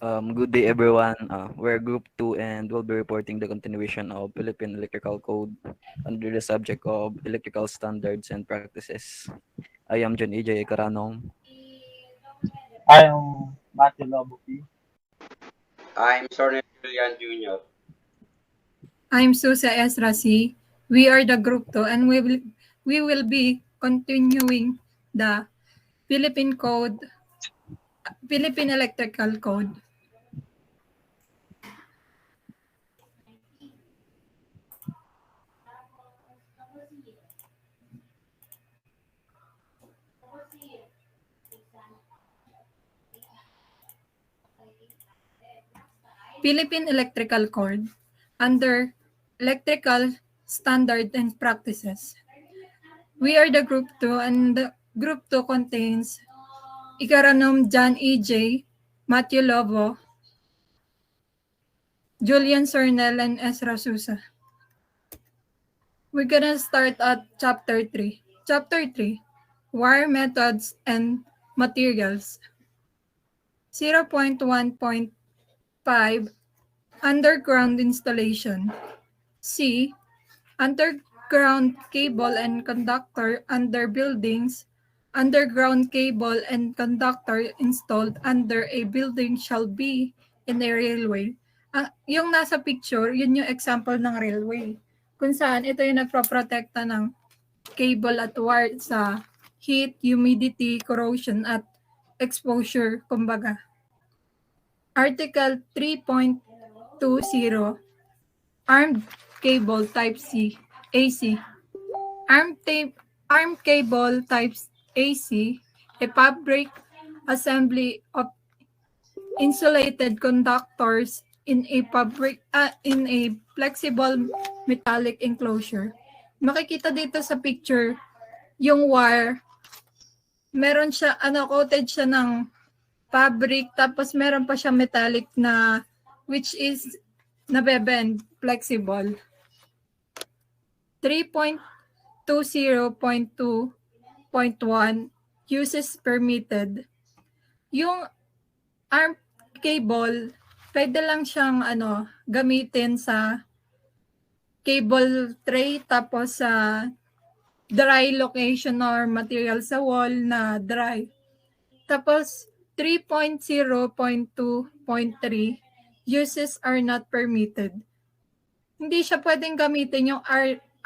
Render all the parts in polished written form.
Good day, everyone. We're Group 2 and we'll be reporting the continuation of Philippine Electrical Code under the subject of Electrical Standards and Practices. I am John E.J. Icaranom. I am Matthew Lobo. I'm Sornel Julian Jr. I'm Susa S. Rasi. We are the Group 2 and we will be continuing the Philippine Electrical Code. Philippine Electrical Code under Electrical Standard and Practices. We are the Group 2 and the Group 2 contains Icaranom John E.J., Matthew Lobo, Julian Sornel, and Ezra Susa. We're gonna start at Chapter 3. Chapter 3, Wire Methods and Materials. 0.1.5, Underground Installation. C, Underground cable and conductor under buildings. Underground cable and conductor installed under a building shall be in a railway. Yung nasa picture, yun yung example ng railway. Kung saan ito yung nagproprotekta ng cable at wire sa heat, humidity, corrosion, at exposure, kumbaga. Article 3.20, Armed Cable Type C, AC. Armed cable type AC, a fabric assembly of insulated conductors in a flexible metallic enclosure. Makikita dito sa picture yung wire. Meron siya coated siya ng fabric, tapos meron pa siya metallic na which is nabebend, flexible. 3.20.2.1 Uses permitted. Yung arm cable, pwede lang siyang gamitin sa cable tray, tapos sa dry location or material sa wall na dry. Tapos 3.0.2.3 Uses are not permitted. Hindi siya pwedeng gamitin yung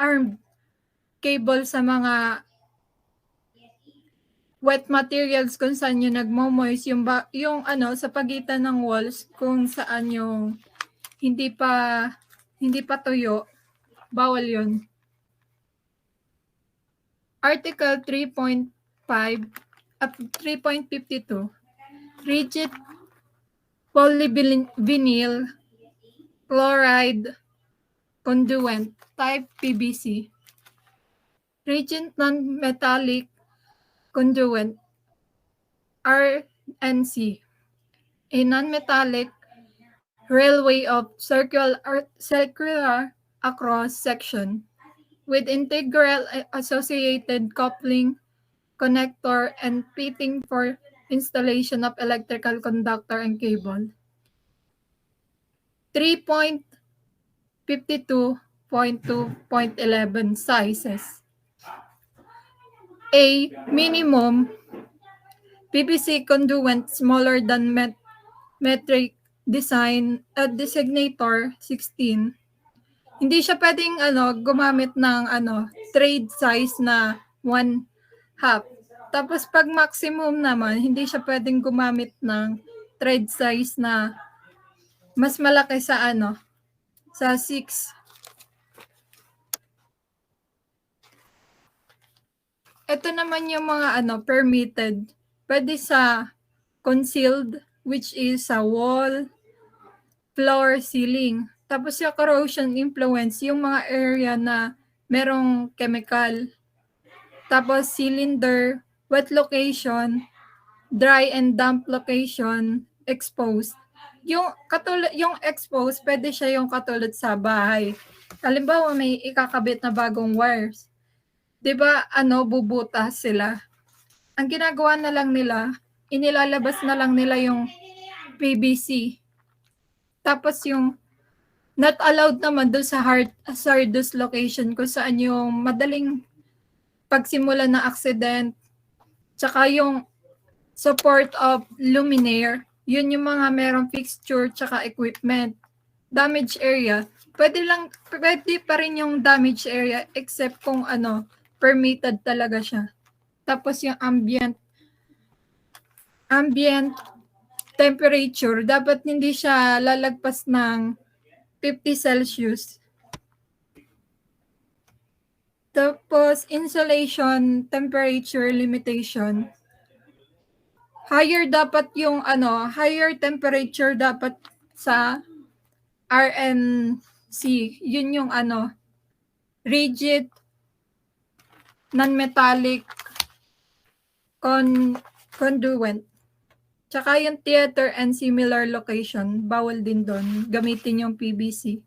armed cable sa mga wet materials kung saan yung nagmo-moist, yung sa pagitan ng walls kung saan yung hindi pa tuyo, bawal yun. Article 3.5 at 3.52, rigid polyvinyl chloride conduit type PVC. Rigid non-metallic conduit RNC. A non-metallic railway of circular across section with integral associated coupling, connector, and fitting for installation of electrical conductor and cable. 3.52.2.11 Sizes. A. Minimum PVC conduit smaller than metric designator 16. Hindi siya pwedeng gumamit ng trade size na 1/2. Tapos pag maximum naman, hindi siya pwedeng gumamit ng thread size na mas malaki sa sa 6. Ito naman yung mga permitted. Pwede sa concealed, which is sa wall, floor, ceiling. Tapos yung corrosion influence, yung mga area na merong chemical. Tapos cylinder, wet location, dry and damp location, exposed. Yung exposed, pwede siya yung katulad sa bahay. Halimbawa, may ikakabit na bagong wires. 'Di ba, bubutas sila. Ang ginagawa na lang nila, inilalabas na lang nila yung PVC. Tapos yung not allowed naman doon sa hazardous location kung saan yung madaling pagsimula ng accident. Tsaka yung support of luminaire, yun yung mga merong fixture tsaka equipment. Damage area, pwede pa rin yung damage area except kung permitted talaga siya. Tapos yung ambient temperature, dapat hindi siya lalagpas ng 50 Celsius. Tapos insulation temperature limitation. Higher temperature dapat sa RNC. Yun yung rigid, non-metallic, conduit. Tsaka yung theater and similar location, bawal din doon. Gamitin yung PVC.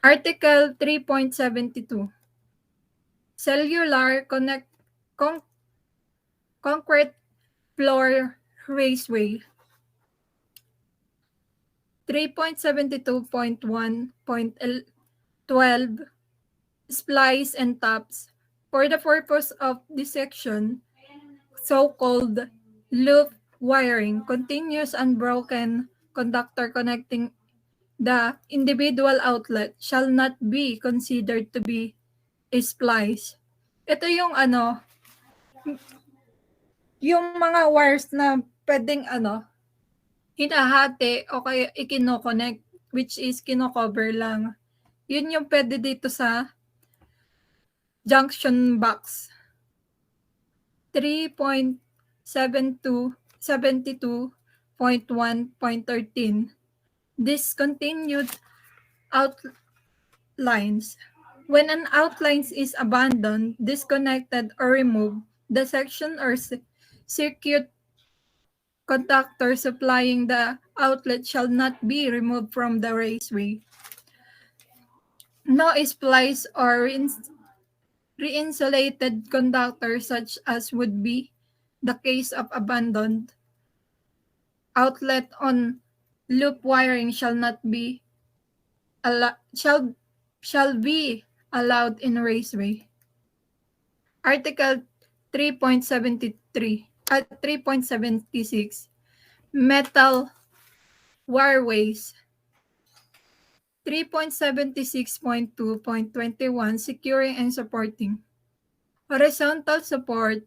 Article 3.72. Cellular concrete floor raceway. 3.72.1.12 splice and taps. For the purpose of this section, so-called loop wiring, continuous unbroken conductor connecting the individual outlet shall not be considered to be a splice. Ito yung yung mga wires na pwedeng hinahati o kaya ikino-connect, which is kino-cover lang. Yun yung pwede dito sa junction box. 3.72.1.13 discontinued outlines. When an outline is abandoned, disconnected, or removed, the section or circuit conductor supplying the outlet shall not be removed from the raceway. No splice or re-insulated conductor such as would be the case of abandoned outlet on loop wiring shall be allowed in raceway. Article 3.76 metal wireways. 3.76.2.21 securing and supporting. Horizontal support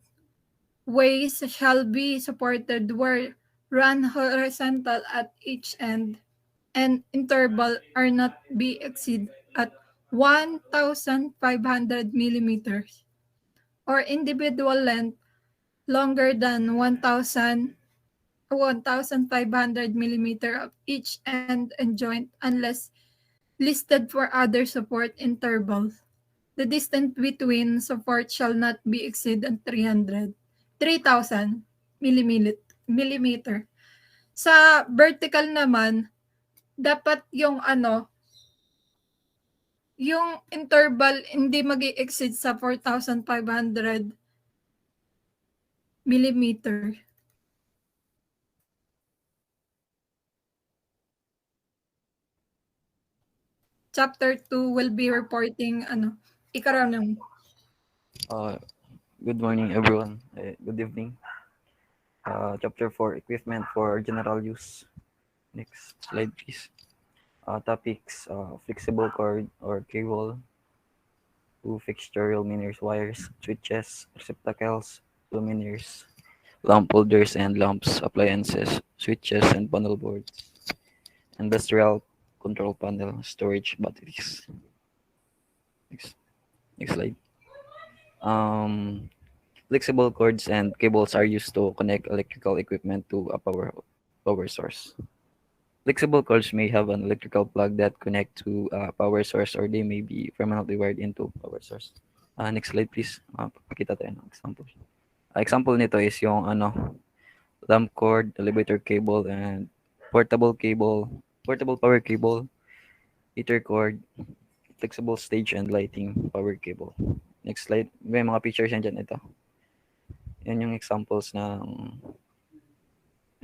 ways shall be supported where run horizontal at each end and interval are not be exceed at 1,500 millimeters or individual length longer than 1,500 millimeter of each end and joint unless listed for other support intervals. The distance between support shall not be exceed 3,000 millimeter. Sa vertical naman, dapat yung yung interval hindi mag-exceed sa 4,500 millimeter. Chapter 2 will be reporting Icaranom. Good morning, everyone. Good evening. Chapter 4, equipment for general use. Next slide, please. Topics, flexible cord or cable, two fixture luminaires wires, switches, receptacles, luminaires, lamp holders and lamps, appliances, switches and panel boards, industrial control panel, storage batteries. Next slide. Flexible cords and cables are used to connect electrical equipment to a power source. Flexible cords may have an electrical plug that connect to a power source or they may be permanently wired into power source. Next slide please. Pakita tayo ng example. Example nito is yung lamp cord, elevator cable, and portable power cable, heater cord, flexible stage and lighting power cable. Next slide. May mga pictures yan dyan ito. Yan yung examples ng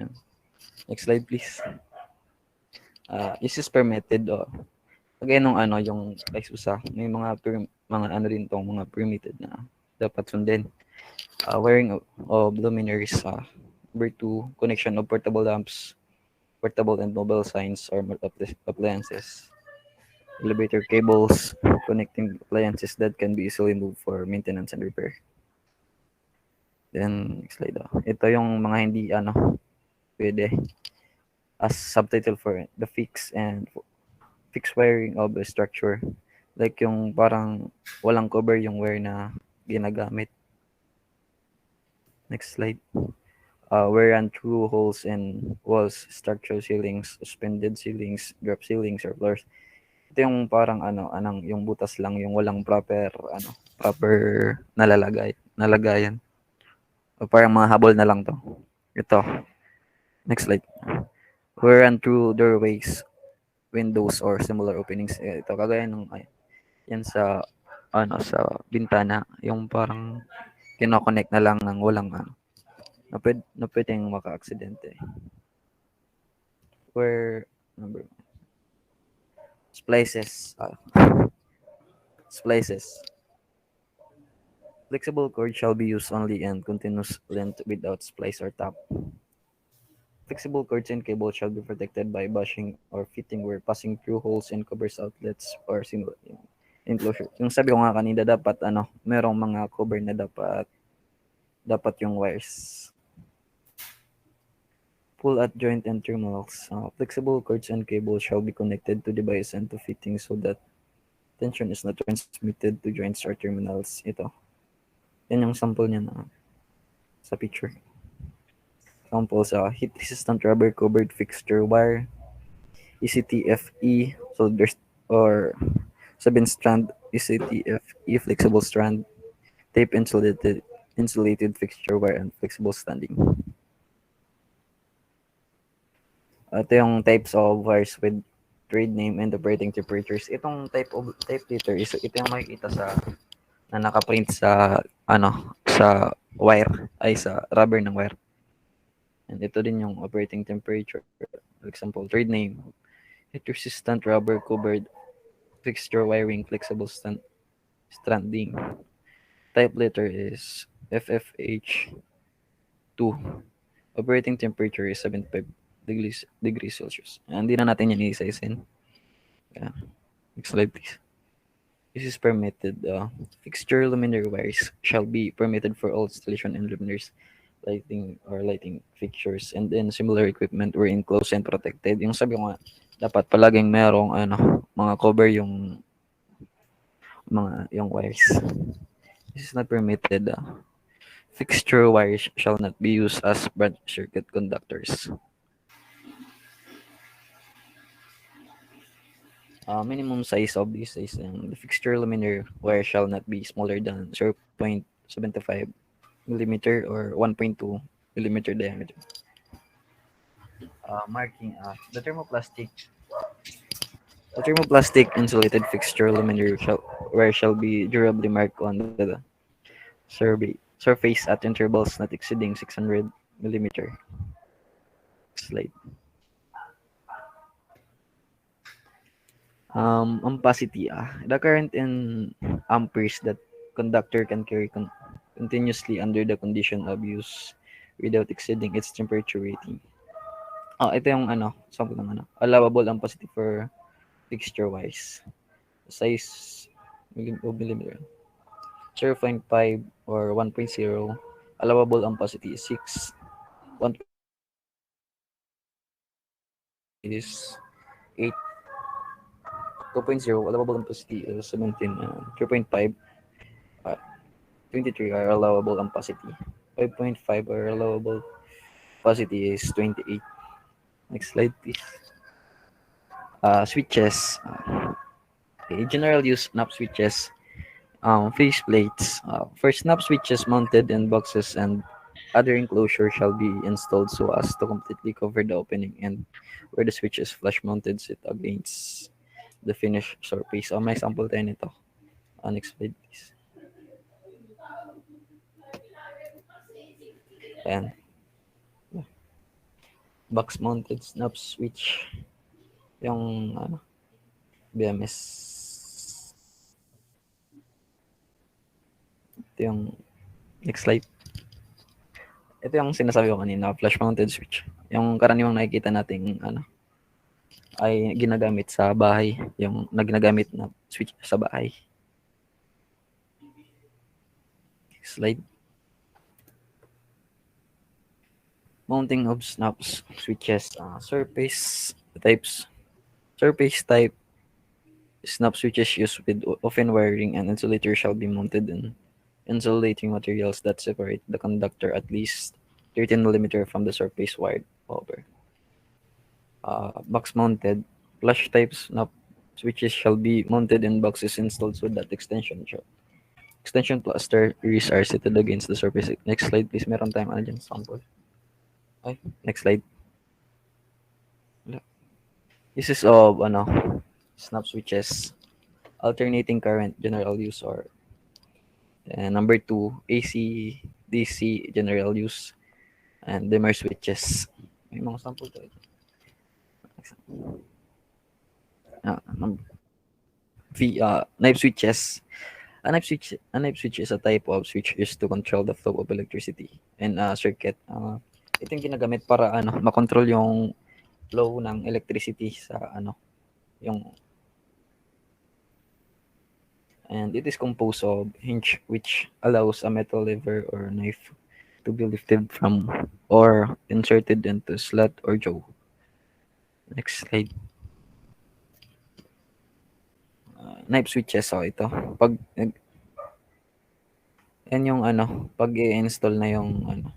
Yan. Next slide please. This is permitted kagaya nung yung kay Susa, may mga ano din tong mga permitted na dapat sundin. Wearing of luminaries, number 2, connection of portable lamps, portable and mobile signs or appliances, elevator cables, connecting appliances that can be easily moved for maintenance and repair. Then, next slide. Ito yung mga hindi pwede as subtitle for the fixed wiring of a structure. Like yung parang walang cover yung wire na ginagamit. Next slide. Where and through holes in walls, structural ceilings, suspended ceilings, drop ceilings, or floors. Ito yung parang yung butas lang, yung walang proper nalagayan. O parang mga habol na lang to. Ito. Next slide. Where and through doorways, windows, or similar openings. Ito kagaya ng yan sa bintana, yung parang kinoconnect na lang ng walang na pwedeng maka-aksidente. Where number splices. Splices. Flexible cord shall be used only in continuous length without splice or tap. Flexible cords and cables shall be protected by bushing or fitting where passing through holes in covers, outlets, or similar enclosure. Yung sabi ko nga kanina, dapat merong mga cover na dapat yung wires. Pull at joint and terminals. Flexible cords and cables shall be connected to device and to fittings so that tension is not transmitted to joints or terminals. Ito. Yan yung sample niya na sa picture. Example sa heat resistant rubber covered fixture wire, ECTFE, so there's or 7 strand ECTFE flexible strand, tape insulated fixture wire, and flexible standing. Ito yung types of wires with trade name and operating temperatures. Itong type liter is ito yung makikita na nakaprint sa sa wire ay sa rubber ng wire. And ito din yung operating temperature. For example, trade name, heat resistant rubber covered fixture wiring flexible stranding. Type letter is FFH2. Operating temperature is 75 degrees Celsius. Hindi na natin yan isa-isin. Yeah. Next slide please. This is permitted. Fixture luminary wires shall be permitted for all installation and luminaries, lighting fixtures, and then similar equipment were enclosed and protected. Yung sabi ko nga, dapat palaging merong mga cover yung wires. This is not permitted. Fixture wires shall not be used as branch circuit conductors. Minimum size of this is the fixture luminary wire shall not be smaller than 0.75 millimeter or 1.2 millimeter diameter. Marking the thermoplastic insulated fixture luminary wire shall be durably marked on the surface at intervals not exceeding 600 millimeter. Slide. Ampacity. The current in amperes that conductor can carry continuously under the condition of use without exceeding its temperature rating. Ito yung sample ng allowable ampacity for fixture wise. Size millimeter. 0.5 or 1.0. Allowable ampacity is 6. 1 is 8. 2.0 allowable ampacity is 17. 3.5 23 are allowable ampacity. 5.5 are allowable ampacity is 28. Next slide please. Switches. General use snap switches. Face plates. For snap switches mounted in boxes and other enclosure shall be installed so as to completely cover the opening and where the switch is flush mounted sit against the finished surface. May sample tayo nito. Next slide please. Ayan. box-mounted snap switch, yung ano, BMS. Ito yung next slide. Ito yung sinasabi ko kanina, flash-mounted switch. Yung karaniwang nakikita nating ano, ay ginagamit sa bahay, yung ginagamit na switch sa bahay. Slide. Mounting of snaps switches, surface types. Surface type snap switches used with open wiring and insulator shall be mounted in insulating materials that separate the conductor at least 13 mm from the surface wired over. Box mounted flush type snap switches shall be mounted in boxes installed so that extension cluster rears are seated against the surface. Next slide please. Meron tayong ano dyan, sample. Ay, next slide. This is of ano, snap switches, alternating current general use, or number 2, AC DC general use, and dimmer switches. May mga sample tayo. Knife switches. A knife switch is a type of switch used to control the flow of electricity in a circuit. Ito yung ginagamit para ano, makontrol yung flow ng electricity sa ano, yung, and it is composed of hinge which allows a metal lever or knife to be lifted from or inserted into slot or jaw. Next slide. Knife switches, so ito. Pag yan yung ano, pag i-install na yung ano,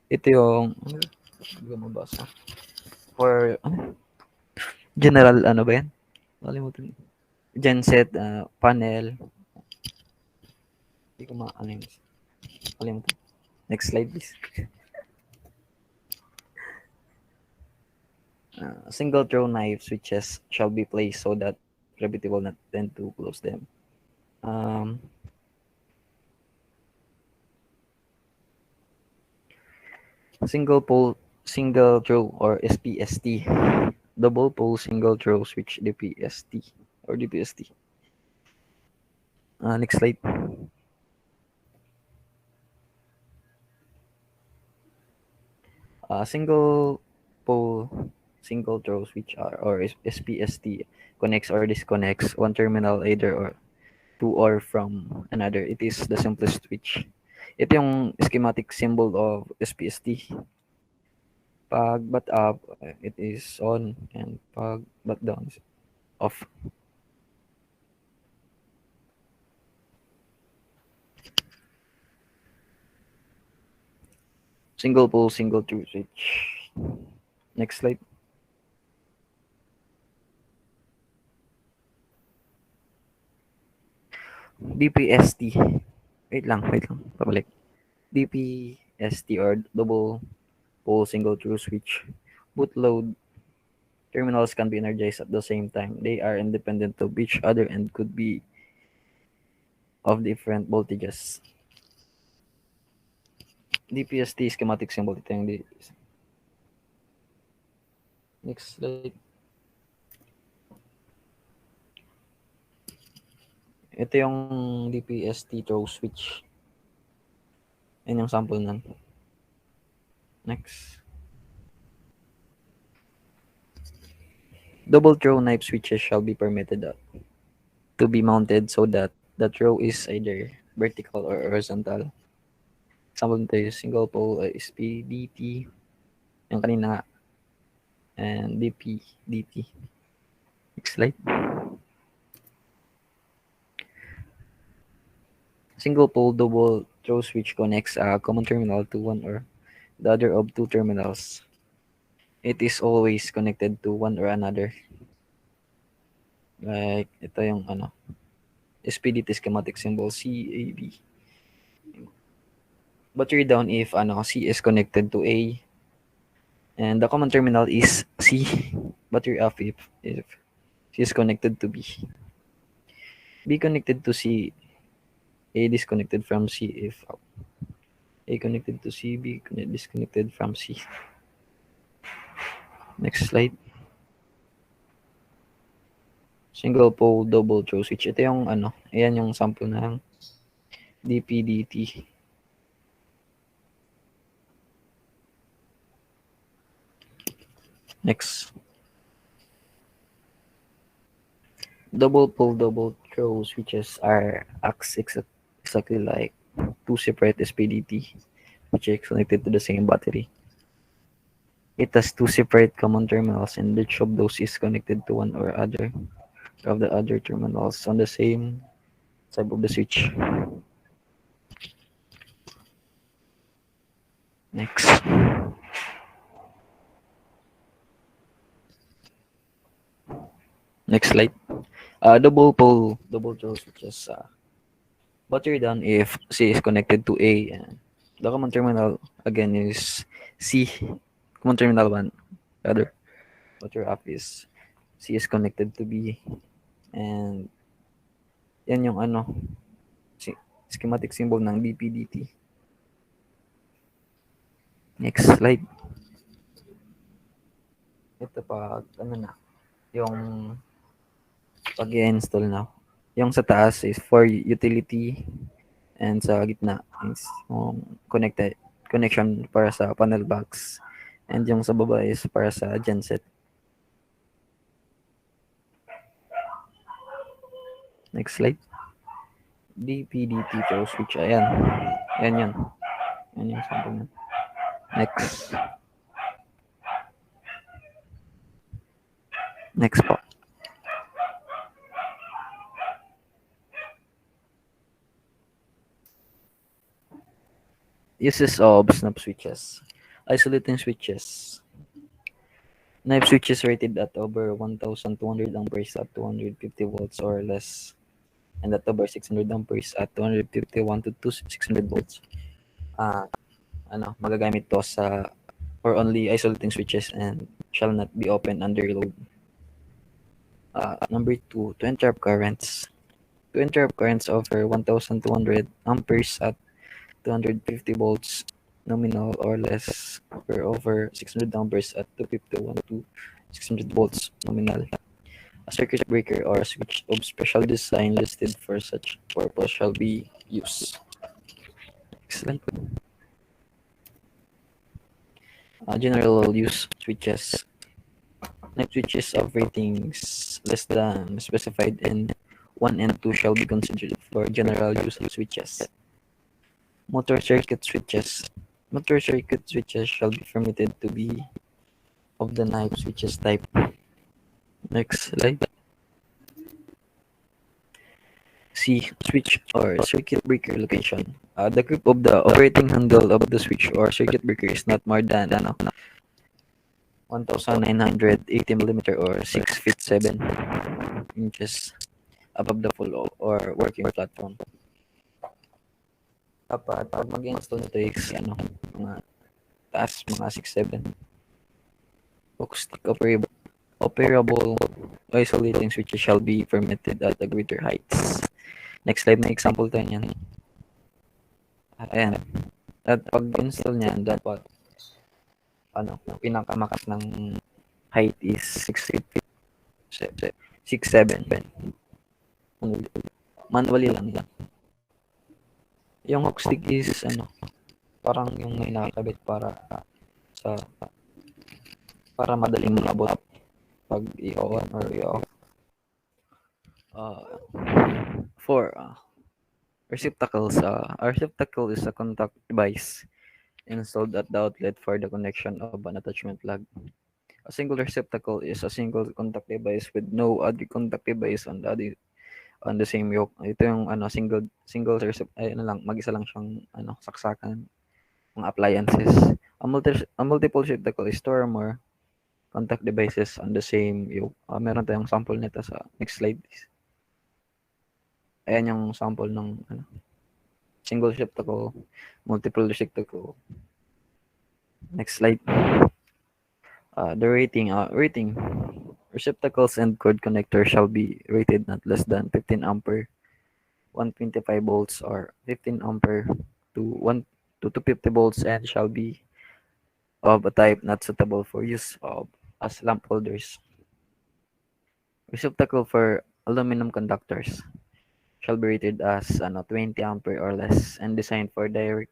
ito yung hindi ko mabasa. For ano, general ano ba yan? Nakalimutan. Genset, panel. Hindi ko ano yun. Nakalimutan. Next slide please. Single throw knife switches shall be placed so that gravity will not tend to close them. Single pole, single throw, or SPST. Double pole, single throw switch, DPST or DPST. Next slide. Single pole, single throw switch or SPST connects or disconnects one terminal either or to or from another. It is the simplest switch. Ito yung schematic symbol of SPST. Pag bat up, it is on, and pag bat down, is off. Single pole, single through switch. Next slide. DPST. Wait lang. Pabalik. DPST or double pole single through switch. Both load terminals can be energized at the same time. They are independent of each other and could be of different voltages. DPST schematic symbol. Ito yung next slide. Ito yung DPST throw switch. Yan yung sample nun. Next. Double throw knife switches shall be permitted to be mounted so that the throw is either vertical or horizontal. Sample nito yung single pole SP, DT, yung kanina nga, and DP, DT. Next slide. Single pole double throw switch connects a common terminal to one or the other of two terminals. It is always connected to one or another. Like, ito yung ano, SPDT schematic symbol, CAB. Battery down if ano, C is connected to A, and the common terminal is C. Battery up if C is connected to B. B connected to C, A disconnected from C if A connected to C, B disconnected from C. Next slide. Single pole, double throw switch. Ito yung ayan yung sample ng DPDT. Next. Double pole, double throw switches acts exactly like two separate SPDT, which is connected to the same battery. It has two separate common terminals, and each of those is connected to one or other of the other terminals on the same side of the switch. Next. Next slide. Double pole, double throw switches. Battery down if C is connected to A, and the common terminal again is C. Common terminal 1. Rather, battery up is C is connected to B, and yan yung schematic symbol ng DPDT. Next slide. Ito pa, yung pag-i-install na. Yung sa taas is for utility, and sa gitna is yung connection para sa panel box, and yung sa baba is para sa genset. Next slide. DPDT throw switch. Ayan. Ayan yung sample na. Next. Next po. Uses of snap switches. Isolating switches. Knife switches rated at over 1,200 amperes at 250 volts or less, and at over 600 amperes at 251 to 600 volts. Magagamit to sa or only isolating switches and shall not be opened under load. Number 2, to interrupt currents. To interrupt currents over 1,200 amperes at 250 volts nominal or less, or over 600 amperes at 251 to 600 volts nominal. A circuit breaker or a switch of special design listed for such purpose shall be used. Next slide. General use switches. Knife switches of ratings less than specified in 1 and 2 shall be considered for general use switches. Motor circuit switches. Motor circuit switches shall be permitted to be of the knife switches type. Next slide. C. Switch or circuit breaker location. The grip of the operating handle of the switch or circuit breaker is not more than 1,980 millimeter or 6 feet 7 inches above the full or working platform. Dapat pag mag-install nito is mga taas, mga 6-7. Acoustic operable isolating switches shall be permitted at the greater heights. Next slide, may example tayo niyan. Ayan. At pag-install niyan, dapat pinakamakas ng height is 6 feet 6-7. Manually lang yan. Yung hook stick is parang yung may nakakabit para madaling maabot pag i-on or i-off. 4. Receptacles. A receptacle is a contact device installed at the outlet for the connection of an attachment plug. A single receptacle is a single contact device with no other contact device on the same yoke. Ito yung single mag-isa lang siyang saksakan ng appliances. A multiple receptacle is two or more contact devices on the same yoke. Meron tayong sample nito sa next slide. Ayan yung sample ng single receptacle, multiple receptacle. Next slide. The rating. Receptacles and cord connector shall be rated not less than 15 ampere, 125 volts, or 15 ampere to 250 volts, and shall be of a type not suitable for use of as lamp holders. Receptacle for aluminum conductors shall be rated as 20 ampere or less and designed for direct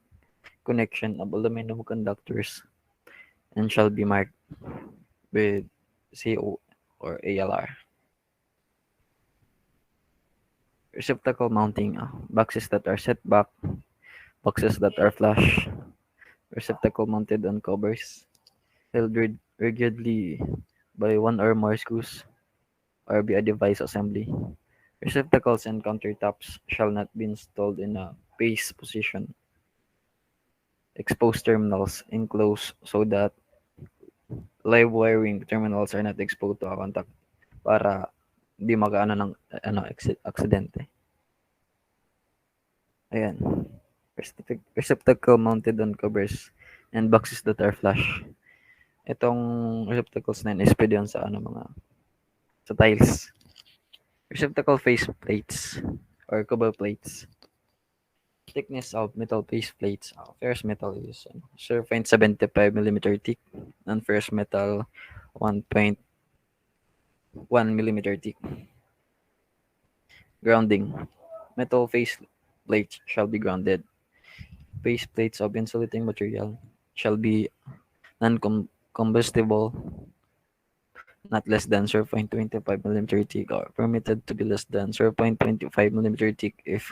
connection of aluminum conductors and shall be marked with CO or ALR. Receptacle mounting boxes that are set back, boxes that are flush, receptacle mounted on covers, held rigidly by one or more screws or be a device assembly. Receptacles and countertops shall not be installed in a base position. Exposed terminals enclosed so that live wiring terminals are not exposed to a contact para di makaano ng aksidente. Ayan. Receptacle mounted on covers and boxes that are flush. Itong receptacles na yun is pwede yun sa sa tiles. Receptacle face plates or cover plates. Thickness of metal face plates. Ferrous metal is 0.75 millimeter thick. Non-ferrous metal 1.1 millimeter thick. Grounding. Metal face plates shall be grounded. Face plates of insulating material shall be non-combustible, not less than 0.25 millimeter thick or permitted to be less than 0.25 millimeter thick if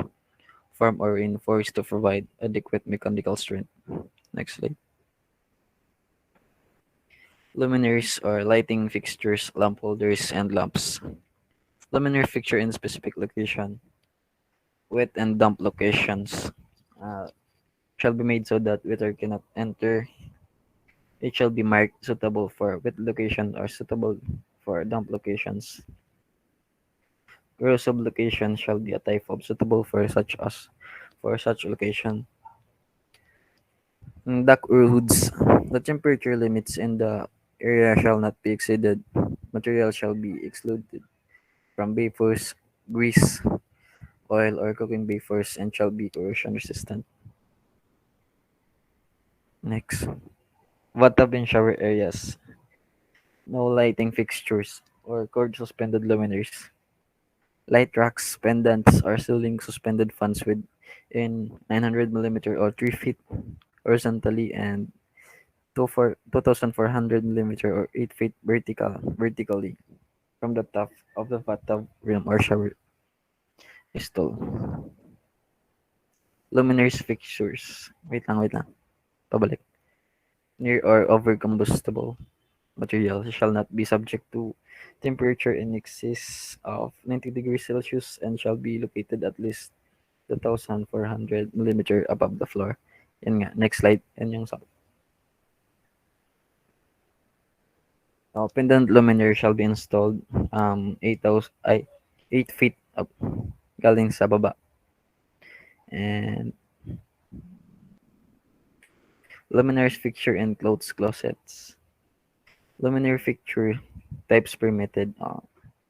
formed or reinforced to provide adequate mechanical strength. Next slide. Luminaries or lighting fixtures, lamp holders, and lamps. Luminary fixture in specific location, wet and damp locations shall be made so that water cannot enter. It shall be marked suitable for wet location or suitable for damp locations. Corrosive location shall be a type of suitable for such location. Duct or hoods. The temperature limits in the area shall not be exceeded. Material shall be excluded from vapors, grease, oil, or cooking vapors and shall be corrosion resistant. Next. Bathtub and shower areas. No lighting fixtures or cord suspended luminaries. Light racks, pendants, or ceiling suspended fans in 900 millimeter or 3 feet horizontally and 2,400 millimeter or 8 feet vertically from the top of the bathtub rim or shower stall. Luminaries fixtures. Wait lang. Pabalik. Near or over combustible material shall not be subject to temperature in excess of 90 degrees Celsius and shall be located at least 2,400 millimeter above the floor. Yan nga. Next slide. Yan yung pendant luminaire shall be installed 8 feet up galing sa baba. And luminaires fixture in clothes closets. Luminaire fixture types permitted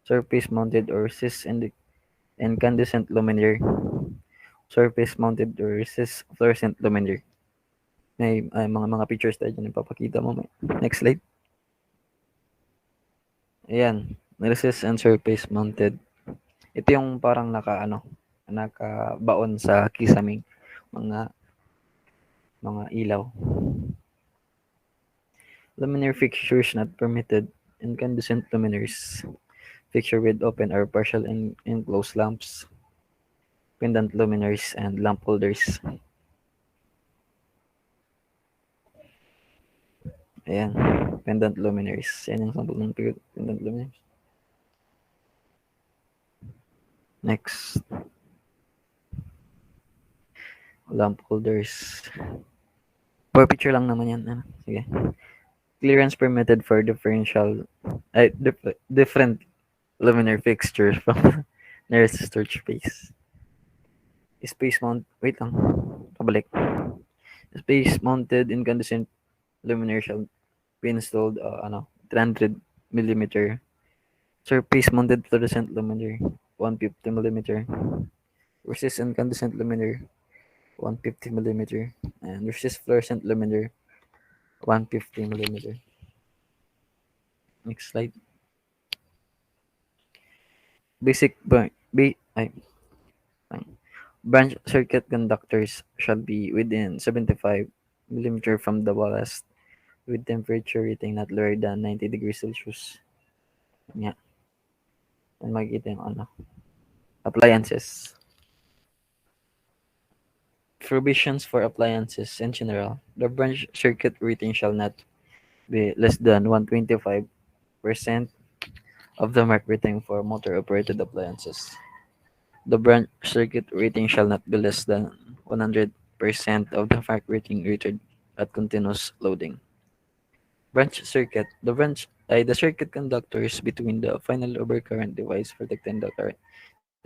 surface mounted or cis incandescent luminaire, surface mounted or cis fluorescent luminaire. May mga pictures tayo dyan ipapakita mo. Next slide. Ayan, recess and surface mounted. Ito yung parang nakabaon sa kisaming mga ilaw. Luminaire fixtures not permitted. Incandescent luminaires. Fixture with open or partial enclosed lamps. Pendant luminaires and lamp holders. Ayan, pendant luminaires. Yan yung sample ng pendant luminaires. Next. Lamp holders. For picture lang naman yan. Sige. Clearance permitted for different luminaire fixtures from nearest storage space. Space mount. Wait lang. Pabalik. Space mounted incandescent luminaire shall be installed 300 millimeter. Surface mounted fluorescent luminaire 150 millimeter. Versus incandescent luminaire 150 millimeter. And versus fluorescent luminaire 150 millimeter. Next slide. Basic br- ba- ay, ay, branch circuit conductors shall be within 75 millimeter from the ballast with temperature rating not lower than 90 degrees Celsius. Yeah, and makikita yung ano. Appliances. Provisions for appliances in general. The branch circuit rating shall not be less than 125% of the mark rating for motor-operated appliances. The branch circuit rating shall not be less than 100% of the mark rating rated at continuous loading. Branch circuit. The circuit conductors between the final overcurrent device protecting the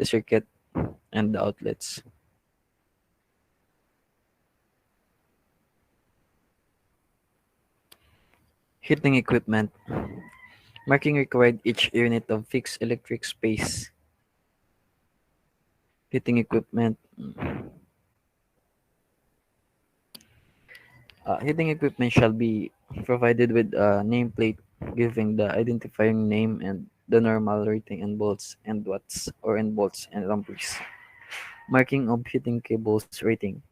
circuit and the outlets. Heating equipment. Marking required each unit of fixed electric space. Heating equipment. Heating equipment shall be provided with a nameplate giving the identifying name and the normal rating in volts and watts or in volts and amperes. Marking of heating cables rating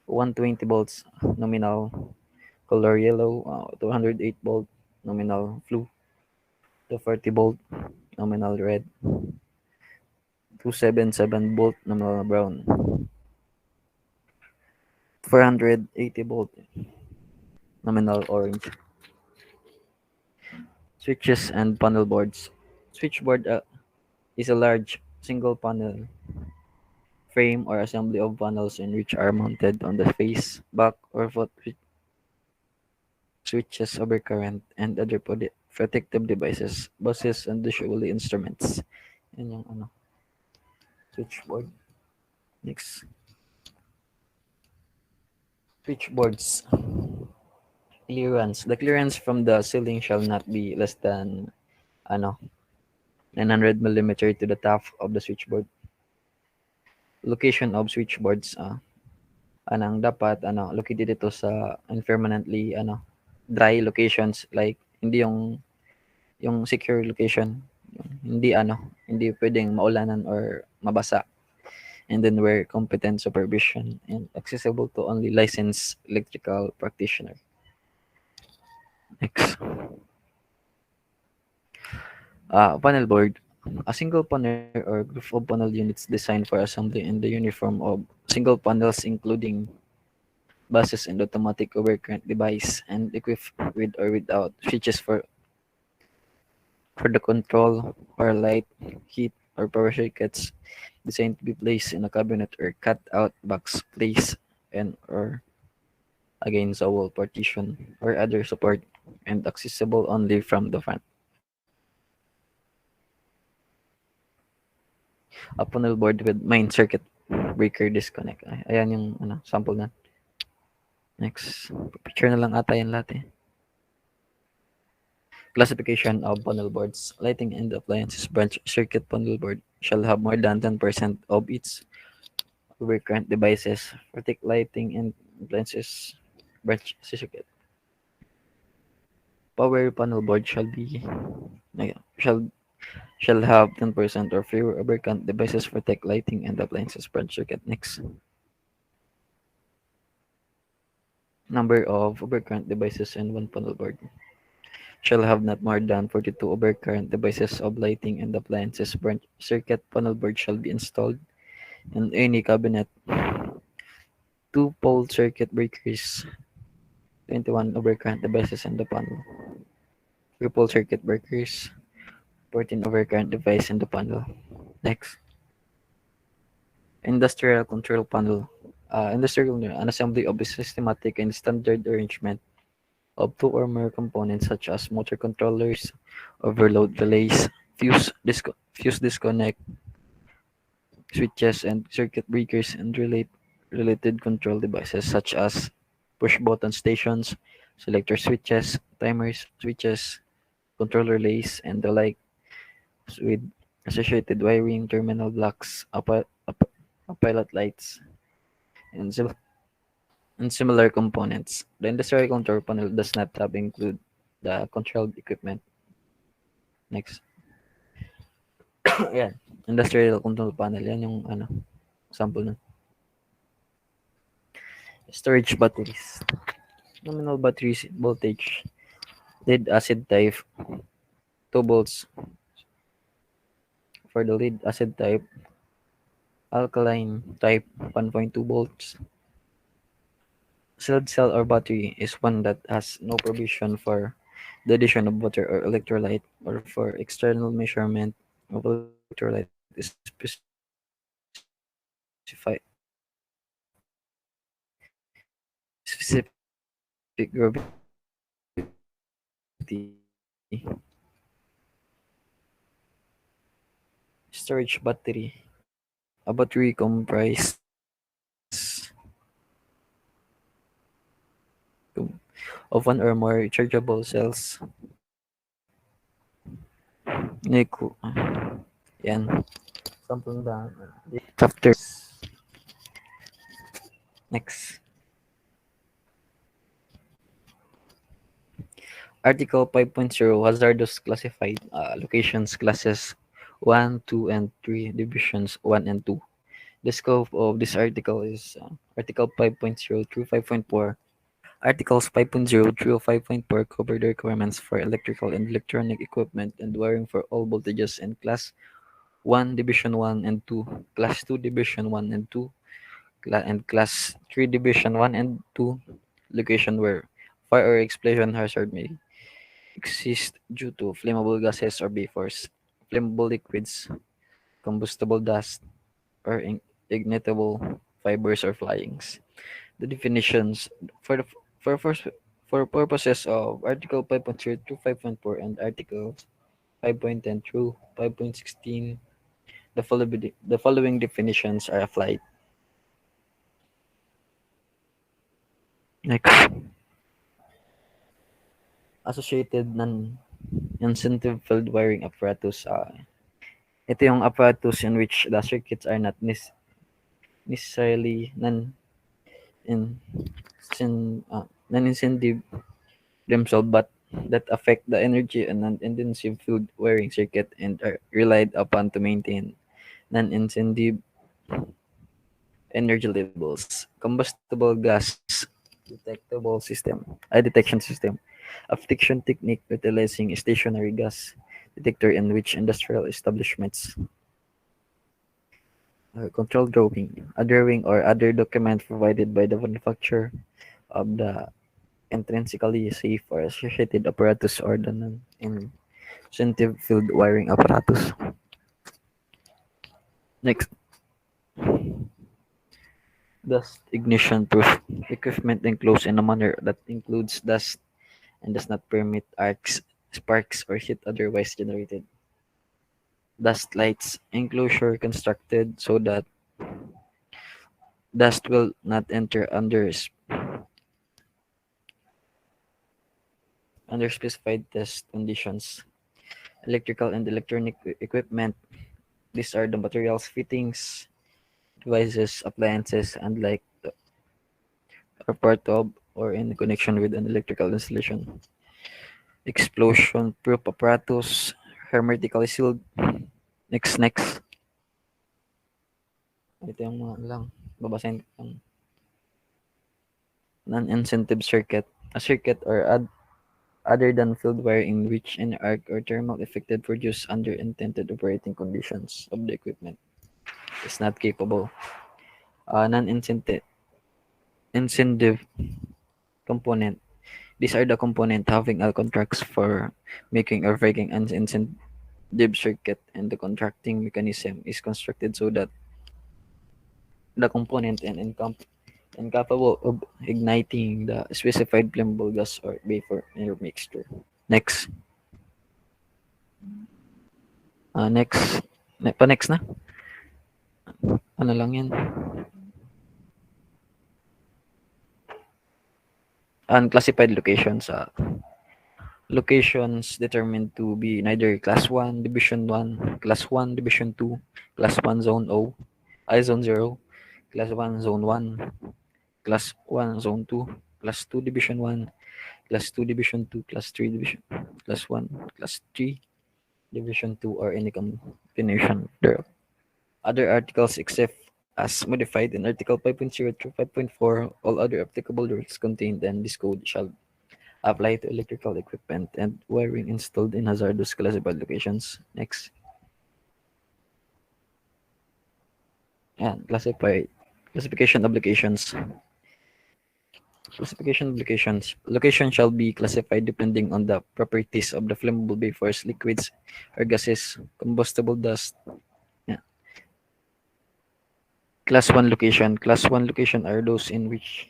120 volts nominal color yellow, 208 volt nominal blue, 240 volt nominal red, 277 volt nominal brown, 480 volt nominal orange. Switches and panel boards. Switchboard is a large single panel frame or assembly of panels in which are mounted on the face, back, or foot switches over current and other protective devices, buses, and usually instruments. Yan yung ano, switchboard. Next. Switchboards. Clearance. The clearance from the ceiling shall not be less than ano 900 millimeter to the top of the switchboard. Location of switchboards. Anang dapat located ito sa permanently dry locations like hindi yung secure location. Yung hindi pwedeng maulanan or mabasa. And then where competent supervision and accessible to only licensed electrical practitioner. Next. Panel board. A single panel or group of panel units designed for assembly in the uniform of single panels including buses and automatic overcurrent device and equipped with or without switches for the control or light, heat, or power circuits designed to be placed in a cabinet or cut out box place and or against a wall partition or other support and accessible only from the front. A panel board with main circuit breaker disconnect. Ayan yung sample na. Next. Picture na lang ata yan lahat eh. Classification of panel boards. Lighting and appliances branch circuit panel board shall have more than 10% of its overcurrent devices. Protect lighting and appliances branch circuit. Power panel board shall shall have 10% or fewer overcurrent devices for tech lighting and appliances branch circuit. Next. Number of overcurrent devices in one panel board shall have not more than 42 overcurrent devices of lighting and appliances branch circuit panel board shall be installed in any cabinet. 2 pole circuit breakers, 21 overcurrent devices in the panel. 3 pole circuit breakers, 14 overcurrent device in the panel. Next. Industrial control panel. An assembly of a systematic and standard arrangement of 2 or more components such as motor controllers, overload relays, fuse disconnect, switches and circuit breakers, and related control devices such as push button stations, selector switches, timers, switches, control relays, and the like with associated wiring, terminal blocks, pilot lights, and similar components. The industrial control panel does not have include the controlled equipment. Next. Yan. Industrial control panel. Yan yung sample nun. Storage batteries. Nominal batteries voltage. Lead acid type 2 volts for the lead acid type. Alkaline type 1.2 volts. Sealed cell or battery is one that has no provision for the addition of water or electrolyte or for external measurement of electrolyte is specific gravity. Storage battery. A battery comprised of one or more rechargeable cells. Yan. Sample na. Chapters. Next. Article 5.0 hazardous classified locations classes 1, 2, and 3, divisions 1 and 2. The scope of this article is Article 5.0 through 5.4. Articles 5.0 through 5.4 cover the requirements for electrical and electronic equipment and wiring for all voltages in Class 1, Division 1 and 2, Class 2, Division 1 and 2, and Class 3, Division 1 and 2, location where fire or explosion hazard may exist due to flammable gases or vapors, flammable liquids, combustible dust, or ignitable fibers or flyings. The definitions for the for for, for purposes of Article 5.0 through 5.4 and Articles 5.10 through 5.16, the following definitions are applied. Next, associated non-incentive field wiring apparatus. Ito yung apparatus in which the circuits are not necessarily non-incentive themselves, but that affect the energy and non-intensive field wiring circuit and are relied upon to maintain non-incentive energy levels. Combustible gas detection system, a detection technique utilizing a stationary gas detector in which industrial establishments. Control drawing, a drawing or other document provided by the manufacturer of the intrinsically safe or associated apparatus or the non-incentive field wiring apparatus. Next, dust ignition proof equipment enclosed in a manner that includes dust and does not permit arcs, sparks, or heat otherwise generated. Dust lights enclosure constructed so that dust will not enter under specified test conditions. Electrical and electronic equipment. These are the materials, fittings, devices, appliances, and like are part of or in connection with an electrical installation. Explosion-proof apparatus, hermetically sealed. Next. Ito yung mga lang. Babasahin ko lang. Non-incentive circuit. A circuit or other than field wire in which an arc or thermal effect produced under intended operating conditions of the equipment is not capable. Non-incentive component. These are the component having a contracts for making or breaking an incentive circuit, and the contracting mechanism is constructed so that the component and incapable of igniting the specified flammable gas or vapor in your mixture. Next. Next na? Ano lang yan? Unclassified locations. Locations determined to be neither Class 1, Division 1, Class 1, Division 2, Class 1, Zone Zone 0, Class 1, Zone 1, Class 1, Zone 2, Class 2 Division 1, Class 2 Division 2, Class 3 Division, Class 1, Class 3 Division 2, or any combination thereof. Other articles except as modified in Article 5.0 through 5.4, all other applicable rules contained in this code shall apply to electrical equipment and wiring installed in hazardous classified locations. Next. And classification obligations. Classification obligations. Location shall be classified depending on the properties of the flammable vapors, liquids, or gases, combustible dust. Yeah. Class 1 location. Class 1 location are those in which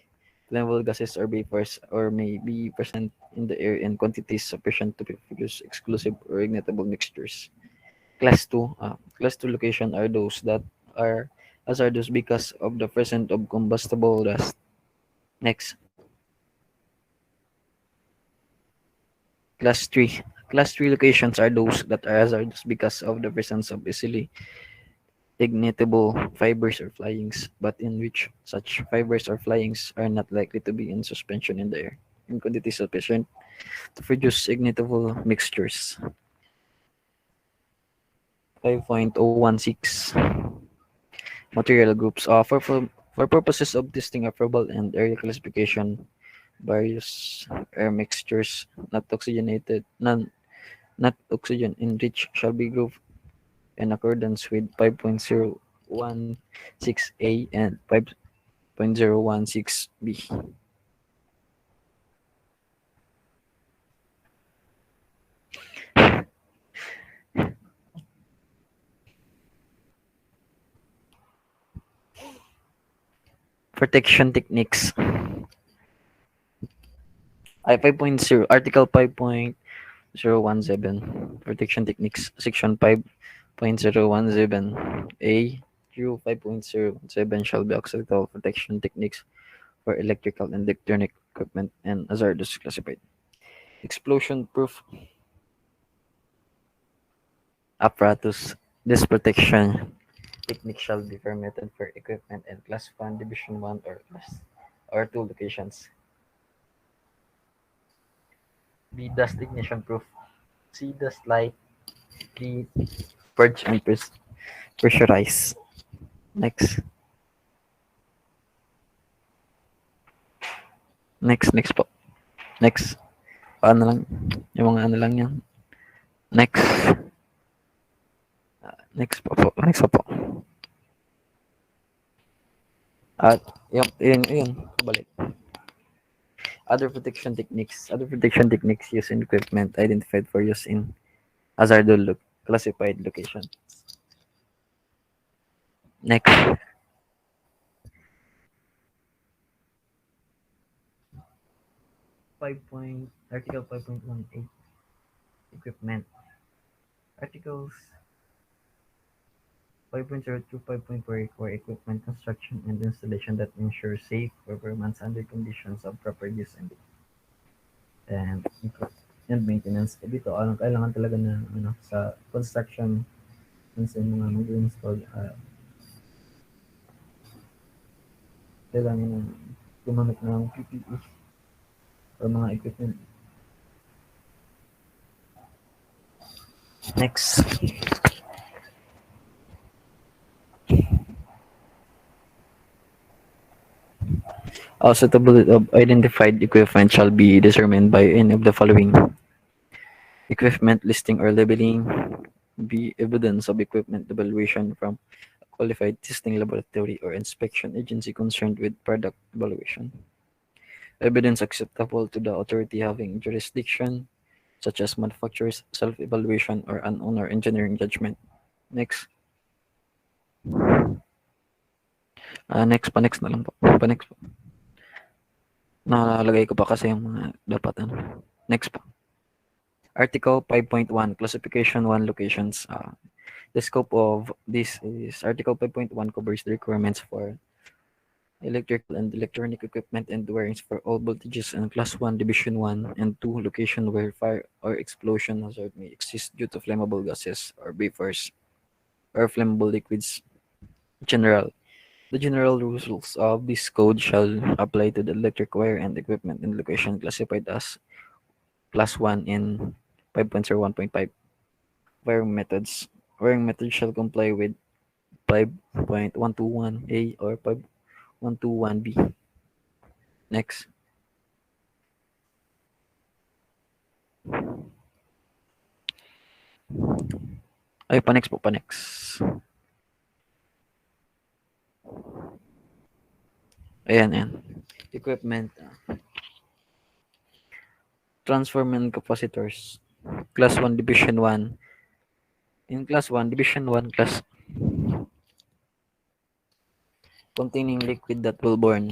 flammable gases or vapors or may be present in the air in quantities sufficient to produce exclusive or ignitable mixtures. Class 2 location are those that are hazardous because of the presence of combustible dust. Next. Class 3. Class 3 locations are those that are hazardous because of the presence of easily ignitable fibers or flyings, but in which such fibers or flyings are not likely to be in suspension in the air in quantity sufficient to produce ignitable mixtures. 5.016 Material groups. For purposes of testing approval and area classification, various air mixtures not oxygen enriched shall be grouped in accordance with 5.016A and 5.016B. Protection techniques. 5.0 Article 5.017 Protection techniques, Section 5.017A through 5.07 shall be acceptable protection techniques for electrical and electronic equipment and hazardous classified. Explosion proof apparatus. This protection technique shall be permitted for equipment in Class 1, Division 1, or Class or 2 locations. B. Dust ignition proof. C. Dust light. D. Purge and pressurize. Next. Next po. Next. Paano lang? Yung mga ano lang yan. Next. Next po. Next po. At yun. Balik. Other protection techniques. Other protection techniques used in equipment identified for use in hazardous classified location. Next. Article 5.18 Equipment. Articles 5.0 to 5.4 require equipment construction and installation that ensure safe performance under conditions of proper use and maintenance. Dito, kailangan talaga na sa construction sa mga mag-install, kailangan na gumamit ng PPE or mga equipment. Next. Suitability of identified equipment shall be determined by any of the following: equipment listing or labeling. B. Evidence of equipment evaluation from a qualified testing laboratory or inspection agency concerned with product evaluation. Evidence acceptable to the authority having jurisdiction, such as manufacturer's self-evaluation or an owner engineering judgment. Next. Next na lang po. Next po. Nakalagay ko pa kasi yung mga dapat Next po. Article 5.1 Classification 1 Locations. The scope of this is Article 5.1 covers the requirements for electrical and electronic equipment and wirings for all voltages in Class 1, Division 1, and 2 location where fire or explosion hazard may exist due to flammable gases or vapors or flammable liquids. General. The general rules of this code shall apply to the electric wire and equipment in location classified as Class 1 in 5.01.5. Wiring methods. Wiring methods shall comply with 5.121A or 5.121B. Next. Ay, pa-next po, pa-next. Ayan, ayan. Equipment. Transformer and capacitors. Class 1, Division 1. In Class 1, Division 1 class containing liquid that will burn.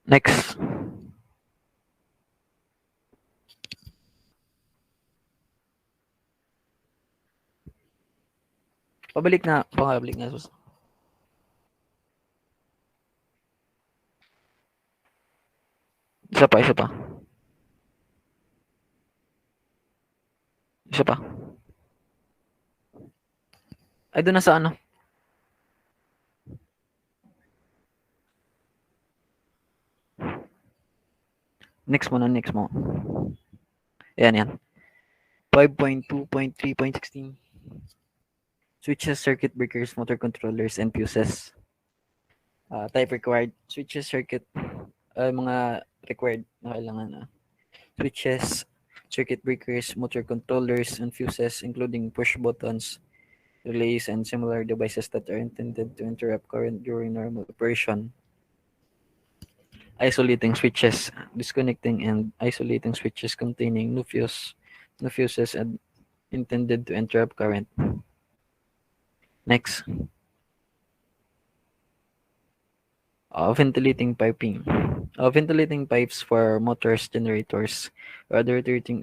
Next. Pabalik na. Pabalik na. Sus. Isa pa, isa pa. Isa pa. Ay, doon na sa ano. Next mo na, next mo. Ayan, yan. 5.2.3.16. Switches, circuit breakers, motor controllers, and fuses. Type required. Switches, circuit, mga required na kailangan. Switches, circuit breakers, motor controllers, and fuses, including push buttons, relays, and similar devices that are intended to interrupt current during normal operation. Isolating switches, disconnecting and isolating switches containing no fuses and intended to interrupt current. Next. Ventilating piping. Ventilating pipes for motors, generators, or other rotating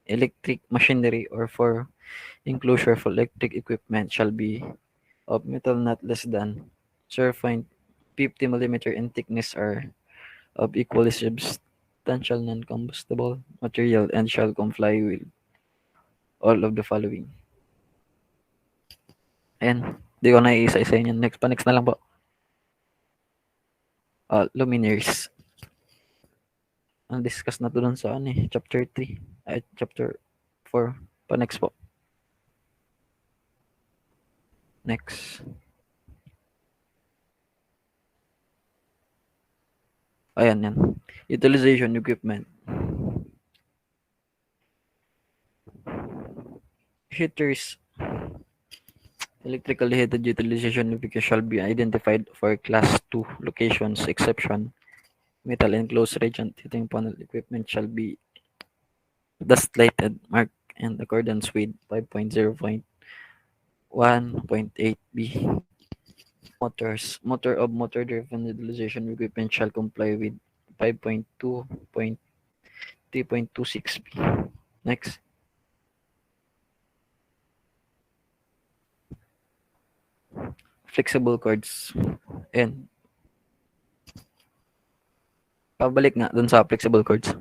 electric machinery or for enclosure for electric equipment shall be of metal not less than 0.50 millimeter in thickness or of equally substantial non-combustible material and shall comply with all of the following. Ayan. Di ko na isa-isa yun. Next pa. Next na lang po. Luminaires. Ang discuss na to dun sa chapter 3. Ay, chapter 4. Pa next po. Next. Ayan, yan. Utilization equipment. Heaters. Electrical heated utilization shall be identified for class 2 locations exception. Metal enclosed radiant heating panel equipment shall be dust lighted marked in accordance with 5.0.1.8b. Motor of motor driven utilization equipment shall comply with 5.2.3.26b. Next. Flexible cords. And pabalik nga dun sa flexible cords.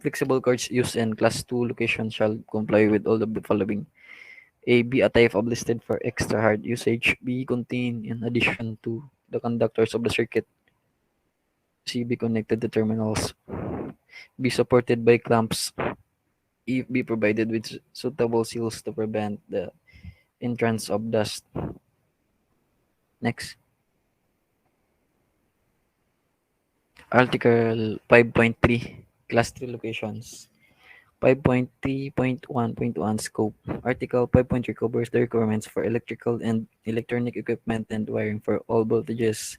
Flexible cords used in class 2 locations shall comply with all of the following. A. Be a type of listed for extra hard usage. B. Contain in addition to the conductors of the circuit. C. Be connected to terminals. Be supported by clamps. E. Be provided with suitable seals to prevent the entrance of dust. Next. Article 5.3 Class 3 locations. 5.3.1.1 Scope. Article 5.3 covers the requirements for electrical and electronic equipment and wiring for all voltages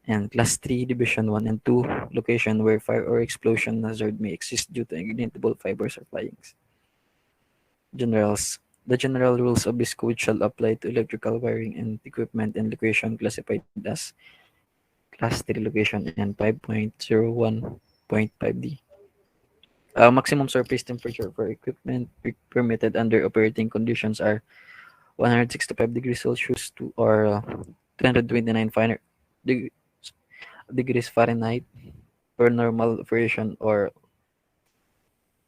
and Class 3 Division 1 and 2 location where fire or explosion hazard may exist due to ignitable fibers or flyings. Generals. The general rules of this code shall apply to electrical wiring and equipment and location classified as Class 3 location and 5.01.5D. Maximum surface temperature for equipment permitted under operating conditions are 165 degrees Celsius to or 329 degrees Fahrenheit per normal operation, or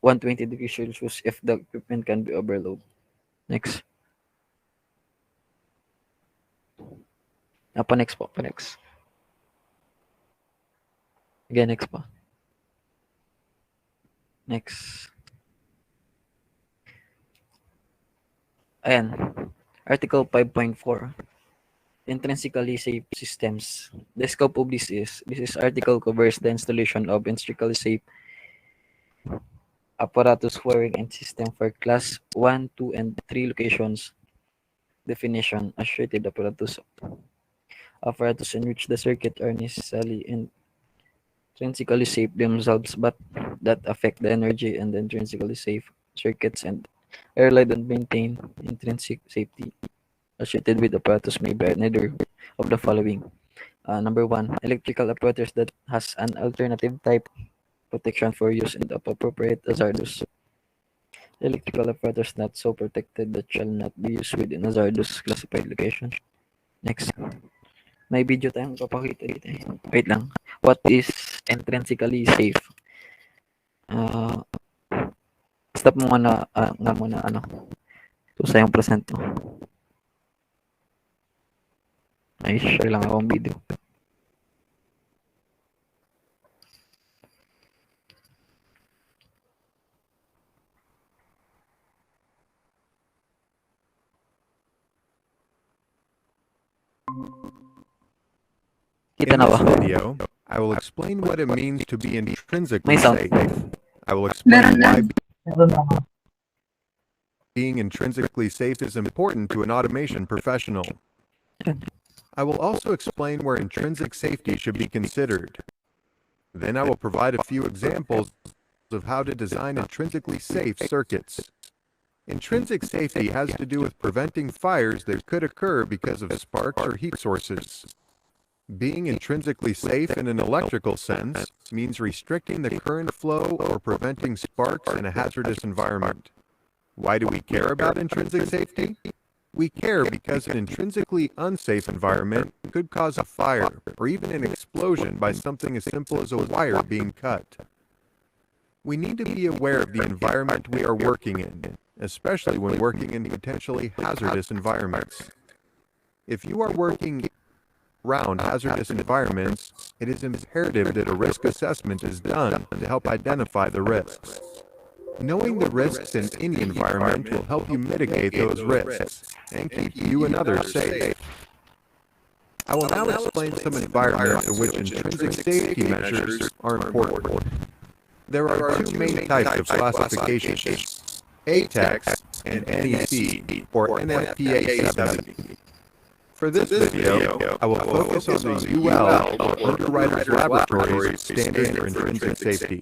120 degrees Celsius if the equipment can be overloaded. Next. Pa-next po, pa-next. Again, next pa. Next. Ayan. Article 5.4. Intrinsically safe systems. The scope of this article covers the installation of intrinsically safe apparatus wiring and system for class 1, 2, and 3 locations. Definition: associated apparatus in which the circuit are necessarily intrinsically safe themselves, but that affect the energy and the intrinsically safe circuits and are relied on maintain intrinsic safety. Associated with apparatus may be neither of the following. Number one, electrical apparatus that has an alternative type protection for use in the appropriate hazardous. Electrical apparatus not so protected that shall not be used within hazardous classified location. Next. May video tayong papakita dito eh. Wait lang. What is intrinsically safe? Stop mo muna, nga muna, Susa yung present mo. Ay, share lang akong video. Kita In na this ba? video, I will explain what it means to be intrinsically May sound. safe. I will explain Meron why lang. Meron naman. being intrinsically safe is important to an automation professional. I will also explain where intrinsic safety should be considered. Then I will provide a few examples of how to design intrinsically safe circuits. Intrinsic safety has to do with preventing fires that could occur because of sparks or heat sources. Being intrinsically safe in an electrical sense means restricting the current flow or preventing sparks in a hazardous environment. Why do we care about intrinsic safety? We care because an intrinsically unsafe environment could cause a fire or even an explosion by something as simple as a wire being cut. We need to be aware of the environment we are working in, especially when working in potentially hazardous environments. If you are working around hazardous environments, it is imperative that a risk assessment is done to help identify the risks. Knowing the risks in any environment will help you mitigate those risks and keep you and others safe. I will now explain some environments in which intrinsic safety measures are important. There are two main types of classifications, ATEX and NEC, or NFPA 70. For this video, I will focus on the UL, or Underwriters Laboratories Standard for Intrinsic Safety.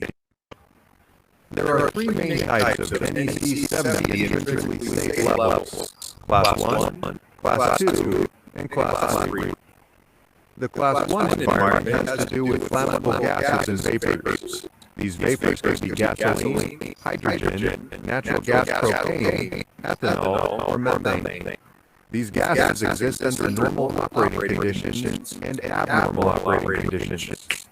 There are three main types of NEC 70 intrinsically safe levels: Class 1, Class 2, and Class 3. The Class 1 environment has to do with flammable gases and vapors. These vapors could be gasoline, hydrogen, natural gas propane, ethanol, or methane. These gases exist under normal operating conditions and abnormal operating conditions.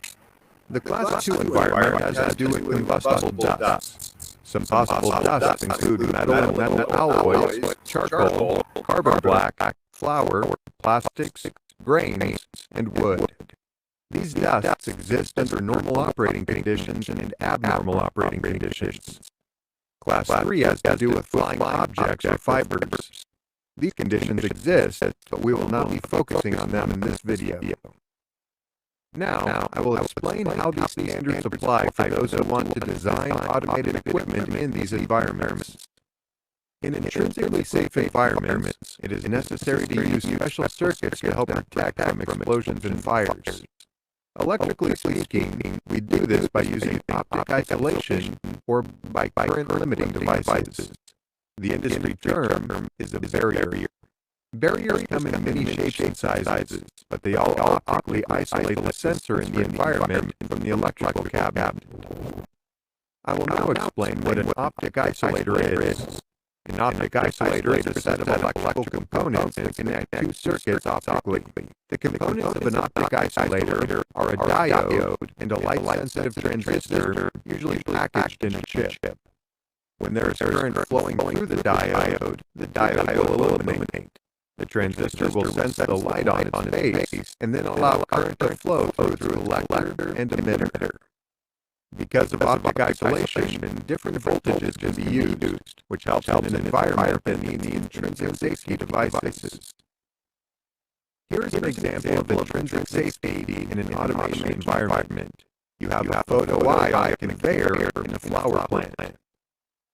The Class 2 environment has to do with combustible dust. Some possible dusts include metal and metal alloys, charcoal, carbon black, flour, plastics, grains, and wood. These dusts exist under normal operating conditions and abnormal operating conditions. Class 3 has to do with flying objects or fibers. These conditions exist, but we will not be focusing on them in this video. Now, I will explain how these standards apply for those who want to design automated equipment in these environments. In intrinsically safe environments, it is necessary to use special circuits to help protect from explosions and fires. Electrically speaking, we do this by using optic isolation or by current limiting devices. The industry term is a barrier. Barriers come in many shapes and sizes, but they all optically isolate the sensor in the environment from the electrical cabinet. I will now explain what an optic isolator is. An optic isolator is a set of electrical components that connect two circuits optically. The components of an optic isolator are a diode and a light-sensitive transistor, usually packaged in a chip. When there is current flowing through the diode will illuminate. The transistor will sense the light on its face and then allow current to flow through its collector and emitter. Because of optic isolation, different voltages can be used, which helps in an environment that needs intrinsic safety devices. Here is an example of intrinsic safety in an automation environment. You have a photo eye on a conveyor in a flower plant.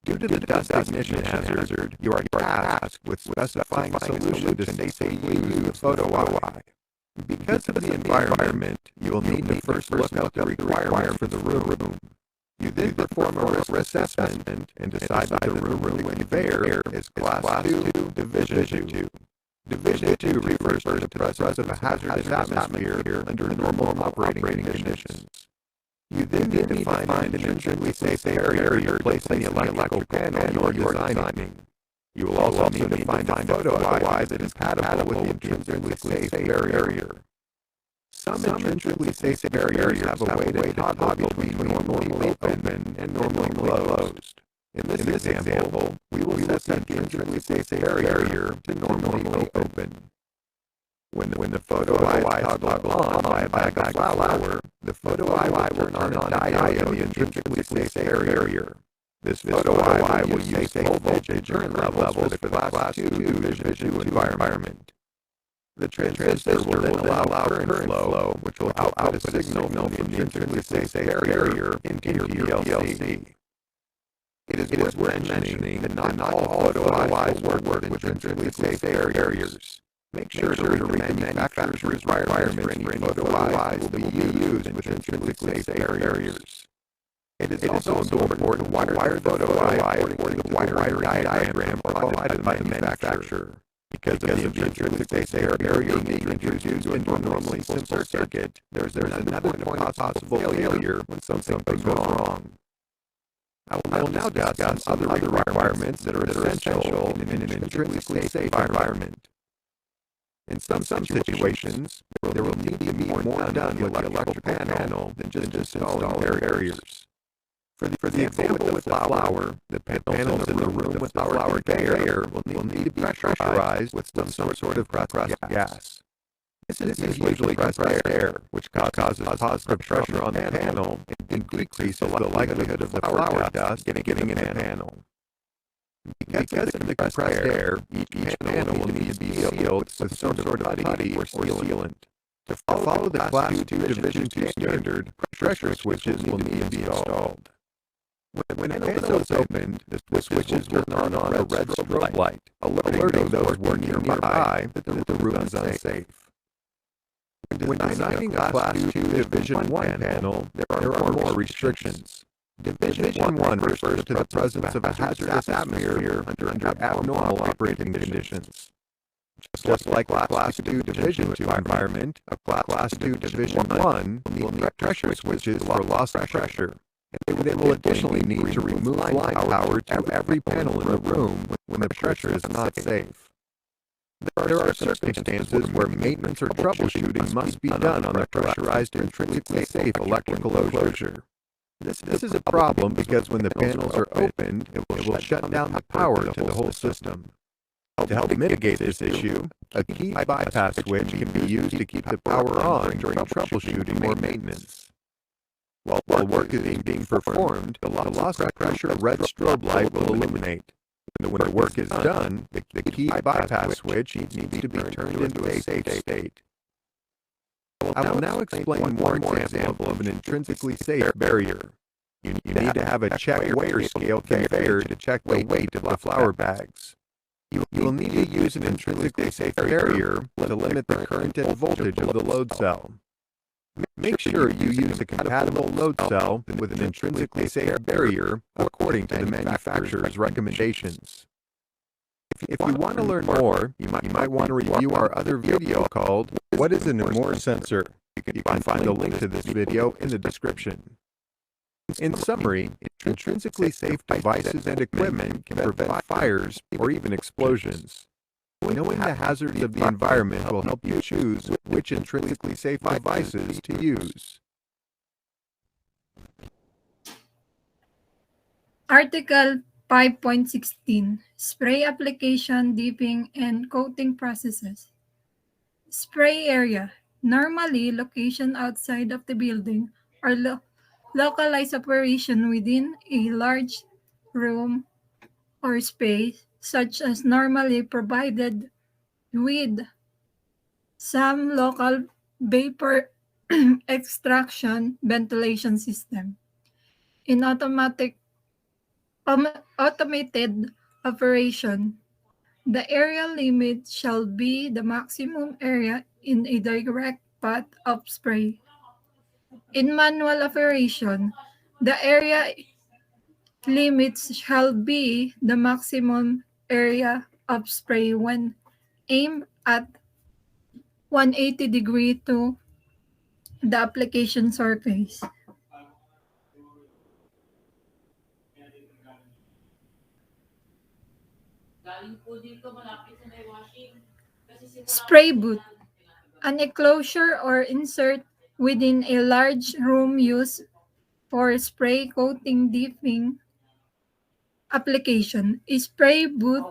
Due to the dust ignition hazard, you are tasked with specifying a solution to safely use the photo eye. Because of the environment, you will need to first look up the requirements for the room. You then perform a risk assessment and decide that the room in the conveyor is Class 2, Division 2. Division 2 refers to the presence of a hazardous atmosphere under normal operating conditions. You then need to find an intrinsically safe area to place the electrical panel you are designing. You will also need to find a photo eye that is compatible with the intrinsically safe barrier. Some intrinsically safe barriers have a way to toggle between normally open and normally closed. In this example, we will set the intrinsically safe barrier to normally open. When the photo eye is toggled on by a bag of flour, the photo eye will turn on a diode in the intrinsically safe barrier. This photo eye will use low voltage current levels for the Class 2 Division 2 environment. The transistor will then allow current flow, which will output a signal from the intrinsically safe barrier into your PLC. It is worth mentioning that not all photo eyes will work with intrinsically safe barriers. Make sure to read the manufacturer's requirements for any photo eyes that will be used with intrinsically safe barriers. It is also important to wire the photo eye according to the wiring diagram provided by the manufacturer. Because of the intrinsically safe barrier being introduced into a normally simple circuit, there's another point of possible failure when something goes wrong. I will now discuss some other requirements that are essential in an intrinsically safe environment. In some situations, there will need to be more done with the electrical panel than just installing barriers. For the example with the flour, the panels in the room with the flour conveyor will need to be pressurized with some sort of compressed gas. This is usually compressed air, which causes positive pressure on the panel and decreases the likelihood of the flour dust getting in the panel. Because of the compressed air, each panel will need to be sealed with some sort of putty or sealant. To follow the Class 2 Division 2 standard, pressure switches will need to be installed. When a panel is opened, the switches will turn on a red strobe light, alerting those who are nearby that the room is unsafe. When designing a Class 2 Division 1 panel, there are more restrictions. Division 1 refers to the presence of a hazardous atmosphere under abnormal operating conditions. Just like a Class 2 Division 2 environment, a Class 2 Division 1 will need pressure switches for loss of pressure. They will additionally need to remove line power to every panel in the room when the pressure is not safe. There are circumstances where maintenance or troubleshooting must be done on the pressurized intrinsically safe electrical enclosure. This is a problem because when the panels are opened, it will shut down the power to the whole system. To help mitigate this issue, a key bypass switch can be used to keep the power on during troubleshooting or maintenance. While work is being performed, the loss of pressure red strobe light will illuminate. When the work is done, the key bypass switch needs to be turned into a safe state. I will now explain one more example of an intrinsically safe barrier. You need to have a check weigher scale conveyor to check the weight of the flour bags. You will need to use an intrinsically safe barrier to limit the current and voltage of the load cell. Make sure you use a compatible load cell with an intrinsically safe barrier according to the manufacturer's recommendations. If you want to learn more, you might want to review our other video called What is an Immoor Sensor? You can find a link to this video in the description. In summary, intrinsically safe devices and equipment can prevent fires or even explosions. Knowing the hazards of the environment will help you choose which intrinsically safe devices to use. Article 5.16 Spray application, dipping, and coating processes. Spray area. Normally, location outside of the building or localized operation within a large room or space, such as normally provided with some local vapor extraction ventilation system. In automated operation, the area limit shall be the maximum area in a direct path of spray. In manual operation, the area limits shall be the maximum area of spray when aimed at 180 degree to the application surface. Spray booth, an enclosure or insert within a large room used for spray coating dipping application. A spray booth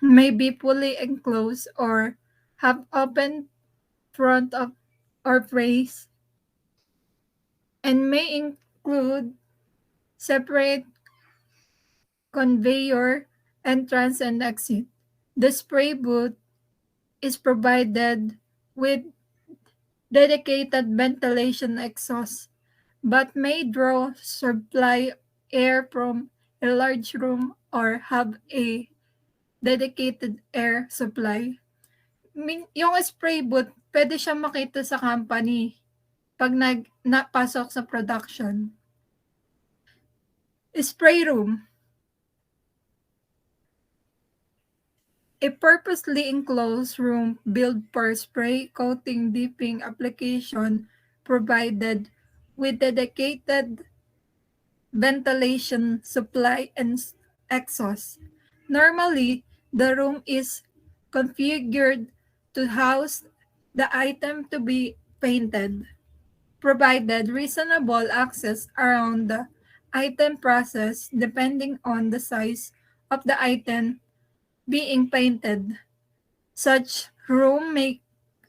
may be fully enclosed or have open front of or face and may include separate conveyor entrance and exit. The spray booth is provided with dedicated ventilation exhaust, but may draw supply air from a large room or have a dedicated air supply. Yung spray booth, pwede siya makita sa company pag napasok sa production. Spray room. A purposely enclosed room built for spray coating dipping application provided with dedicated ventilation supply and exhaust. Normally, the room is configured to house the item to be painted, provided reasonable access around the item process depending on the size of the item being painted. Such room may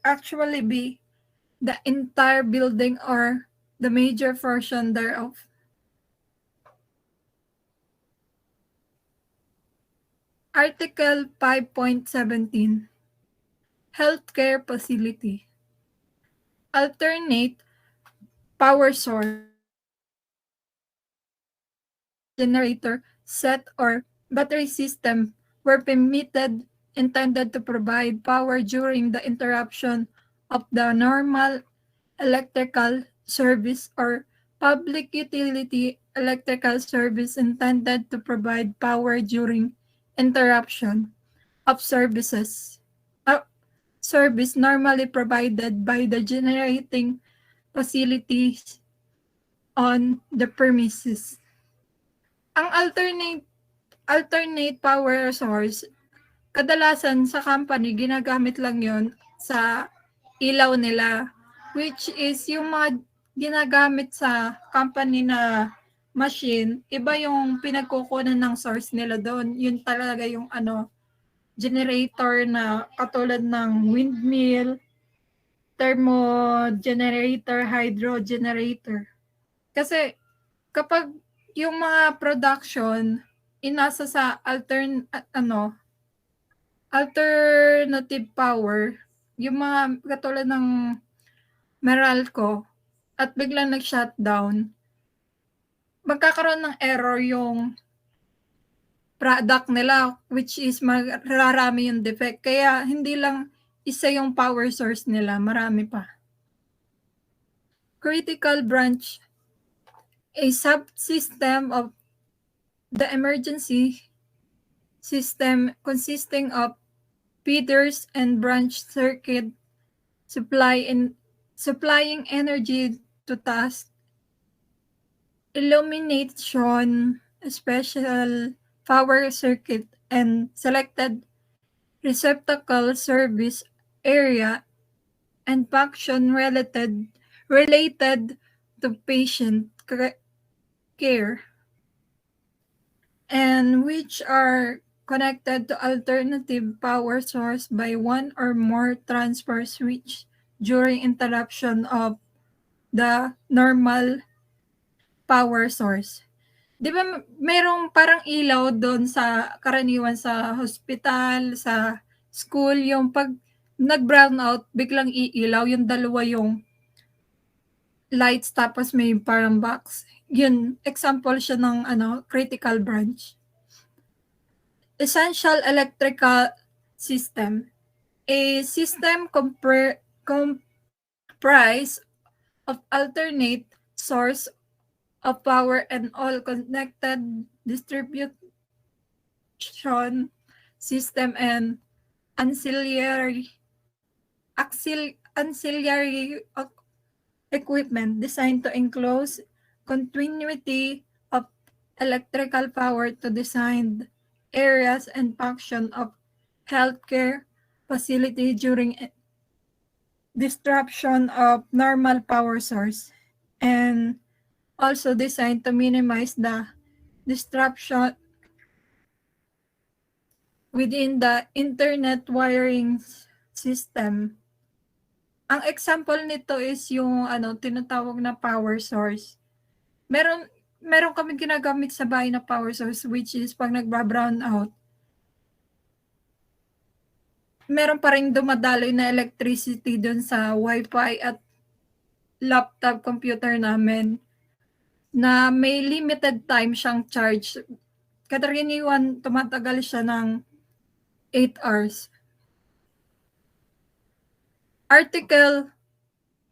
actually be the entire building or the major portion thereof. Article 5.17 Healthcare Facility Alternate power source generator set or battery system were permitted intended to provide power during the interruption of the normal electrical service or public utility electrical service intended to provide power during interruption of service normally provided by the generating facilities on the premises. Ang alternate power source, kadalasan sa company ginagamit lang 'yon sa ilaw nila, which is yung mga ginagamit sa company na machine, iba yung pinagkukunan ng source nila doon. Yun talaga yung generator na katulad ng windmill, thermo generator, hydro generator. Kasi kapag yung mga production inasa sa alternative power, yung mga katulad ng Meralco at biglang nag-shutdown, magkakaroon ng error yung product nila, which is mararami yung defect. Kaya hindi lang isa yung power source nila, marami pa. Critical branch, a subsystem of the emergency system consisting of feeders and branch circuit supplying energy to tasks illumination, special power circuit, and selected receptacle service area and function related to patient care, and which are connected to alternative power source by one or more transfer switch during interruption of the normal power source. 'Di ba merong parang ilaw doon sa karaniwan sa hospital, sa school, yung 'pag nag-brown out biglang iilaw, yung dalawa yung lights tapos may parang box. Yun, example siya ng critical branch. Essential electrical system. A system comprised of alternate source of power and all connected distribution system and ancillary equipment designed to enclose continuity of electrical power to designed areas and function of healthcare facility during disruption of normal power source, and also designed to minimize the disruption within the internet wiring system. Ang example nito is yung tinatawag na power source. Meron kaming ginagamit sa bahay na power source, which is pag nagba-brown out, meron pa ring dumadaloy na electricity dun sa wifi at laptop computer namin na may limited time siyang charge. Karaniwan tumatagal siya ng 8 hours. Article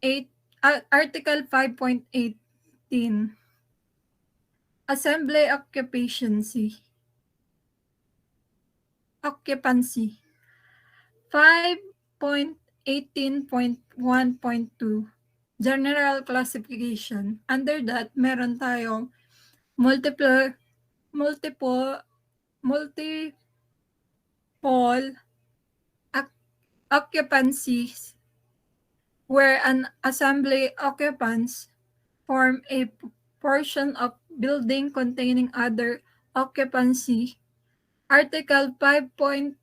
5.18, Assembly Occupancy. 5.18.1.2, General Classification. Under that, meron tayong multiple occupancies where an assembly occupants form a portion of building containing other occupancy. Article 5.18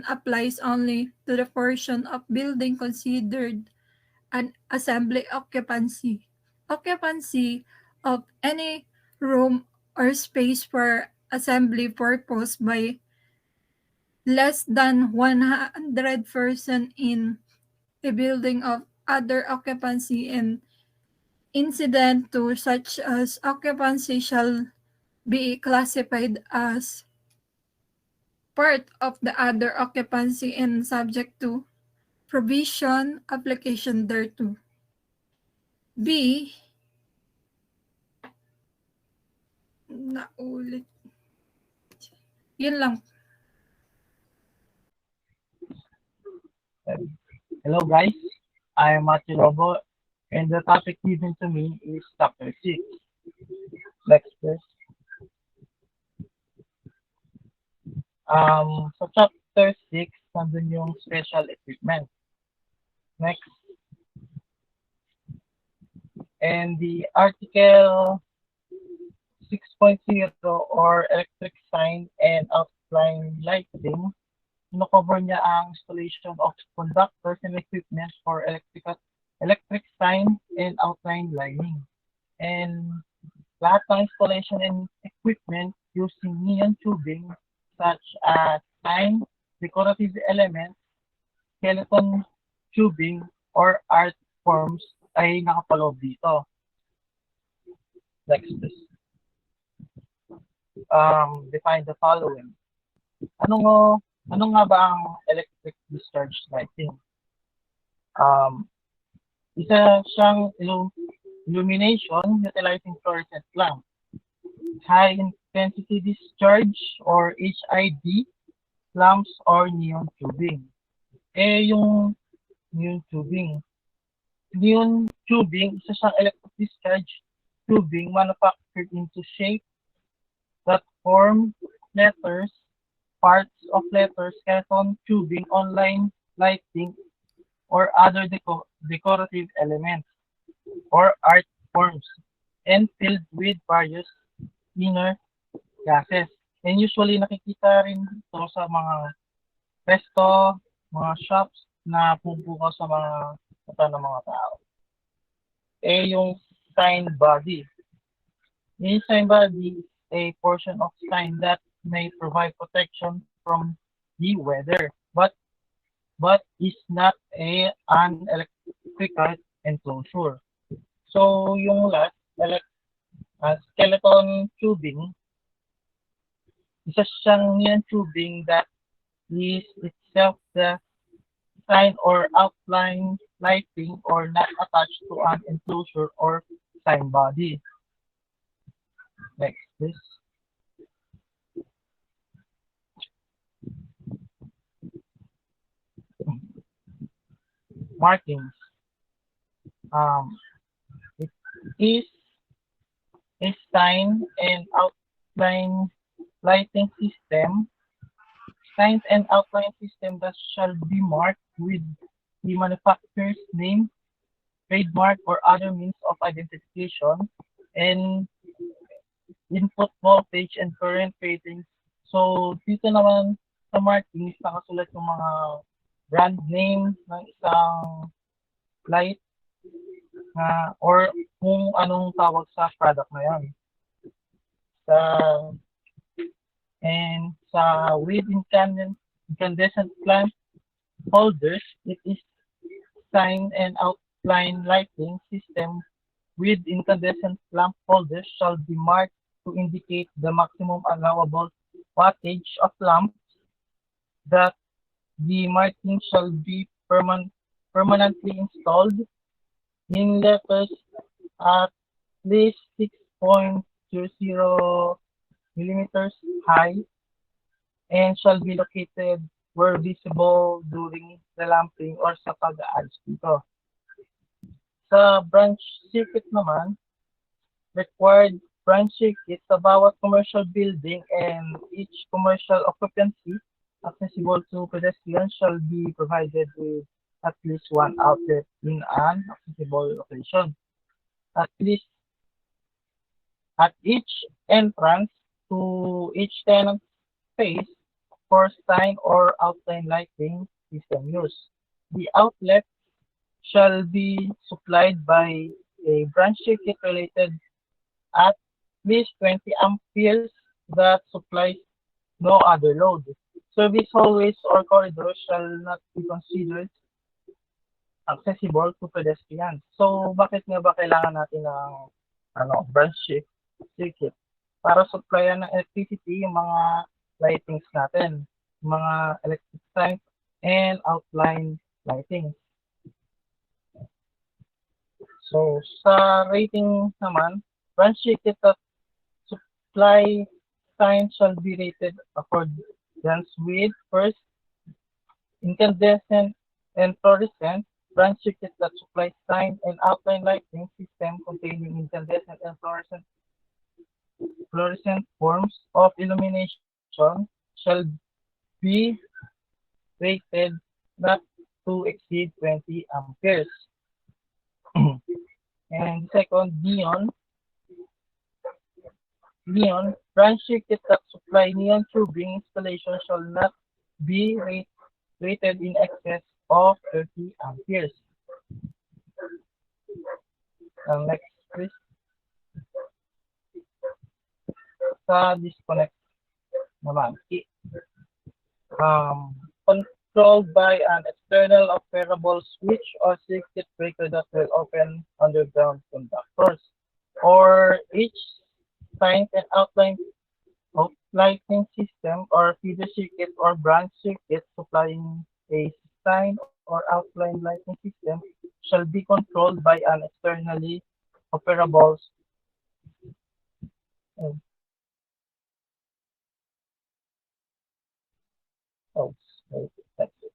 applies only to the portion of building considered an assembly occupancy. Occupancy of any room or space for assembly purpose by less than 100% in a building of other occupancy and incident to such as occupancy shall be classified as part of the other occupancy and subject to provision application thereto. B, naulit. Yun lang. Hello guys, I am Lobo, and the topic given to me is chapter 6. Next please. Sa chapter 6, nandun yung special equipment. Next. And the article 6.0 or electric sign and outline lighting, cover niya ang installation of conductors and equipment for electric sign and outline lighting. And lahat ng installation and equipment using neon tubing such as sign, decorative elements, skeleton tubing, or art forms ay nakapaloob dito. Next please. Define the following. Ano nga ba ang electric discharge lighting? Isa siyang illumination utilizing fluorescent lamp, high intensity discharge or HID lamps, or neon tubing. Yung neon tubing, isa siyang electric discharge tubing manufactured into shape that form letters, parts of letters, skeleton, tubing, online lighting, or other decorative elements or art forms, and filled with various inner gases. And usually nakikita rin ito sa mga resto, mga shops na pumupukaw sa mga mata ng mga tao. Eh, yung sign body. Yung sign body is a portion of sign that may provide protection from the weather, but is not an electrical enclosure. So, yung last, skeleton tubing, isa siyang yan tubing that is itself the sign or outline lighting or not attached to an enclosure or sign body. Next, please. Markings. It is a sign and outline lighting system. Signs and outline system that shall be marked with the manufacturer's name, trademark, or other means of identification, and input voltage and current ratings. So, dito naman sa markings, nakasulat yung mga brand name ng isang light or kung anong tawag sa product na yan. With incandescent lamp holders, it is sign and outline lighting system with incandescent lamp holders shall be marked to indicate the maximum allowable wattage of lamps, that the marking shall be permanently installed in letters at least 6.00 millimeters high and shall be located where visible during the lamping or sa pag-aalis dito. Sa branch circuit naman, required branch circuit sa bawat commercial building and each commercial occupancy accessible to pedestrians shall be provided with at least one outlet in an accessible location. At least at each entrance to each tenant space for sign or outline lighting system use. The outlet shall be supplied by a branch circuit related at least 20 amperes that supplies no other load. Service hallways or corridors shall not be considered accessible to pedestrians. So, bakit nga ba kailangan natin ng branch circuit? Para supplyan ng electricity yung mga lightings natin, mga electric signs and outline lighting. So, sa rating naman, branch circuit that supply signs shall be rated accordance with first, incandescent and fluorescent. Branch circuit that supply sign and outline lighting system containing incandescent and fluorescent forms of illumination shall be rated not to exceed 20 amperes. And second, neon branch circuit that supply neon tubing installation shall not be rated in excess of 30 amperes. Next, please. Sa disconnect naman, controlled by an external operable switch or circuit breaker that will open underground conductors, or each sign and outline of lighting system or feeder circuit or branch circuit supplying a sign or outline lighting system shall be controlled by an externally operable that's it.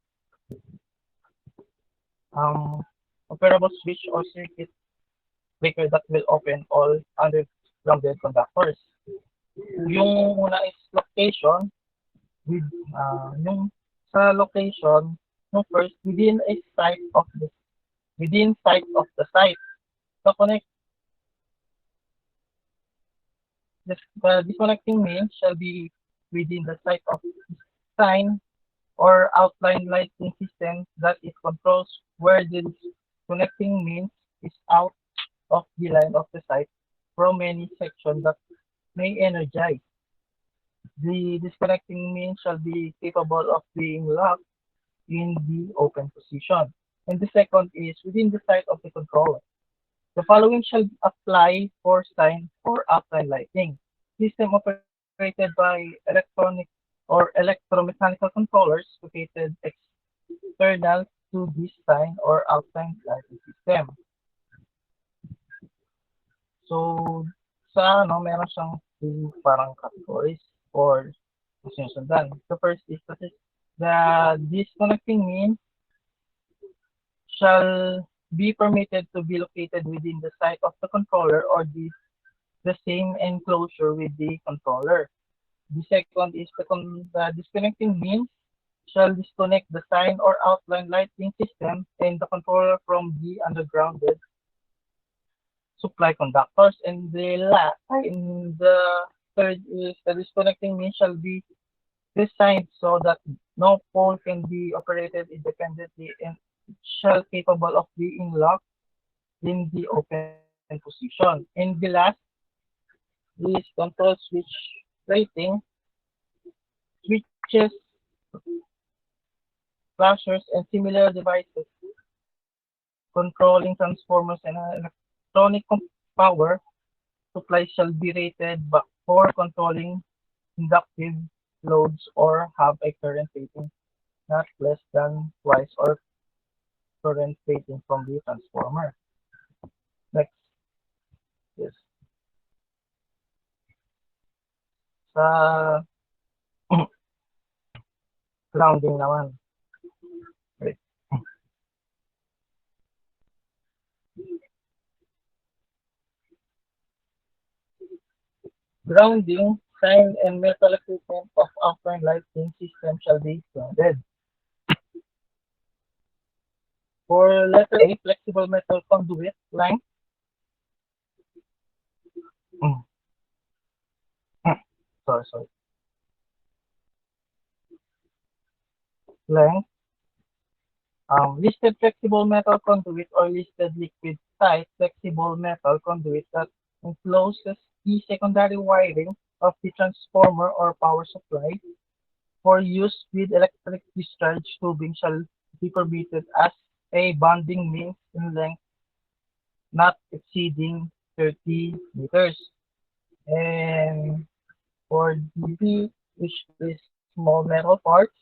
Operable switch or circuit breaker that will open all undergrounded conductors. Yung una is location, with yung sa location, yung first within sight of the site. So connect the disconnecting means shall be within the sight of sign or outline lighting system that it controls where the connecting means is out of the line of the site from any section that may energize. The disconnecting means shall be capable of being locked in the open position. And the second is within the sight of the controller. The following shall apply for sign or outline lighting. System operated by electronic or electromechanical controllers located external to this sign or outline lighting system. So, sa ano, meron siyang parang categories or sinusundan. The first is the disconnecting means shall be permitted to be located within the site of the controller or the same enclosure with the controller. The second is the disconnecting means shall disconnect the sign or outline lighting system and the controller from the undergrounded supply conductors. And the third is the disconnecting means shall be designed so that no pole can be operated independently and shall capable of being locked in the open position. And the last is control switch rating, switches, flashers, and similar devices controlling transformers and electronic power supply shall be rated for controlling inductive loads or have a current rating not less than twice or current rating from the transformer. Next is sa grounding naman. Wait. Grounding, sign, and metal equipment of outline lighting system shall be grounded. For letter A, flexible metal conduit length. Mm, sorry. Length. Listed flexible metal conduit or listed liquid tight flexible metal conduit that encloses the secondary wiring of the transformer or power supply for use with electric discharge tubing shall be permitted as a bonding means in length not exceeding 30 meters. And for DB, which is small metal parts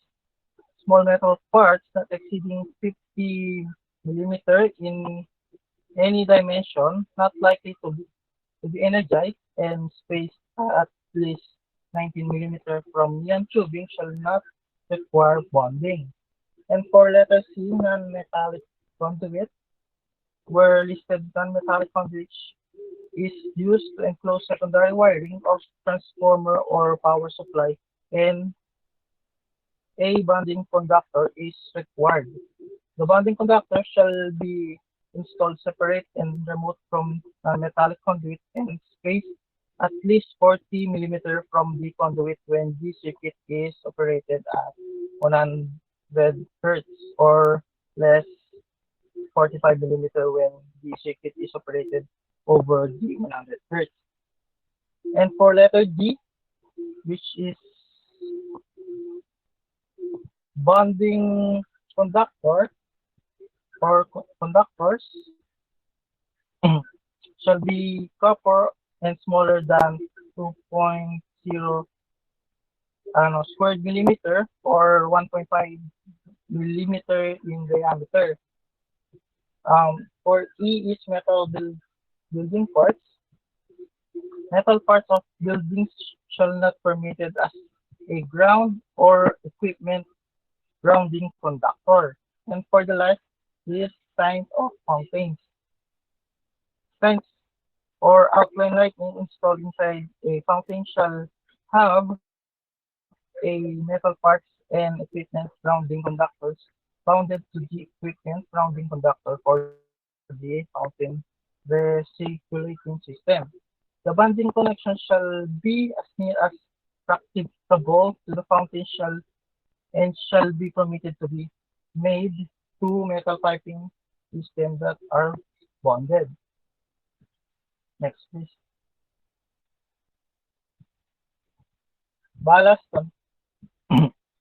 not exceeding 50 millimeter in any dimension, not likely to be energized, and spaced at least 19 millimeter from neon tubing shall not require bonding. And for letter C, non-metallic conduit, where listed non-metallic conduit is used to enclose secondary wiring of transformer or power supply, and a bonding conductor is required. The bonding conductor shall be installed separate and remote from non-metallic conduit and spaced at least 40 millimeter from the conduit when the circuit is operated at 100 Hz or less 45 millimeter when the circuit is operated over the 100 Hz. And for letter D, which is bonding conductor or conductors shall be copper and smaller than 2.0 squared millimeter or 1.5 millimeter in diameter. For E is building parts. Metal parts of buildings shall not permitted as a ground or equipment grounding conductor. And for the last is sign of fountains. Signs or outline lighting installed inside a fountain shall have a metal parts and equipment grounding conductors bounded to the equipment grounding conductor for the fountain recirculating system. The bonding connection shall be as near as practicable to the fountain shall and shall be permitted to be made to metal piping systems that are bonded. Next, please. Ballast,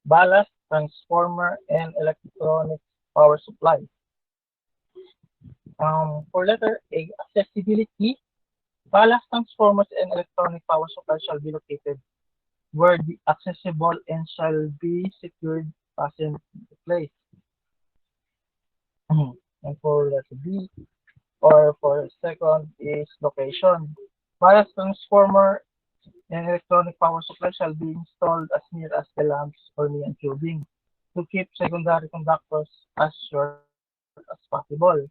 ballast, transformer, and electronic power supply. For letter A, accessibility, ballast transformers and electronic power supply shall be located where the accessible and shall be secured fastened into place. And for letter B, or for second is location. Ballast transformer and electronic power supply shall be installed as near as the lamps or neon tubing to keep secondary conductors as short as possible.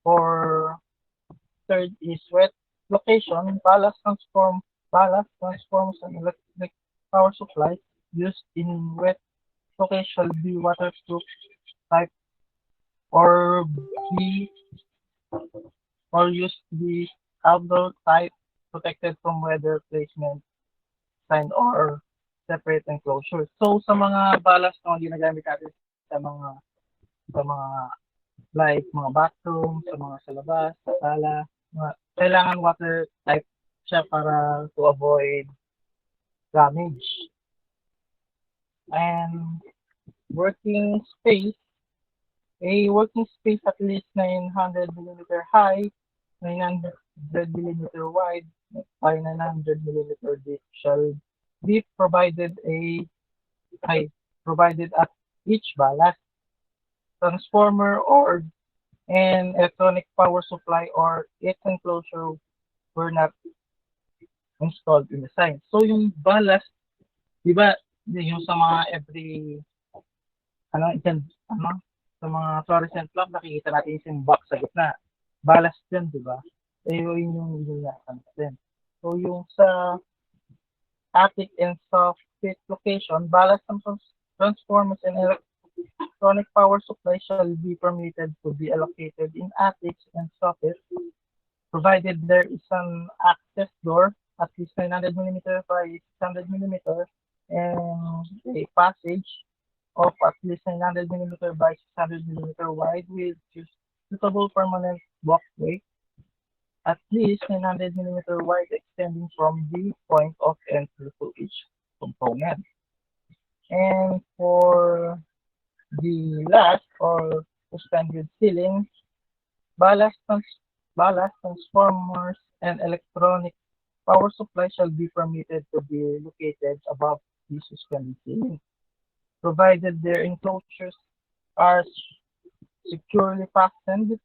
For third is wet location. Ballast transforms and electric power supplies used in wet location shall be waterproof type or be or used to be outdoor type protected from weather placement sign or separate enclosure. So sa mga ballast na ginagamit natin sa mga like mga bathroom, sa labas, sa sala, kailangan water type siya para to avoid damage. And working space, a working space at least 900 millimeter high, 900 millimeter wide, by 900 millimeter deep shall be provided at each ballast transformer or an electronic power supply or its enclosure were not installed in the sign. So yung ballast, di ba, yung sa mga every, ano, sa mga fluorescent lamp, nakikita natin yung box sa gitna. Ballast yun, di ba? Yun yung inilatan natin. So yung sa attic and soft pit location, ballast transformers and electronic power supply shall be permitted to be allocated in attics and soffits, provided there is an access door at least 900 millimeter by 600 millimeter and a passage of at least 900 millimeter by 600 millimeter wide with suitable permanent walkway at least 900 millimeter wide extending from the point of entry to each component. And for the last or suspended ceiling, ballast, ballast transformers and electronic power supply shall be permitted to be located above the suspended ceiling, provided their enclosures are securely fastened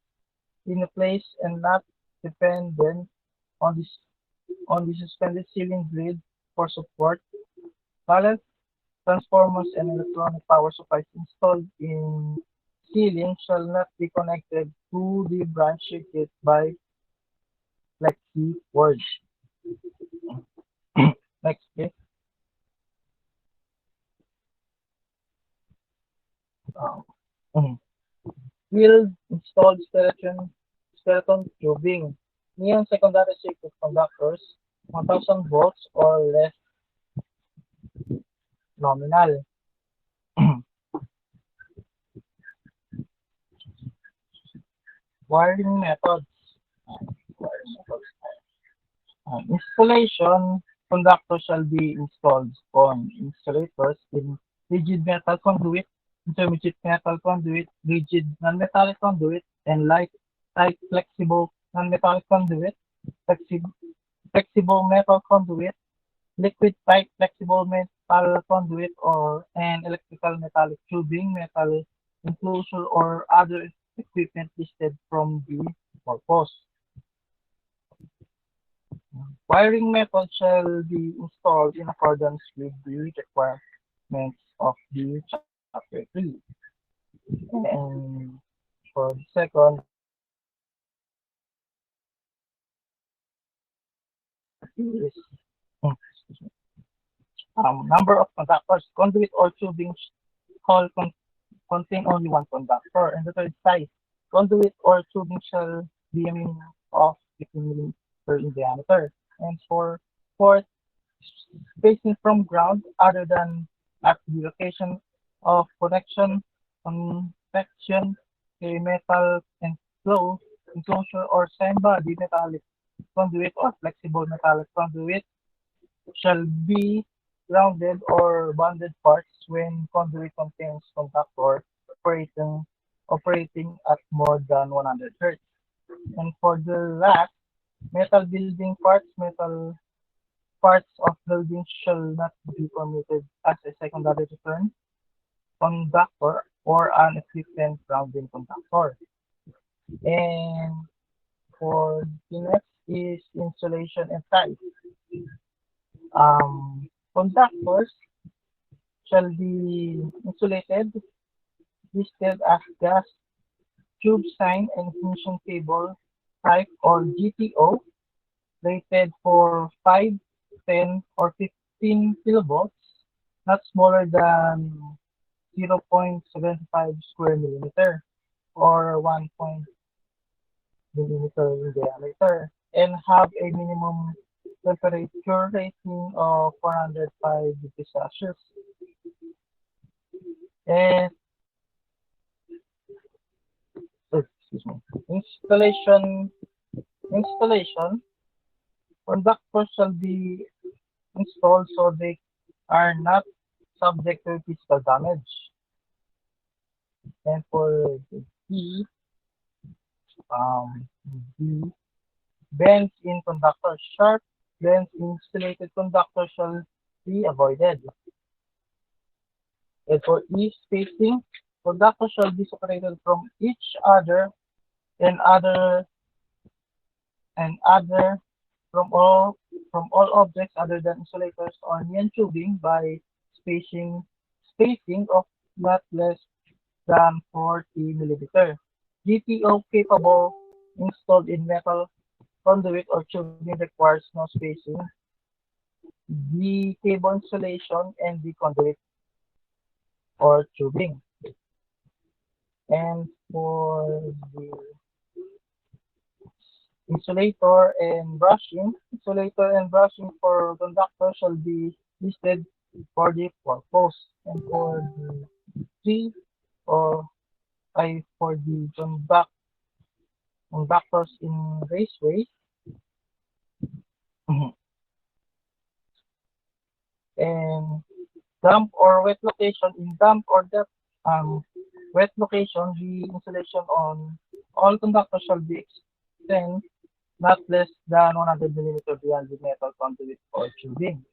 in a place and not dependent on the suspended ceiling grid for support. Ballast transformers and electronic power supplies installed in ceiling shall not be connected to the branch circuit by flexi cords. Next, please. Um, Field installed skeleton tubing. Neon secondary circuit conductors, 1000 volts or less nominal. Wiring methods. Wiring methods. Installation conductor shall be installed on insulators in rigid metal conduit, intermediate metal conduit, rigid non-metallic conduit, and light tight flexible non-metallic conduit, flexible metal conduit, liquid tight flexible metal conduit, or an electrical metallic tubing, metal enclosure, or other equipment listed from the purpose. Wiring method shall be installed in accordance with the requirements of the Chapter 3. And for the second is excuse me, number of conductors. Conduit or tubing hall contain only one conductor. And the third size. Conduit or tubing shall be a minimum of 15 millimeter in diameter. And for fourth, spacing from ground other than at the location of connection, convection, a metal enclosure or same-body metallic conduit or flexible metallic conduit shall be grounded or bonded parts when conduit contains conductor operating at more than 100 Hz. And for the last, metal building parts of buildings shall not be permitted as a secondary return conductor or an equipment grounding conductor. And for the next is insulation and type. Conductors shall be insulated, listed as gas, tube sign, and ignition cable type or GTO, rated for 5, 10, or 15 kilovolts, not smaller than 0.75 square millimeter or 1 millimeter in diameter, and have a minimum temperature rating of 405 degrees Celsius. And excuse me, installation conductors shall be installed so they are not subject to physical damage. And for the D, D, bends in conductor, sharp bends in insulated conductor shall be avoided. And for E, spacing, conductors shall be separated from each other and other from all objects other than insulators or neon tubing by spacing spacing of not less than 40 millimeter. GTO capable installed in metal conduit or tubing requires no spacing. The cable insulation and the conduit or tubing. And for the insulator and brushing for conductor shall be listed for the purpose. And for the three or for the conductors in raceway, and damp or wet location, in damp or wet location, the insulation on all conductors shall be extended not less than 100 millimeter beyond the metal conduit or tubing.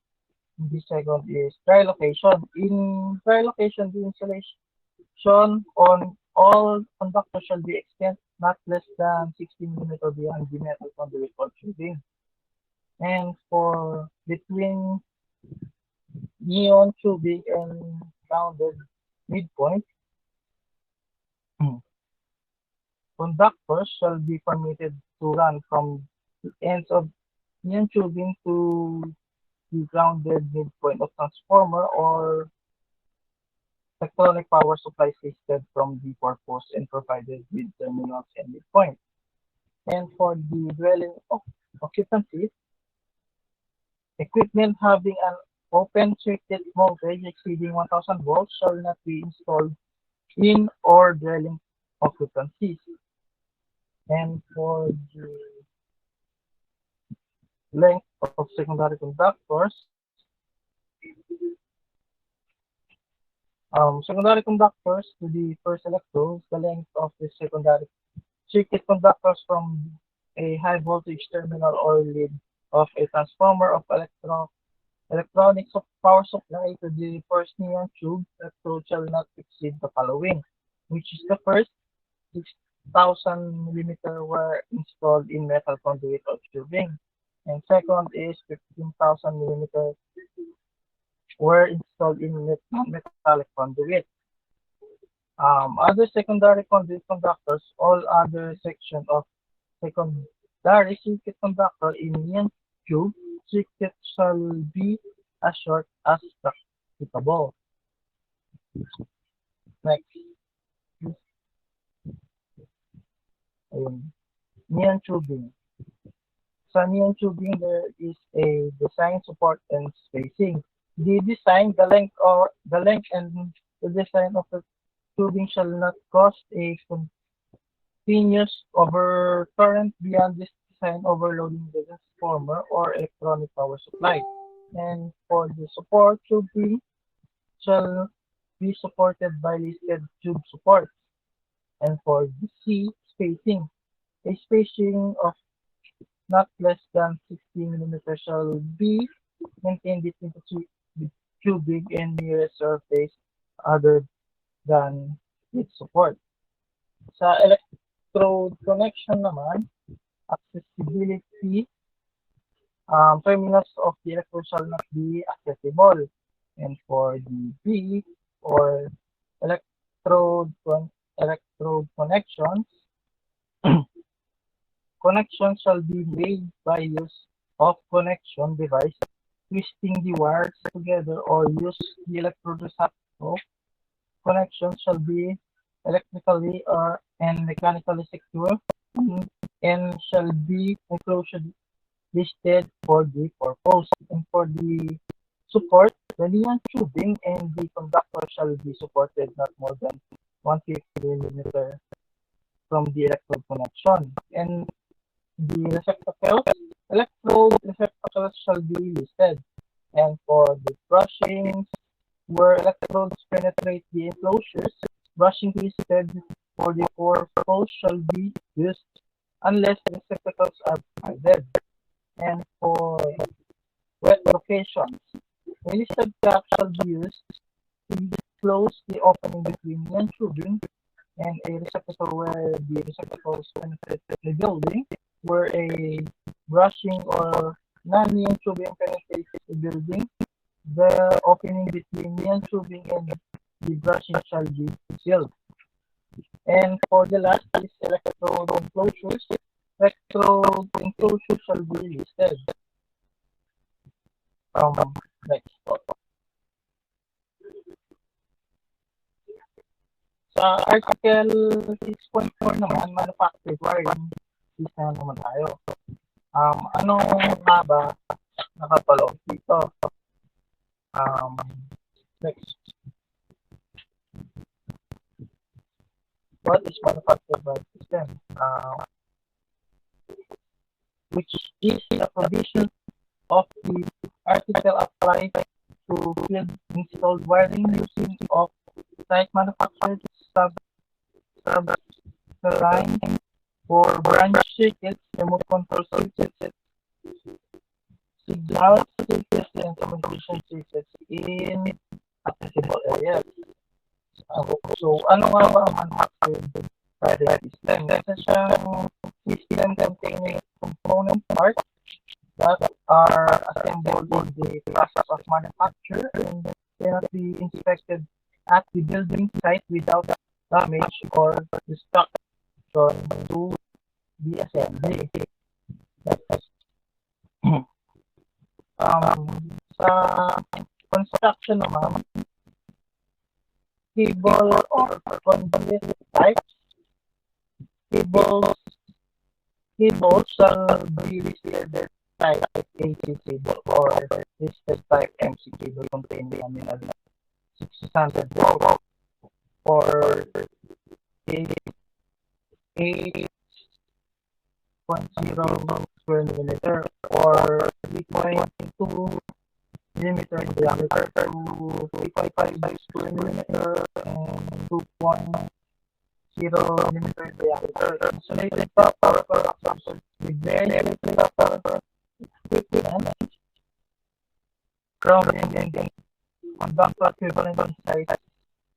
The second is dry location. In dry location, the insulation on all conductors shall be extended not less than 60 millimeter beyond the metal conduit or tubing. And for between neon tubing and rounded midpoint, conductors shall be permitted to run from the ends of neon tubing to the grounded midpoint of transformer or electronic power supply system from the purpose and provided with terminals and midpoint. And for the dwelling occupancy, equipment having an open circuit voltage exceeding 1000 volts shall not be installed in or dwelling occupancies. And for the length of secondary conductors, secondary conductors to the first electrodes, the length of the secondary circuit conductors from a high voltage terminal or lead of a transformer of electronics of power supply to the first neon tube electrode shall not exceed the following, which is the first 6,000 millimeter were installed in metal conduit or tubing, and second is 15,000 millimeter were installed in non-metallic conduit. Other secondary conduit conductors, all other sections of secondary circuit conductor in neon tube circuit shall be as short as practicable. Next, ayun. Neon tubing. Sa neon tubing, there is a design, support, and spacing. The design, the length and the design of the tubing shall not cause a continuous overcurrent beyond this design overloading the transformer or electronic power supply. And for the support, tubing shall be supported by listed tube support. And for the C, spacing, a spacing of not less than 60 millimeters shall be maintained between the tubing and nearest surface other than its support. Sa electrode connection naman, accessibility, terminals of the electrode shall not be accessible. And for the B, or electrode connections, connection shall be made by use of connection device, twisting the wires together or use the electrode receptacle. Connection shall be electrically or and mechanically secure and shall be enclosure listed for the purpose. And for the support, the neon tubing and the conductor shall be supported not more than 150 millimeter from the electrode connection. And the electrode receptacles shall be listed. And for the brushings, where electrodes penetrate the enclosures, brushing listed for the purpose shall be used unless receptacles are provided. And for wet locations, a listed cap shall be used to close the opening between neon tubing and a receptacle where the receptacles penetrate the building, where a brushing or non-neon tubing penetrates the building. The opening between neon tubing and the brushing shall be sealed. And for the last is electrode enclosures. Electrode enclosures shall be listed. Next. Sa Article 6.4 naman, manufactured wiring system naman tayo. Ano nga ba nakapaloob dito? Next. What is manufactured wiring system? Which is a provision of the article applied to field installed wiring using of site manufactured line for branch circuits, remote control circuits, signal circuits, and communication circuits in accessible areas. So, ano nga ba ang manufactured wiring system? Ito siyang system containing component parts that are assembled in the process of manufacture and cannot be inspected at the building site without damage or destruction to the assembly. Sa construction naman, cable or conduit types, cables shall be listed type AC cable or listed type MC cable containing nominal 600 volt or 8.0 square millimeter or 3.2 millimeter in diameter to 3.5 square millimeter and 2.0 millimeter in diameter. Insulated copper production with various copper equipment, grounding and conductor equivalent in size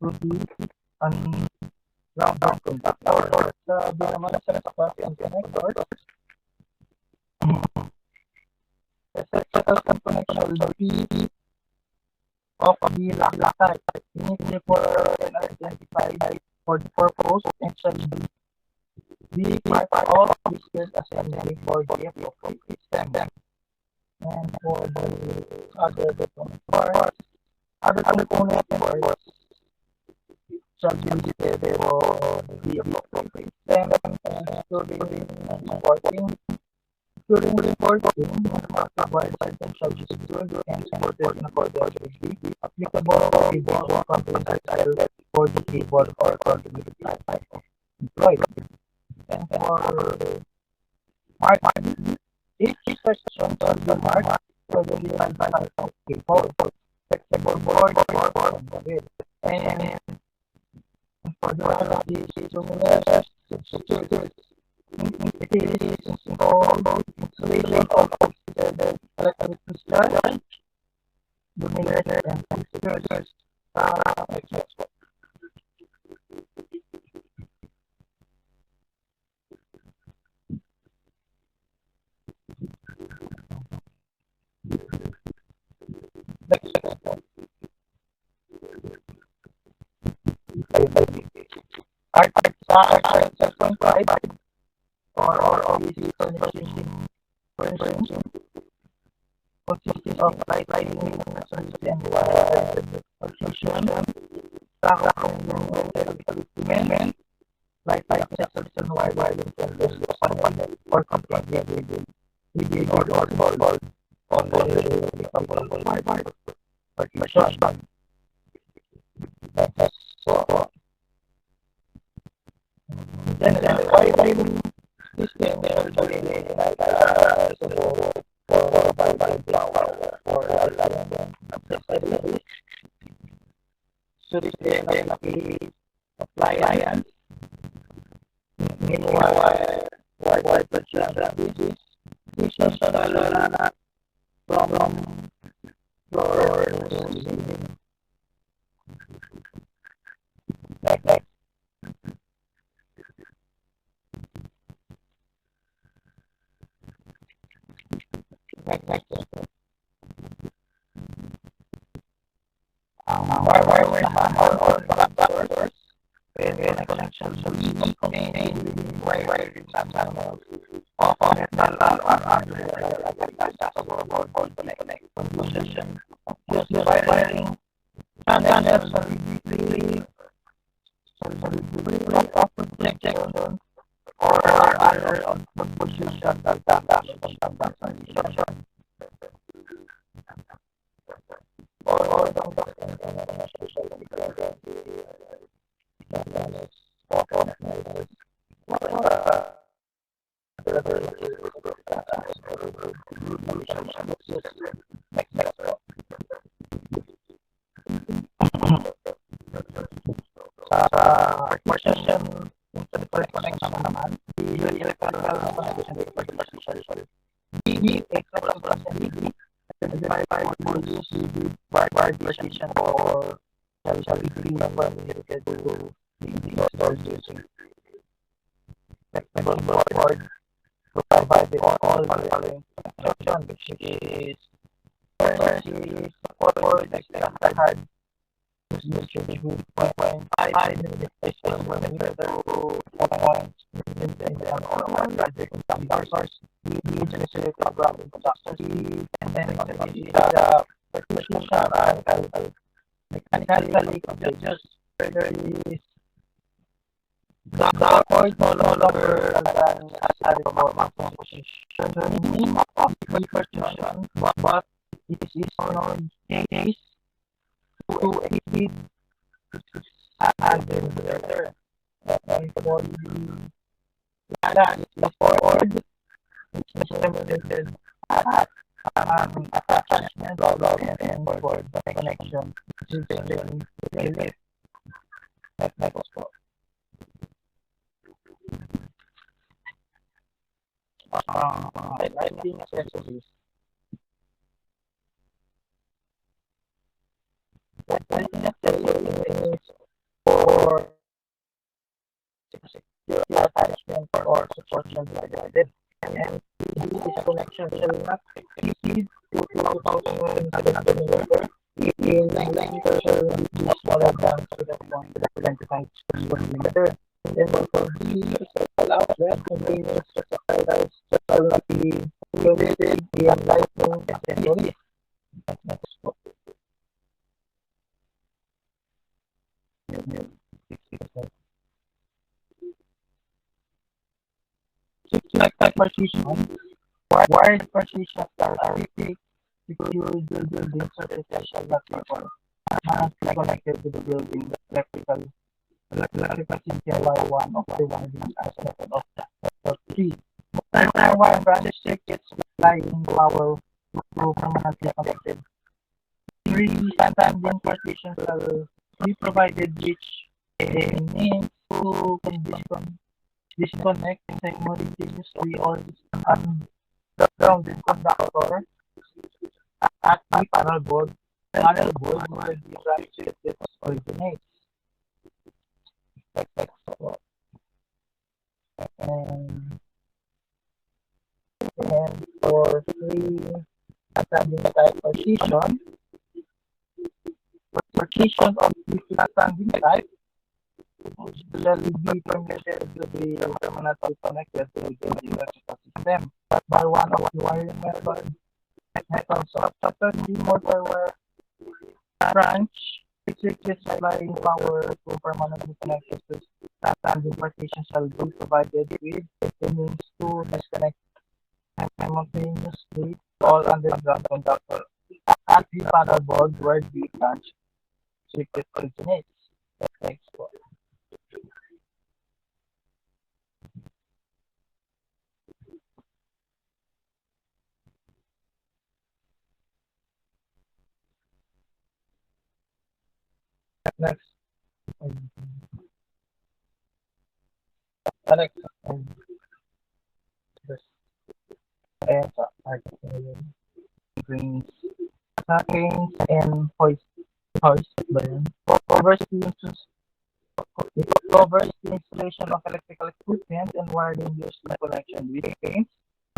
to be an ground conductor. Sabi naman sa kapatid ang connector, the electrical connection will be of the lock type, uniquely for and identified for the purpose and shall be part of listed assembly for the appropriate system. And for the other parts, other component and parts shall be listed for the appropriate them, including importing. During reporting, market items shall be secured and imported in accordance with the applicable table component title for the table or component type employed. And for marking, each section shall be marked for the given type of table, flexible board, or model. And for the rest of the terminals, it is installed installation of the electric discharge, luminaires, and fixtures. Etc. Art 6.5 or easy furnishing consisting of lighting, and function, equipment, like accessories and wiring or completely within or on the hardware partition. So then wiring system usually for power or lighting accessories system appliance. Meanwhile, wide this is from floor to ceiling. Like or doors with connection solution contained wiring channels often connect position just the wiring channels of protection or other position or position connection naman the electrical connection the example assembly precision or shall be related to the source using flexible board to provide all the following instruction, which is first is support extra hard distribution 1.5 millimeter to 1 millimeter or larger consumption source. The necessary programming construction and then the precision mechanically just further is the cord no longer than as a maximum position of the precision, but it is on case to exceed and then further. And for the cord, which is limited attachment and for the connection system with microscope. Lighting accessories. Lighting accessories for secure attachment or support shall be provided. And this connection shall not exceed 2,700 millimeter. In diameter shall be smaller than 0.25 millimeter. Then for these outlet containers shall not be permitted in lighting Like partition, wired partitions that are fixed, secured buildings or essential not permanently connected to the building electrical system by one of the windings as a method of the three. Wire branch circuits supplying power to permanently connected. Three standing partitions shall be provided which means to disconnect simultaneously or ungrounded conductor at the parallel board where the branch circuits originates. And, and for three standing type partition of the standing type shall be permitted to be permanently connected to the electrical system by one of the wiring methods of chapter 3 motor wire branch circuits supplying power to permanently connected to standing partition shall be provided with the means to disconnect simultaneously all underground conductor at the parallel board where the branch circuit originates. Next one. Next. Alex. This article brings cranes and hoist burn. It covers the installation of electrical equipment and wiring used in connection with cranes,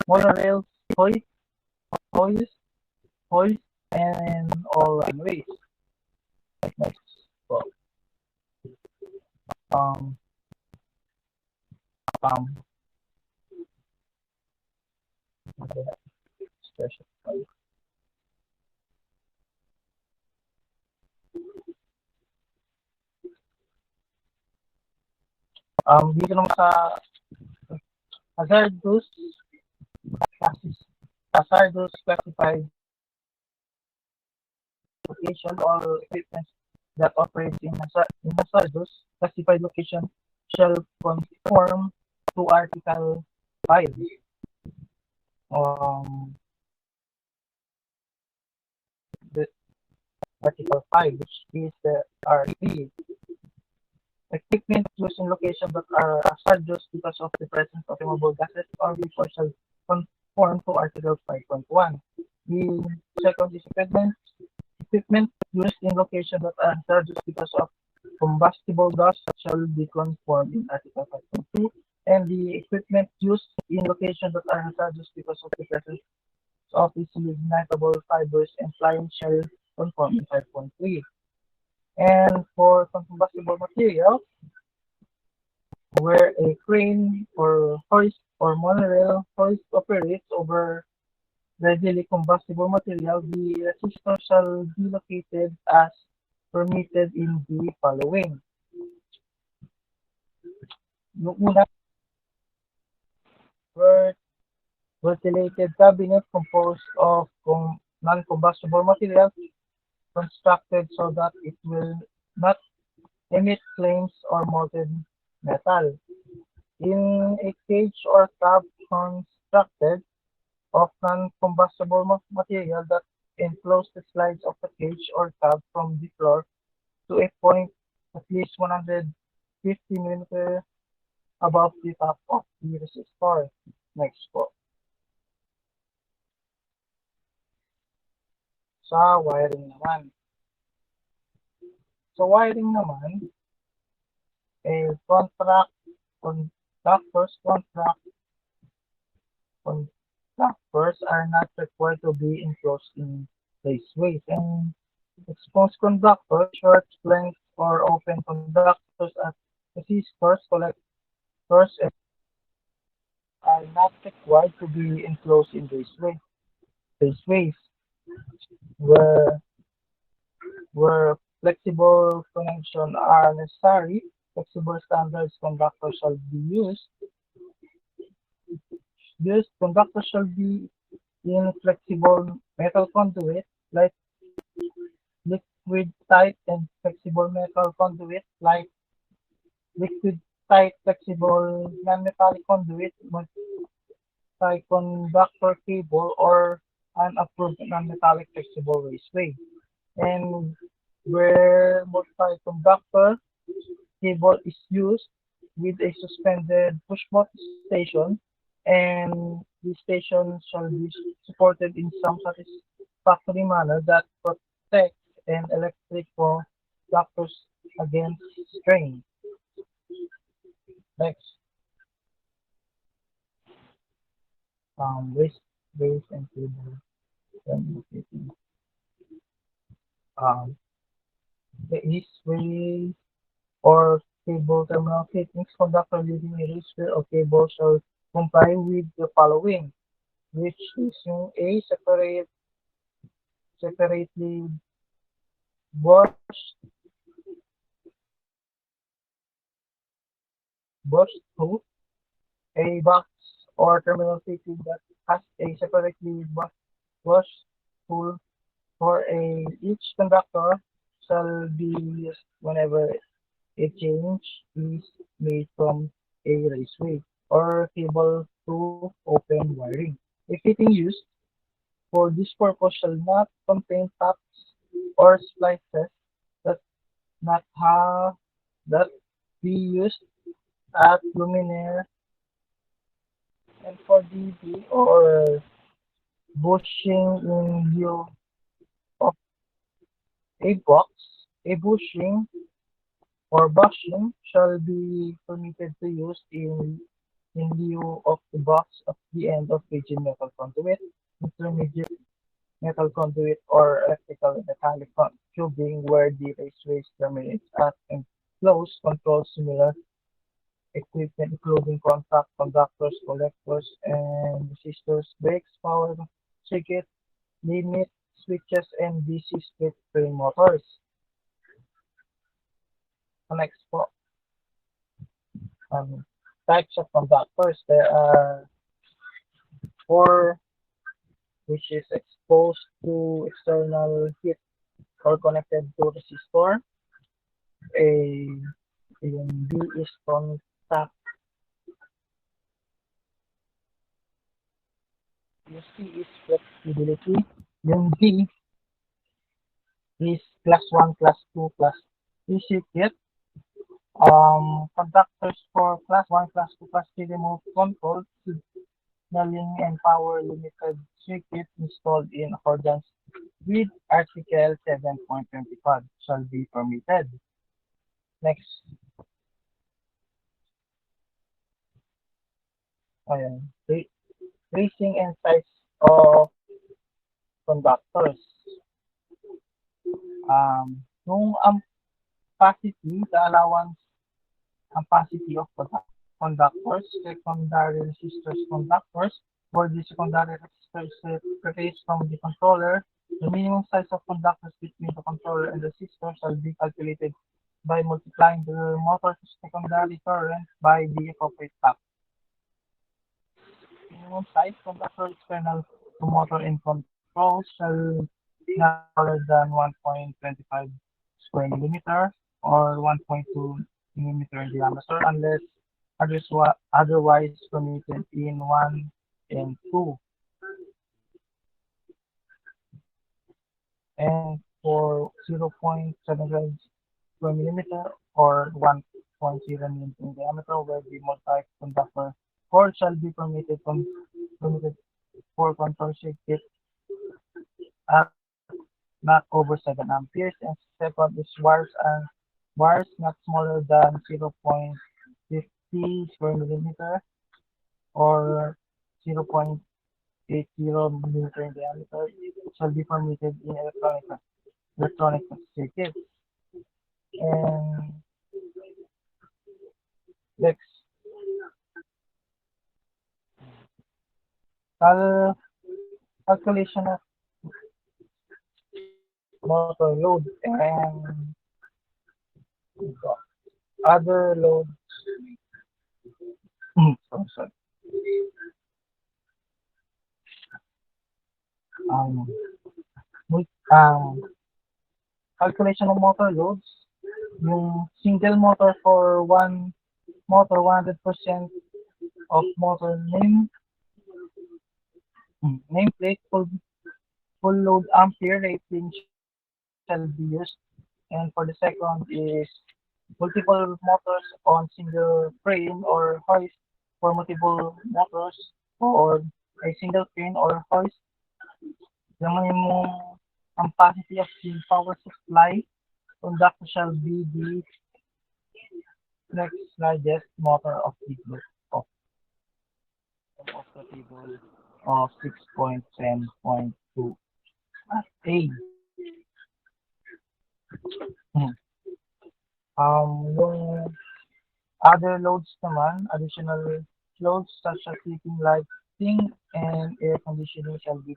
monorails, hoist, and all runways. Next. Well, um, um, special. Dito naman sa hazardous classified location or equipment that operates in hazardous classified location shall conform to Article 5. The Article 5, which is the RE. Equipment used in locations that are hazardous because of the presence of flammable gases or vapor shall conform to Article 5.1. The second is equipment used in locations that are hazardous because of combustible gas shall be conformed in Article 5.2. And the equipment used in locations that are hazardous because of the presence of easily ignitable fibers and flying shall conform in 5.3. And for combustible materials, where a crane or hoist or monorail hoist operates over readily combustible material, the resistor shall be located as permitted in the following. Yung una, ventilated cabinet composed of non-combustible materials constructed so that it will not emit flames or molten metal. In a cage or cab constructed of non-combustible material that enclose the sides of the cage or cab from the floor to a point at least 150 mm above the top of the resistor. Next po. Sa wiring naman. Sa wiring naman, conductors are not required to be enclosed in raceways, and exposed conductors, short length or open conductors at resistors, collectors, are not required to be enclosed in raceways, where flexible connections are necessary. Flexible standards conductors shall be used used, conductors shall be in flexible metal conduit like liquid tight and flexible metal conduit like liquid tight flexible non-metallic conduit, multi-conductor cable, or unapproved non-metallic flexible raceway. And where multi-conductor cable is used with a suspended push-button station, and the station shall be supported in some satisfactory manner that protects an electrical conductors against strain. Next, wrist base and cable communicating. Um, the east way or cable terminal fittings conductor leading a racer or cable shall comply with the following, which is yung A, separately washed, washed through a box or terminal fitting that has a separately washed tool for each conductor shall be used whenever a change is made from a raceway or cable to open wiring. A fitting used for this purpose shall not contain taps or splices that not have that be used at luminaire and for DB or bushing in lieu of a box. A bushing or bushing shall be permitted to use in lieu of the box at the end of rigid metal conduit, intermediate metal conduit, or electrical and metallic tubing where the raceway terminates at enclosed control similar equipment including contact conductors, collectors, and resistors, brakes, power circuit, limit switches, and DC split frame motors. Next po, um, types of conductors. There are four, which is exposed to external heat or connected to resistor. A yung B is contact. Yung C is flexibility. Yung D is class 1, class 2, class 3 circuit. Conductors for class 1, class 2, class 3 remote control signaling and power limited circuit installed in accordance with Article 7.25 shall be permitted. Next, ayan, tracing and size of conductors. Yung capacity, the allowance capacity of conductors, secondary resistors conductors, for the secondary resistors traced from the controller. The minimum size of conductors between the controller and the resistor shall be calculated by multiplying the motor secondary current by the appropriate tap. Minimum size conductor external to motor in control shall not smaller than 1.25 square millimeter or 1.2 millimeter in diameter unless otherwise permitted in 1 and 2. And for 0.75 square millimeter or 1.0 millimeter in diameter where the multi-conductor cord shall be permitted for control circuit at not over 7 amperes. And second is wires not smaller than 0.50 square millimeter or 0.80 millimeter in diameter shall be permitted in electronic circuits. And next, calculation of motor load and other loads. Sorry. um, calculation of motor loads, yung single motor for one motor, 100% of motor nameplate, full load ampere rating shall be used. And for the second is multiple motors on single frame or hoist for multiple motors or a single crane or hoist. Naman yung capacity of the power supply conductor shall be the next largest motor of the group of, the table of 6.10.2 at A. Hmm. Yung other loads naman, additional loads such as heating, lighting, and air conditioning shall be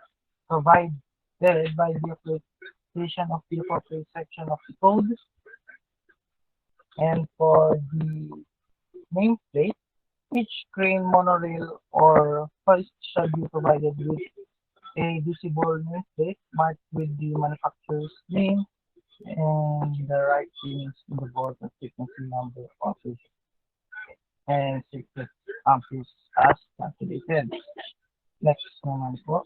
provided by the application of the appropriate section of the code. And for the nameplate, each crane, monorail, or hoist shall be provided with a visible nameplate marked with the manufacturer's name and the writings in the board of frequency number of it and circuit amperes as calculated. Next naman po,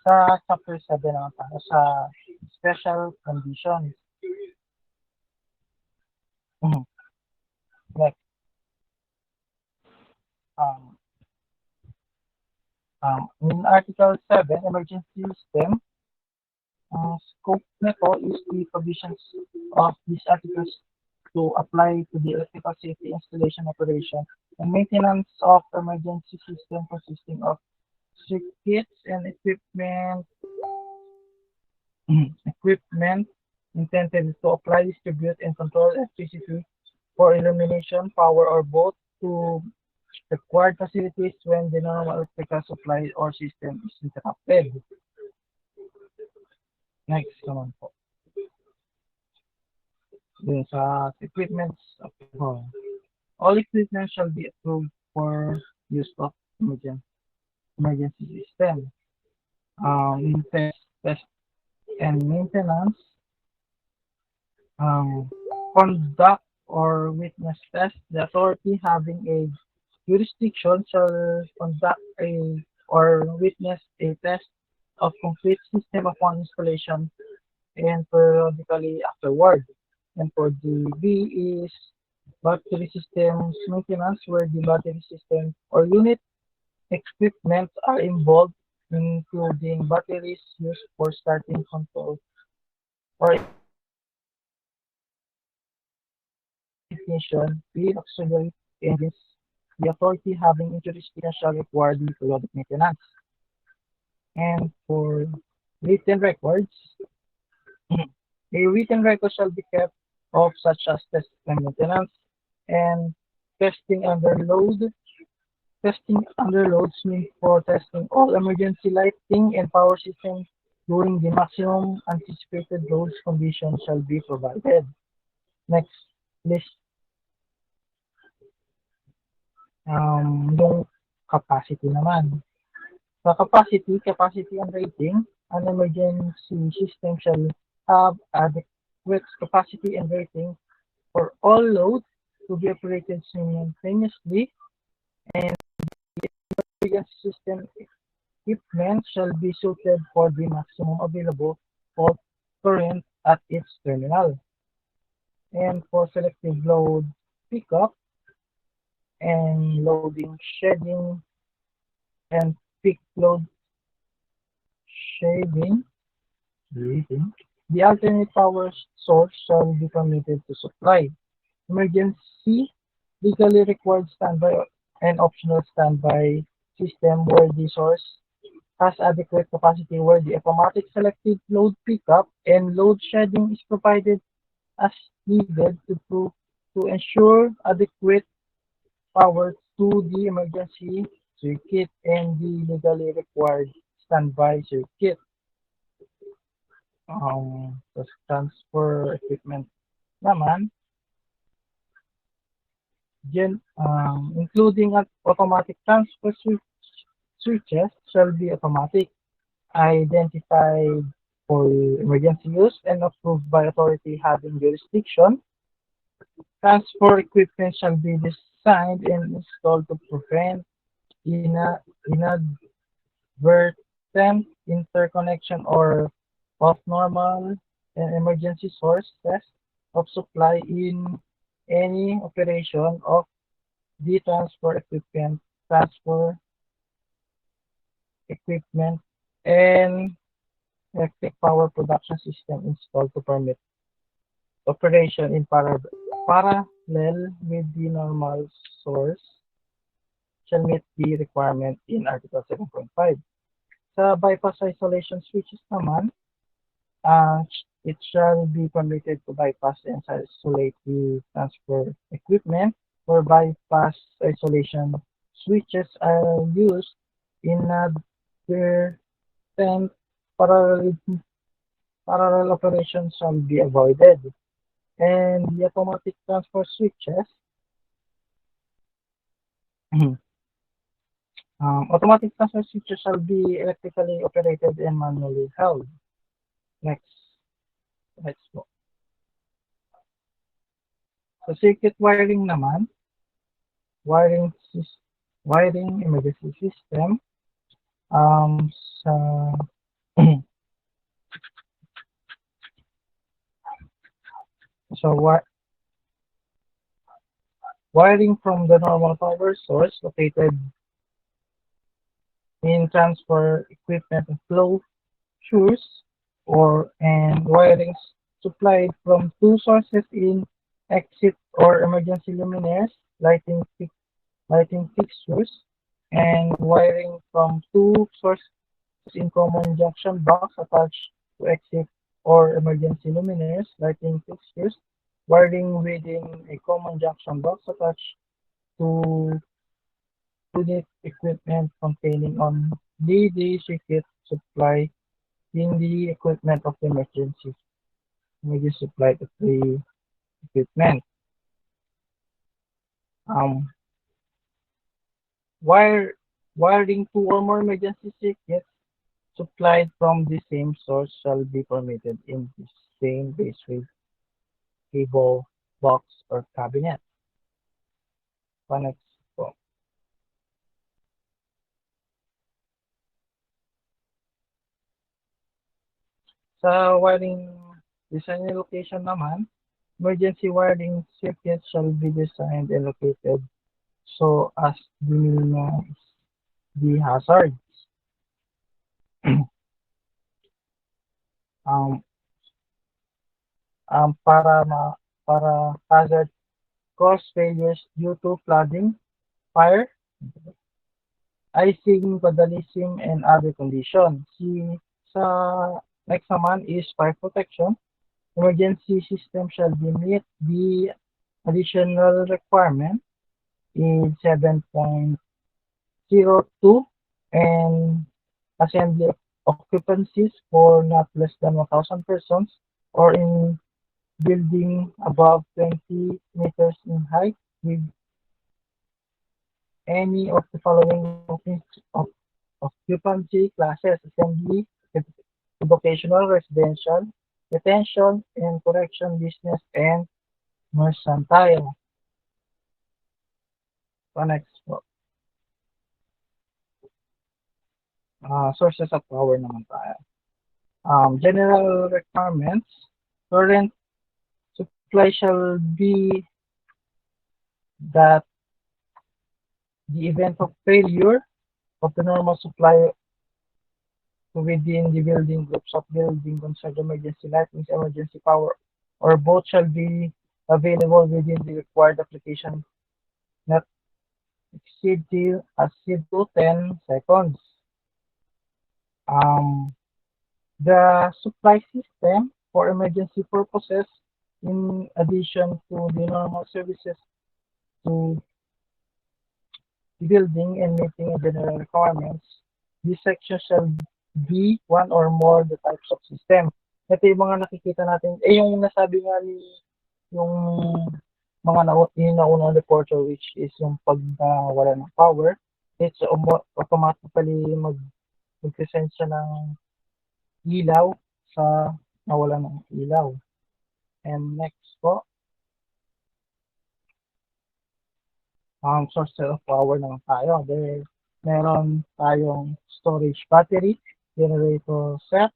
sa chapter 7 naman tayo sa special conditions. Next, um, in Article 7, emergency system, scope nito is the provisions of these articles to apply to the electrical safety installation operation and maintenance of emergency system consisting of circuits and equipment intended to apply, distribute, and control electricity for illumination, power, or both to required facilities when the normal electrical supply or system is interrupted. Next naman po. Dun sa equipments applicable. All equipment shall be approved for use of emergency system. In test and maintenance, conduct or witness test. The authority having a jurisdiction shall conduct a or witness a test of complete system upon installation and periodically afterward. And for the B is battery systems maintenance where the battery system or unit equipment are involved, including batteries used for starting control or ignition, the auxiliary engines. The authority having jurisdiction shall require the periodic maintenance. And for written records, a written record shall be kept of such as test and maintenance and testing under load. Testing under loads means for testing all emergency lighting and power systems during the maximum anticipated loads conditions shall be provided. Next list, yung capacity naman. Sa capacity and rating, an emergency system shall have adequate capacity and rating for all loads to be operated simultaneously, and the emergency system equipment shall be suited for the maximum available fault current at its terminal. And for selective load pickup and loading shedding and peak load shading, the alternate power source shall be permitted to supply. Emergency legally required standby and optional standby system where the source has adequate capacity where the automatic selective load pickup and load shedding is provided as needed to ensure adequate power to the emergency circuit and the legally required standby circuit. The transfer equipment naman, including automatic transfer switches shall be automatic, identified for emergency use, and approved by authority having jurisdiction. Transport equipment shall be designed and installed to prevent inadvertent interconnection or of normal and emergency sources of supply in any operation of the transport equipment and electric power production system installed to permit operation in parallel with the normal source shall meet the requirement in Article 7.5. Sa bypass isolation switches naman, it shall be permitted to bypass and isolate the transfer equipment or bypass isolation switches are used in advertent parallel, parallel operations shall be avoided. And the automatic transfer switches, automatic transfer switches shall be electrically operated and manually held. Next, let's go. Sa circuit wiring naman, wiring emergency system, sa so wiring from the normal power source located in transfer equipment and flow shoes and wirings supplied from two sources in exit or emergency luminaires, lighting fixtures, and wiring from two sources in common junction box attached to exit or emergency luminaires, lighting fixtures, wiring within a common junction box attached to unit equipment containing on the circuit supply in the equipment of the emergency supply of the equipment. Wiring two or more emergency circuits supplied from the same source shall be permitted in the same baseway cable box or cabinet. Next po. Sa wiring design and location naman, emergency wiring circuits shall be designed and located so as to minimize the hazards. Para hazard cause failures due to flooding, fire, icing, vandalism, and other conditions. Sa next naman is fire protection. Emergency system shall be meet the additional requirement in 7.02 and assembly occupancies for not less than 1,000 persons or in building above 20 meters in height with any of the following occupancy classes: assembly, educational, residential, detention and correction, business, and mercantile. Next po. Sources of power naman tayo. General requirements. Current supply shall be that the event of failure of the normal supply within the building, groups of building concerned emergency lighting, emergency power, or both shall be available within the required application not exceed to 10 seconds. The supply system for emergency purposes, in addition to the normal services to the building and meeting general requirements, this section shall be one or more the types of system. Ito yung mga nakikita natin, yung nasabi nga ni yung mga naunang reporter, which is yung pag wala ng power, it's automatically Nag-send siya ng ilaw sa nawalan ng ilaw. And next po, source of power naman tayo. Meron tayong storage battery, generator set,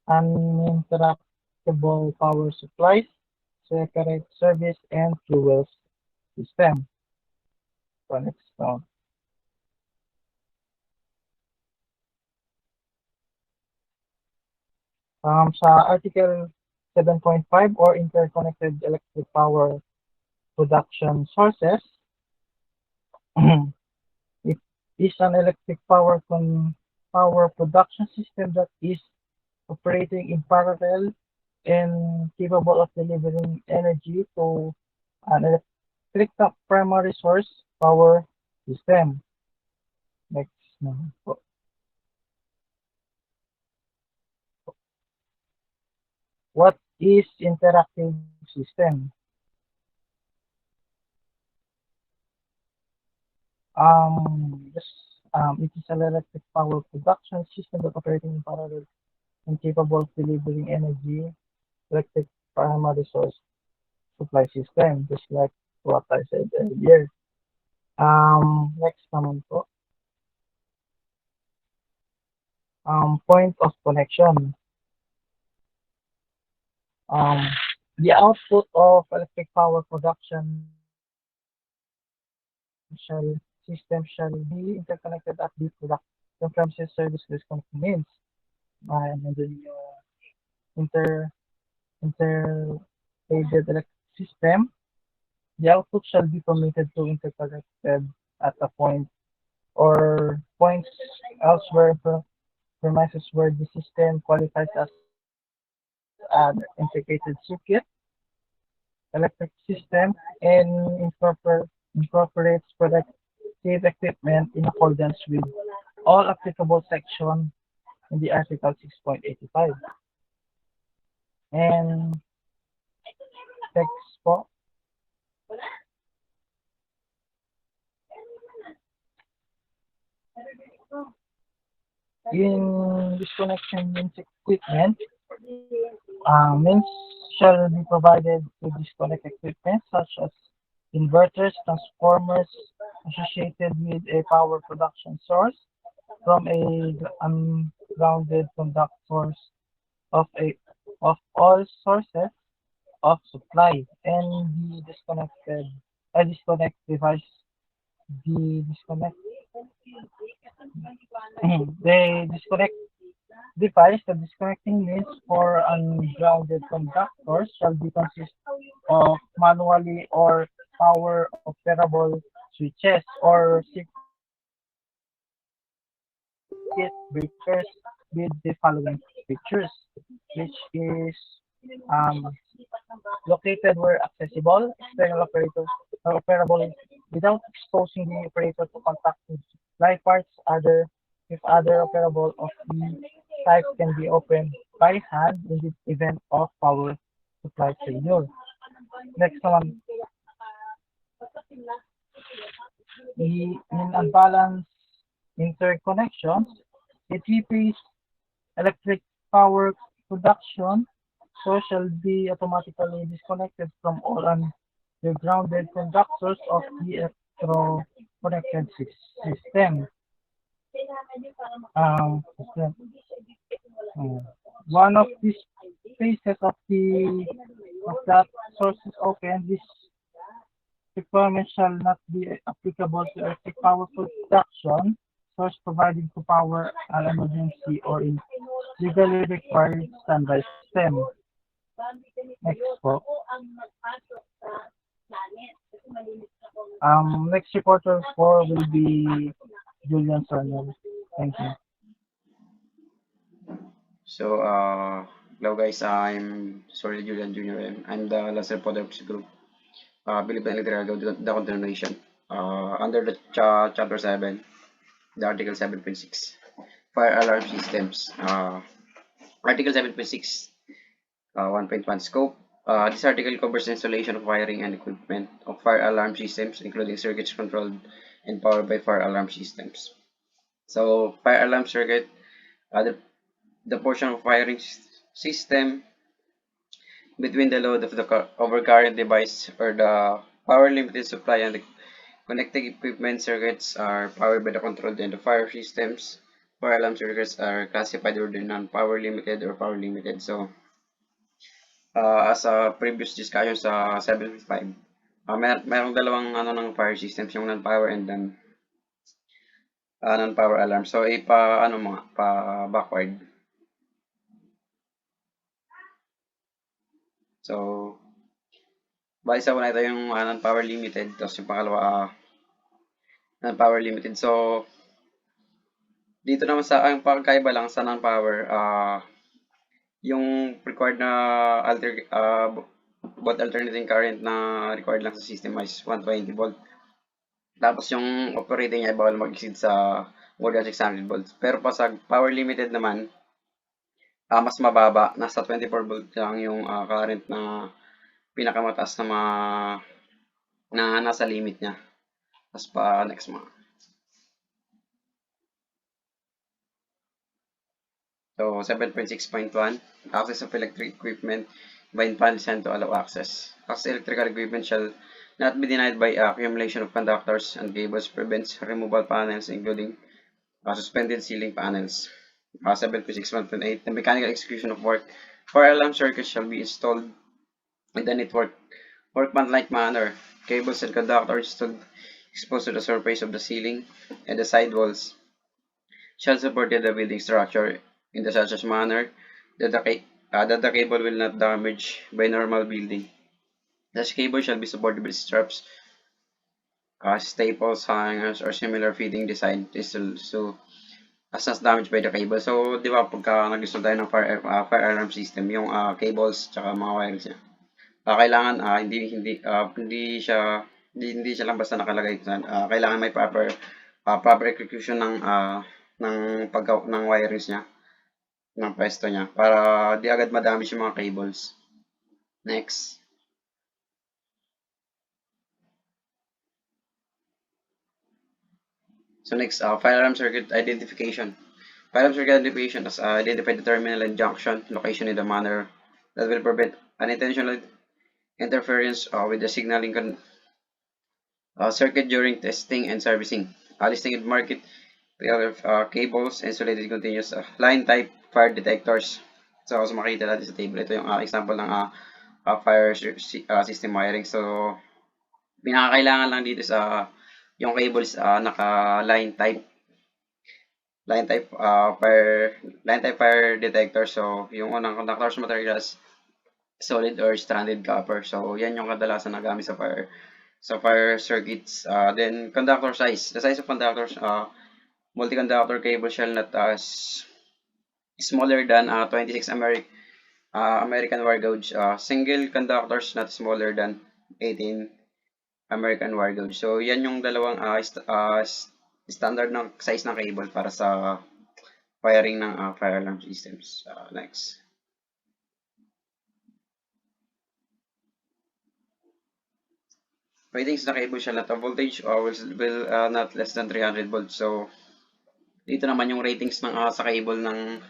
uninterruptible power supplies, separate service, and fuel system. So next one. Sa Article 7.5 or interconnected electric power production sources, it is an electric power production system that is operating in parallel and capable of delivering energy to an electric primary source power system. Next naman po. What is interactive system? Yes, it is an electric power production system that operating in parallel and capable of delivering energy, electric primary source supply system, just like what I said earlier. Next naman po. Point of connection. The output of electric power production system shall be interconnected at the production premises service disconnecting means. And then interrelated electric system, the output shall be permitted to interconnected at a point or points elsewhere from premises where the system qualifies as an integrated circuit electric system and incorporates productive equipment in accordance with all applicable sections in the Article 6.85. And text po. In disconnection means equipment, means shall be provided to disconnect equipment such as inverters, transformers associated with a power production source from a ungrounded conductors of all sources of supply and the disconnect device the disconnect the disconnect device the disconnecting means for ungrounded conductors shall be consist of manually or power operable switches or circuit breakers with the following features, which is um, located where accessible, external operators are operable without exposing the operator to contact with live parts. Other operable of the type can be opened by hand in the event of power supply failure. Next one, in unbalanced interconnections, it replaces electric power production so shall be automatically disconnected from all undergrounded conductors of the electro-connected system. System. One of these phases of that source is open. This requirement shall not be applicable to electric power production source providing to power an emergency or in legally required standby system. Next po. Next reporter for will be Julian Sornel. Thank you. So, hello guys, I'm sorry Julian Jr. I'm the last reporter of this group. Philippine Electrical Code, the continuation. Under the Chapter 7, the Article 7.6, Fire Alarm Systems. Article 7.6, 1.1 Scope. This article covers the installation of wiring and equipment of fire alarm systems, including circuits controlled and powered by fire alarm systems. So fire alarm circuit, the portion of wiring system between the load of the overcurrent device or the power limited supply and the connected equipment circuits are powered by the controlled and the fire systems. Fire alarm circuits are classified either non-power limited or power limited. So, as a previous discussion sa 7.5, merong dalawang ano ng fire systems, yung non-power and then non-power alarm. So, ano mga, pa backward. So, bali sa una ito yung non-power limited, tapos yung pangalawa non-power limited. So, dito naman sa ang pagkaiba lang sa non-power, yung required na both alternating current na required lang sa system is 120 volt. Tapos yung operating niya bawal mag-exceed sa more than 600 volts. Pero pa sa power limited naman, mas mababa, nasa 24 volt lang yung current na pinakamataas na nasa limit niya. Tapos pa next mga. So 7.6.1, access of electric equipment by panels and to allow access. Access electrical equipment shall not be denied by accumulation of conductors and cables, prevents removal panels including suspended ceiling panels. 7.6.1.8, the mechanical execution of work. Fire alarm circuits shall be installed in the network workmanlike manner. Cables and conductors stood exposed to the surface of the ceiling and the side walls shall support the building structure in the such manner that the cable will not damage by normal building. Such cable shall be supported with straps, staples, hangers, or similar feeding design so as not damaged by the cable. So, di ba, pagka nag-install tayo ng fire alarm system, yung cables tsaka mga wires niya, kailangan hindi siya lang basta nakalagay dyan. Kailangan may proper execution ng wirings niya, ng pwesto niya, para di agad madamage yung mga cables. Next. So next, fire alarm circuit identification. Fire alarm circuit identification is identify the terminal and junction location in the manner that will prevent unintentional interference with the signaling circuit during testing and servicing. Listing and market cables, insulated continuous line type fire detectors. So, makita natin sa table, ito yung example ng fire system wiring. So, pinakakailangan lang dito sa yung cables naka line type fire detector. So, yung unang conductors materials solid or stranded copper. So, yan yung kadalasan na gamit sa fire circuits. Then conductor size. The size of conductors, multi-conductor cable shall not smaller than 26 American wire gauge. Single conductors not smaller than 18 American wire gauge. So, yan yung dalawang standard ng size ng cable para sa wiring ng fire alarm systems. Next. Ratings na cable shall not have voltage will not less than 300 volts. So, dito naman yung ratings ng sa cable ng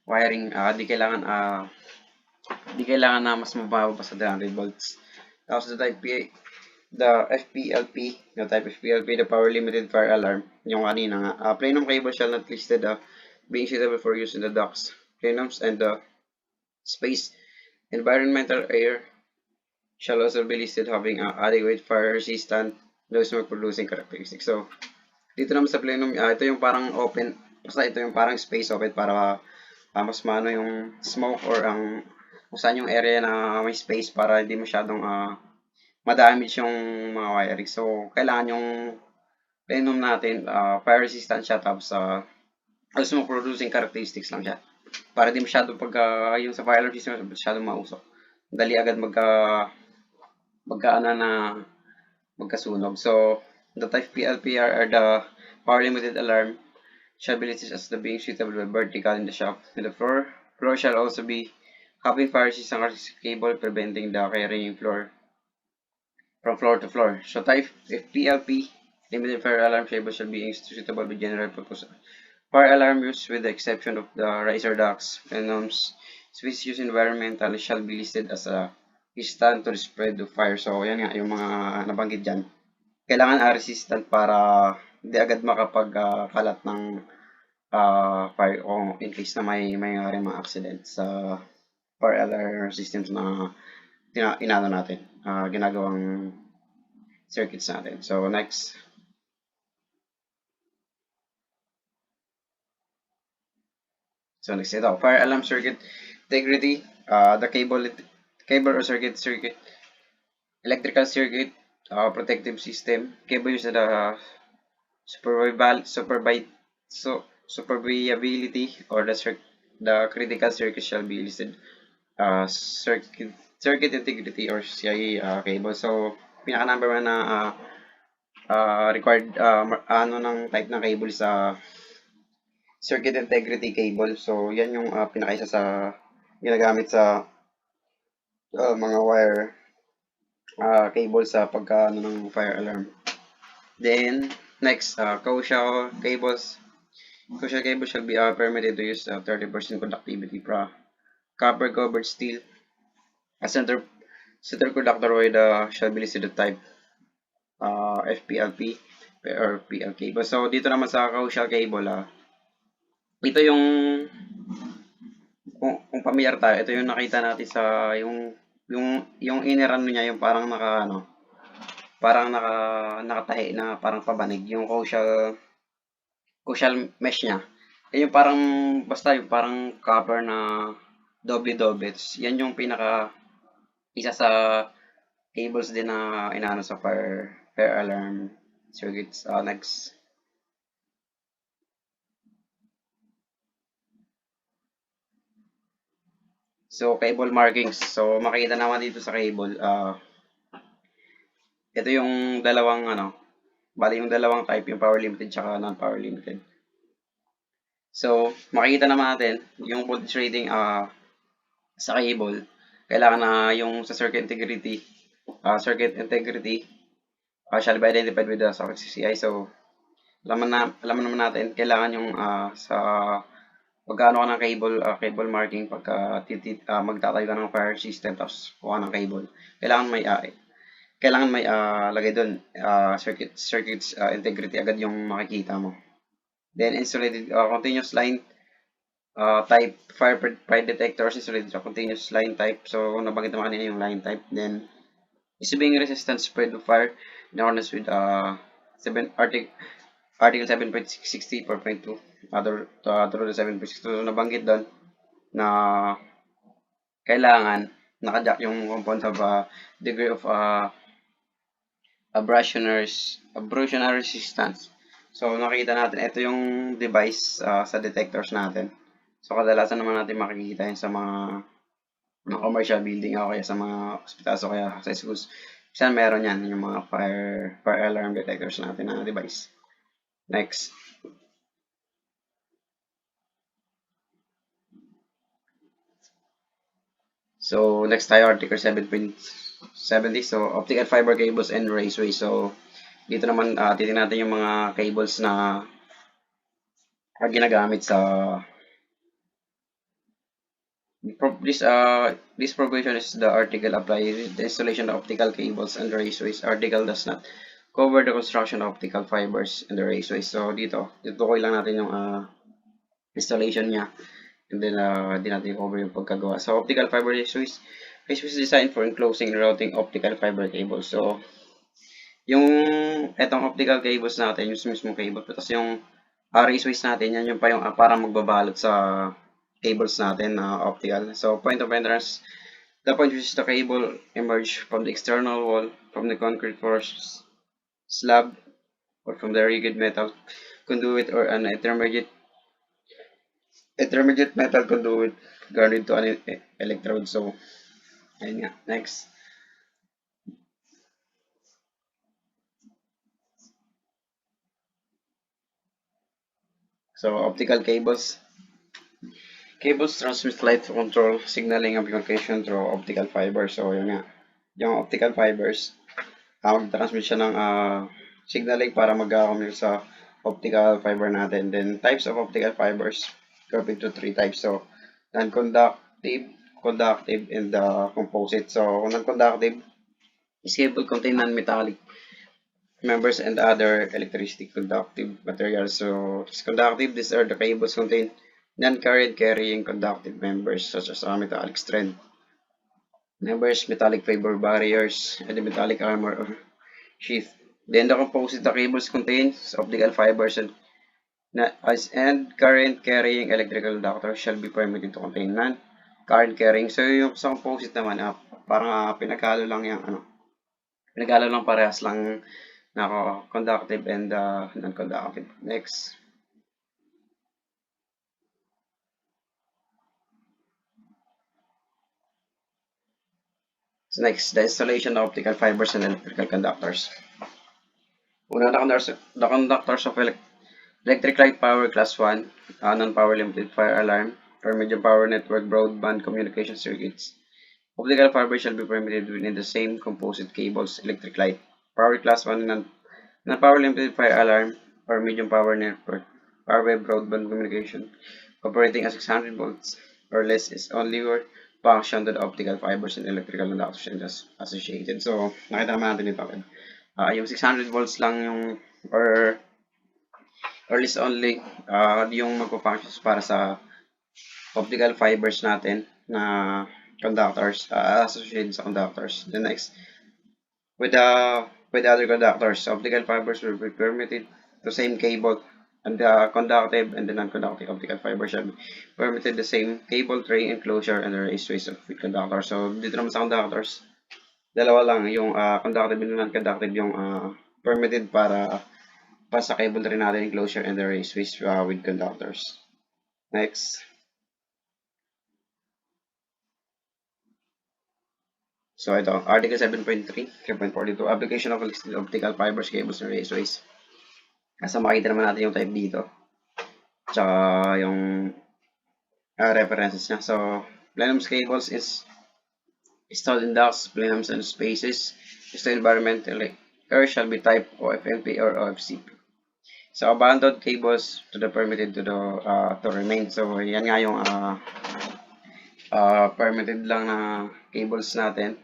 wiring, di kailangan na mas mababa pa sa 300 volts. Tapos the FPLP, the power limited fire alarm, yung kanina nga, plenum cable shall not listed being suitable for use in the ducts, plenums, and the space. Environmental air shall also be listed having adequate fire resistant, low smoke producing characteristics. So, dito naman sa plenum, ito yung parang open, basta ito yung parang space open para mas maano yung smoke or kung saan yung area na may space para hindi masyadong madamage yung mga wiring. So, kailangan yung plenum natin, fire resistant siya, tapos low smoke producing characteristics lang siya. Para di masyadong yung sa fire alarm system, masyadong mausok. Dali agad magkasunog. So, the type PLPR are the power limited alarm shall be listed as the being suitable by vertical in the shaft. In the floor shall also be having fire system cable preventing the carrying floor from floor to floor. So type PLP Limited fire alarm cables shall be suitable with general purpose fire alarm use with the exception of the riser ducts and switch use environmental shall be listed as a resistant to the spread of fire. So, yan nga, yung mga nabanggit dyan. Kailangan resistant para hindi agad makapagkalat ng fire o in case na may mga accident sa fire alarm systems na inano natin, ginagawang circuits natin. So, next. So, next ito, fire alarm circuit integrity. The cable or circuit, electrical circuit, protective system. Cable use the superviability or the critical circuit shall be listed. Circuit integrity or CIE cable. So, pinaka number 1 na required ano ng type ng cable sa circuit integrity cable. So, yan yung pinakaisa sa ginagamit sa mga wire cable sa ano ng fire alarm. Then, next, coaxial cables. Coaxial cables shall be permitted to use 30% conductivity copper covered steel. A center conductor with shall be listed the type FPLP or PL cable. So, dito naman sa coaxial cable, ito yung kung familiar tayo, ito yung nakita natin sa yung inner ano niya, yung parang nakatahi na parang pabanig, yung coaxial mesh niya. Yung parang basta yung parang copper na doble-doble. Yan yung isa sa cables din na inaano sa fire alarm circuits. Next. So, cable markings. So, makikita naman dito sa cable, ito yung dalawang bali yung dalawang type, yung power limited tsaka non-power limited. So, makikita naman natin yung voltage rating sa cable. Kailangan na yung sa circuit integrity shall be identified with the socket CCI. So, alam naman natin, kailangan yung sa pagkano ka ng cable marking pagka magtatayo ka ng fire system tapos kuha ng cable. Kailangan may lagay doon circuits integrity agad yung makikita mo. Then insulated continuous line type fire detectors insulated continuous line type. So nabanggit naman kanina yung line type. Then is being resistant spread of fire in accordance with Article 7.60.2 to 7.62. So, nabanggit doon na kailangan nakajack yung component of degree of abrasion resistance. So, nakita natin, ito yung device sa detectors natin. So, kadalasan naman natin makikita yun sa mga commercial building o kaya sa mga hospitals o kaya sa schools. Saan meron yan, yung mga fire alarm detectors natin na device. Next. So, next tayo, Article 7.70. So, optical fiber cables and raceways. So, dito naman, titingnan natin yung mga cables na ginagamit sa this provision is the article applies the installation of optical cables and raceways. Article does not cover the construction of optical fibers and the raceways. So, dito lang natin yung installation niya. And then, di natin cover yung pagkagawa. So, optical fiber raceways is designed for enclosing and routing optical fiber cables. So, yung etong optical cables natin, yung mismo cable, tapos yung raceways natin, yan yung pa yung parang magbabalot sa cables natin na optical. So, point of entrance, the point which is the cable emerge from the external wall, from the concrete floor slab, or from the rigid metal conduit or an intermediate metal conduit grounded to an electrode. So, ayun nga. Next. So, optical cables. Cables transmit light to control signaling application through optical fibers. So, yun nga. Yung optical fibers, mag-transmit siya ng signaling para mag-communicate sa optical fiber natin. Then, types of optical fibers group into 3 types. So, non-conductive, conductive, and composite. So, non-conductive is cable contain non-metallic members and other electricity conductive materials. So, it's conductive. These are the cables contain non-current carrying conductive members such as metallic strand members, metallic fiber barriers, and the metallic armor or sheath. Then the composite the cables contains optical fibers and current carrying electrical conductors shall be permitted to contain non-current carrying. So yung sa composite naman, parang pinaghalo lang yung pinaghalo lang parehas lang na conductive and non-conductive. Next. So next, the installation of optical fibers and electrical conductors. Una, the conductors of electric light power class 1, non-power limited fire alarm, or medium power network broadband communication circuits. Optical fiber shall be permitted within the same composite cables electric light. Power class 1 non-power limited fire alarm or medium power network. Power wave broadband communication operating at 600 volts or less is only where function to the optical fibers and electrical conductors associated. So, nakita naman natin ito. Yung 600 volts lang yung or less only yung magpo-functions para sa optical fibers natin na conductors associated sa conductors. The next, with other conductors, optical fibers will be permitted the same cable and the conductive and the non-conductive optical fiber shall be permitted the same cable tray enclosure and the raceways of with conductors. So dito naman sa conductors, dalawa lang yung conductive and non-conductive yung permitted para sa cable tray natin enclosure and the raceways with conductors. Next. So ito, Article 7.3, 3.42, application of optical fibers, cables, and raceways. Kasi makita naman natin yung type dito. Tsaka yung references niya. So, plenums cables is installed in ducts, plenums, and spaces. Installed environmentally or shall be type OFNP or OFCP. So, abandoned cables to the permitted to remain. So, yan nga yung permitted lang na cables natin.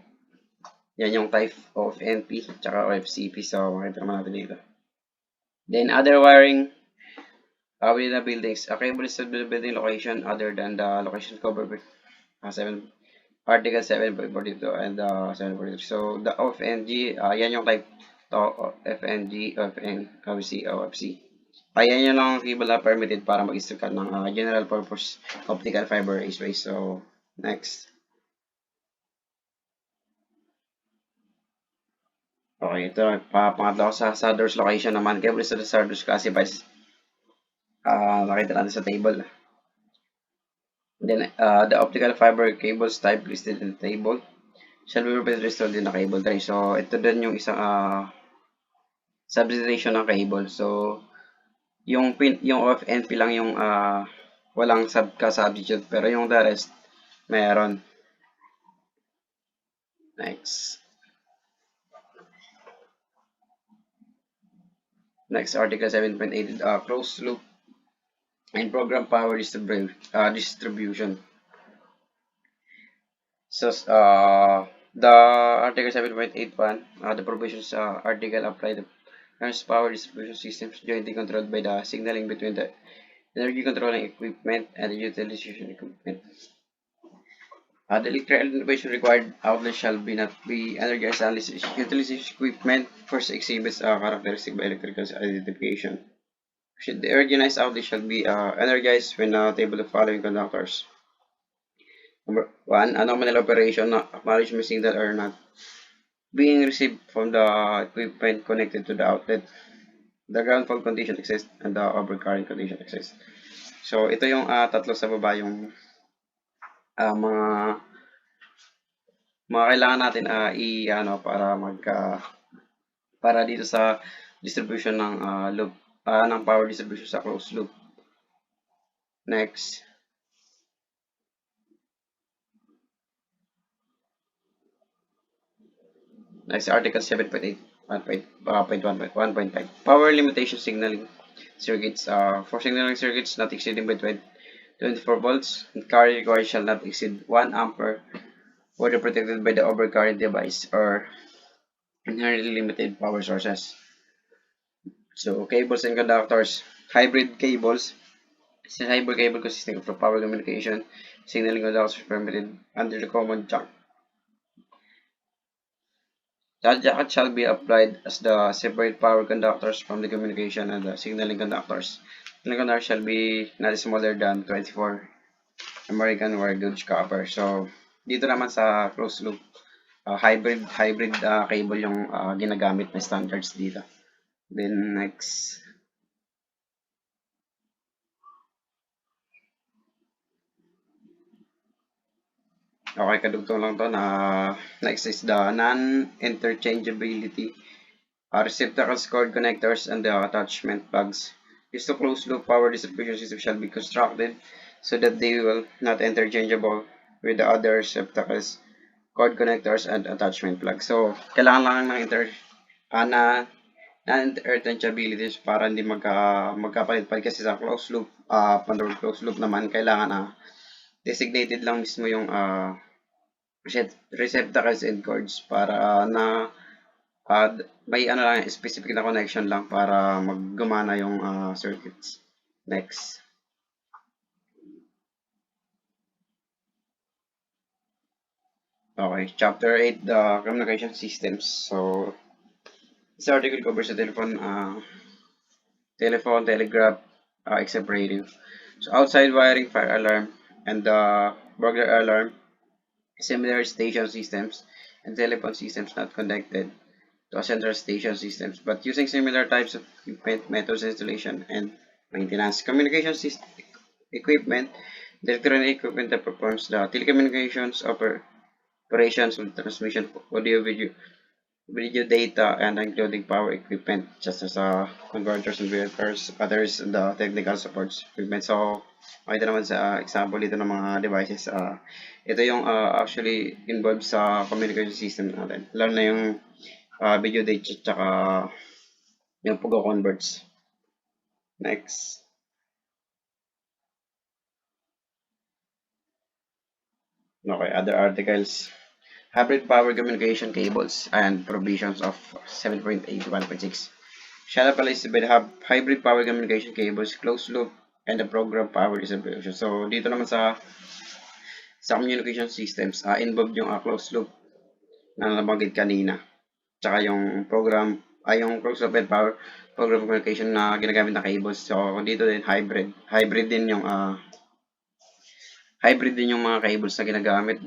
Yan yung type of NP tsaka OFCP. So, makita naman natin dito. Then, other wiring within the buildings. A cable is to the building location other than the location covered with Article 7.42 and 7.43. So, the OFNG, yan yung type to FNG, OFN, OFC, OFC. Yan yung lang cable na permitted para mag-install ng general purpose optical fiber raceway. So, next. Okay, ito, pangatlo sa source location naman. Cables to the source classifies. Nakita natin sa table. Then, the optical fiber cables type listed in the table shall be repeatedly stored in the cable tray. So, ito din yung isang substitution ng cable. So, yung OFNP lang yung walang substitute, pero yung the rest, meron. Next. Next, Article 7.8, closed loop and program power distribution. So, the Article 7.81, the provisions article apply the power distribution systems jointly controlled by the signaling between the energy controlling equipment and the utilization equipment. The electrical innovation required outlet shall not be energized unless utilization equipment first exhibits characteristic by electrical identification. Should the energized outlet shall be energized when table the following conductors. Number 1, a nominal operation, acknowledgement signal are not being received from the equipment connected to the outlet. The ground fault condition exists and the overcurrent condition exists. So, ito yung tatlo sa baba yung mga kailangan natin para dito sa distribution ng loop ng power distribution sa closed loop. Next. Next, Article 7.8. 1.5. Power limitation signaling circuits. For signaling circuits not exceeding by 24 volts, the current required shall not exceed 1 ampere, whether protected by the overcurrent device or inherently limited power sources. So, cables and conductors. Hybrid cables. This is a hybrid cable consisting of power communication, signaling conductors permitted under the common jack. The jacket shall be applied as the separate power conductors from the communication and the signaling conductors. Signaling conductors shall be not smaller than 24 American wire gauge copper. So, dito naman sa closed loop, hybrid cable yung ginagamit na standards dito. Then next, okay, kadugtong lang to na next is the non-interchangeability. Receptacles, cord connectors, and the attachment plugs used to closed loop power distribution system shall be constructed so that they will not interchangeable with the other receptacles, cord connectors, and attachment plugs. So, kailangan lang ng non-interchangeability para hindi magkapalit-palit kasi sa closed loop, under closed loop naman, kailangan designated lang mismo yung receptacles and cords para may lang, specific na connection lang para maggumana yung circuits. Next. Okay, chapter 8, the communication systems. So, this article covers the telephone, telegraph, except radio. So, outside wiring, fire alarm, and the burglar alarm, similar station systems, and telephone systems not connected to a central station systems, but using similar types of equipment, methods, installation, and maintenance. Communication system equipment, the electronic equipment that performs the telecommunications operations with transmission of audio, video data, and including power equipment, just as converters and others, the technical supports equipment. So, makita naman sa example dito ng mga devices, ito yung actually involved sa communication system natin. Lalo na yung video data tsaka yung pag-converts. Next. Okay, other articles. Hybrid power communication cables and provisions of 7.8 to 1.6 shall apply to hybrid power communication cables, closed loop, and the program power distribution. So, dito naman sa communication systems, involved yung closed loop na nabanggit kanina. Tsaka yung program, yung closed loop and power program communication na ginagamit na cables. So, dito din hybrid. Hybrid din yung mga cables na ginagamit.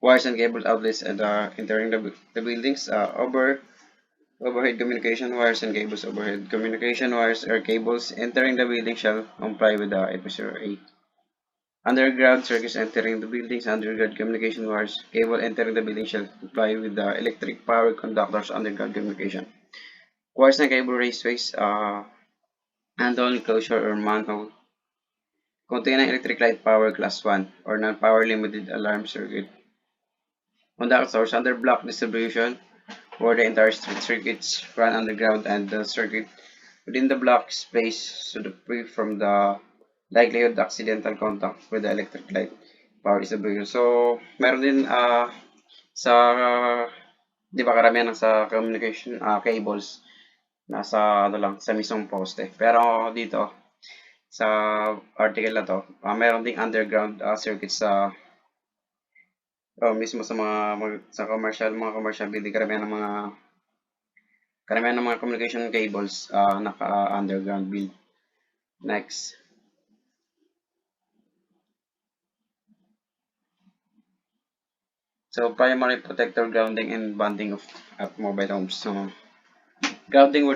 Wires and cable outlets and entering the buildings. Overhead communication wires and cables. Overhead communication wires or cables entering the building shall comply with the episode 8. Underground circuits entering the buildings. Underground communication wires. Cable entering the building shall comply with the electric power conductors underground communication. Wires and cable raceways. Handle enclosure or manhole containing electric light power class 1 or non-power limited alarm circuit. Conductors under block distribution where the entire circuits run underground and the circuit within the block space so free from the likelihood of accidental contact with the electric light power distribution. So, meron din sa di ba karamihan sa communication cables nasa sa mismong poste. Pero dito sa article na to, meron ding underground circuits sa mismo sa mga commercial building, karamihan ng mga communication cables naka underground build. Next. So, primary protector, grounding, and bonding at mobile homes. So, grounding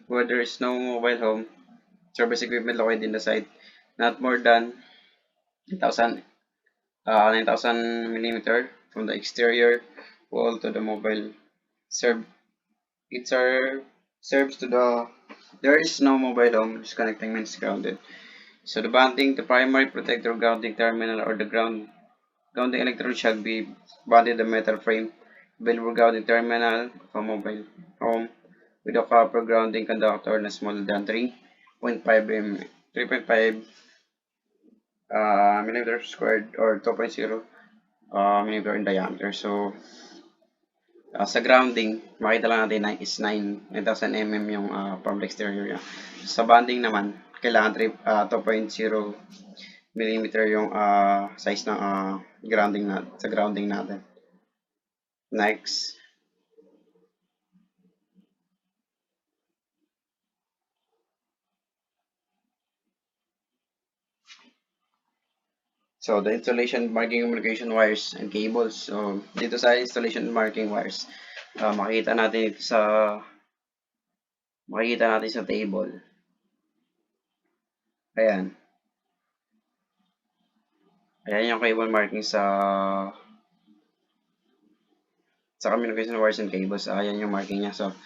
where there is no mobile home service equipment located in the site, not more than 9,000 millimeter from the exterior wall to the mobile. Serves to the there is no mobile home. Disconnecting means grounded. So the bonding, the primary protector grounding terminal or the grounding electrode shall be bonded the metal frame available grounding terminal of a mobile home with a copper grounding conductor na smaller than 3.5 millimeter squared or 2.0 millimeter in diameter. So, sa grounding, makita lang natin na is 9,000 mm yung formed exterior niya. Sa bonding naman, kailangan 2.0 millimeter yung size ng grounding sa grounding natin. Next. So, the installation marking communication wires and cables. So, dito sa installation marking wires, makikita natin sa table. Ayan. Ayan yung cable marking sa communication wires and cables. Ayan yung marking niya. So,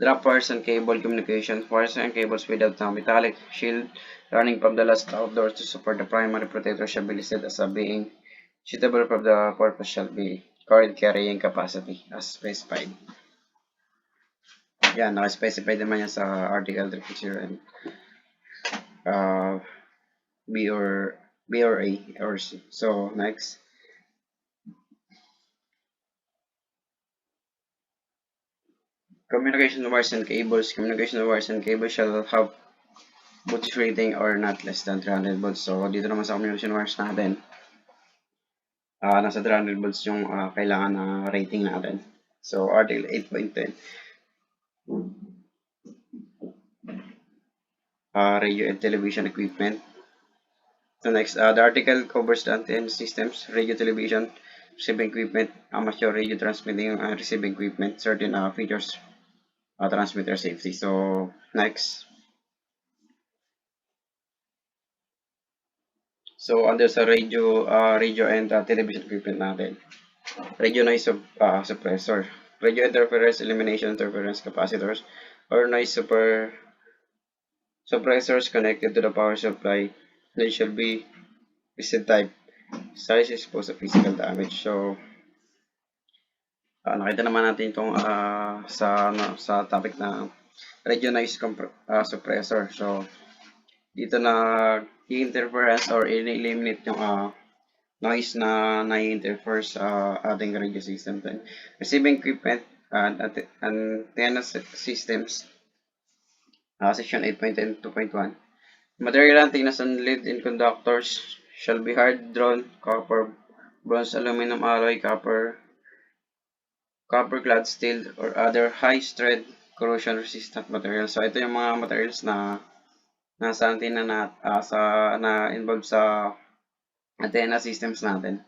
drop wires and cable communication wires and cables without metallic shield running from the last outdoors to support the primary protector shall be listed as a being suitable for the purpose shall be current carrying capacity as specified. Yan, naka-specify naman yan sa article 3.0 and B or A or C. So, next. Communication wires and cables. Communication wires and cables shall have voltage rating or not less than 300 volts. So, dito naman sa communication wires natin, nasa 300 volts yung kailangan na rating natin. So, Article 8.10. Radio and television equipment. So, next, the article covers the antenna systems, radio, television, receiving equipment, amateur radio transmitting and receiving equipment, certain features, transmitter safety. So, next. So, under sa radio and television equipment natin. Radio noise suppressor. Radio interference, elimination interference capacitors, or noise suppressors connected to the power supply. They should be listed type. Size is supposed to physical damage. So, nakita naman natin itong sa topic na radio noise suppressor. So, dito na i-interference or eliminate yung noise na nai-interfere sa ating radio system. Then, receiving equipment and antenna systems, section 8.10 2.1. Material antennas and lead-in conductors shall be hard drawn copper, bronze, aluminum alloy, copper clad steel, or other high-strength corrosion resistant materials. So, ito yung mga materials na nasa antenna na involved sa antenna systems natin.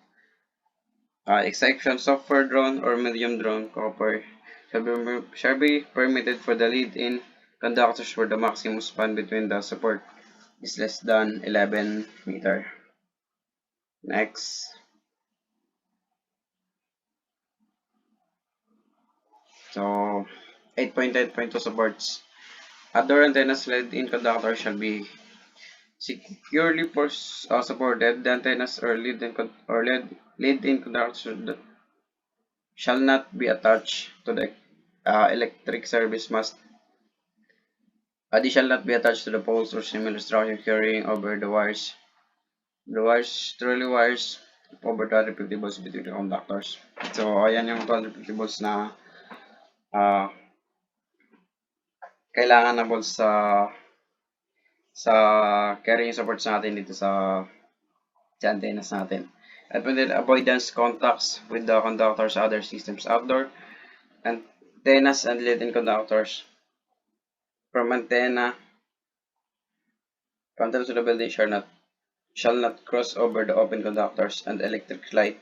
Exception software drone or medium drone copper shall be permitted for the lead-in conductors where the maximum span between the support is less than 11 meter. Next. So, 8.8.2 supports. Other antennas lead-in conductors shall be securely supported. The antennas or lead-in conductors shall not be attached to the electric service shall not be attached to the poles or similar structure carrying over the wires. The wires, truly wires over 250 volts between the conductors. So, ayan yung 250 volts na kailangan na volts sa carrying supports natin dito sa antennas natin. At then avoidance contacts with the conductors other systems outdoor antennas and lead-in conductors from antenna to the building shall not cross over the open conductors, and electric light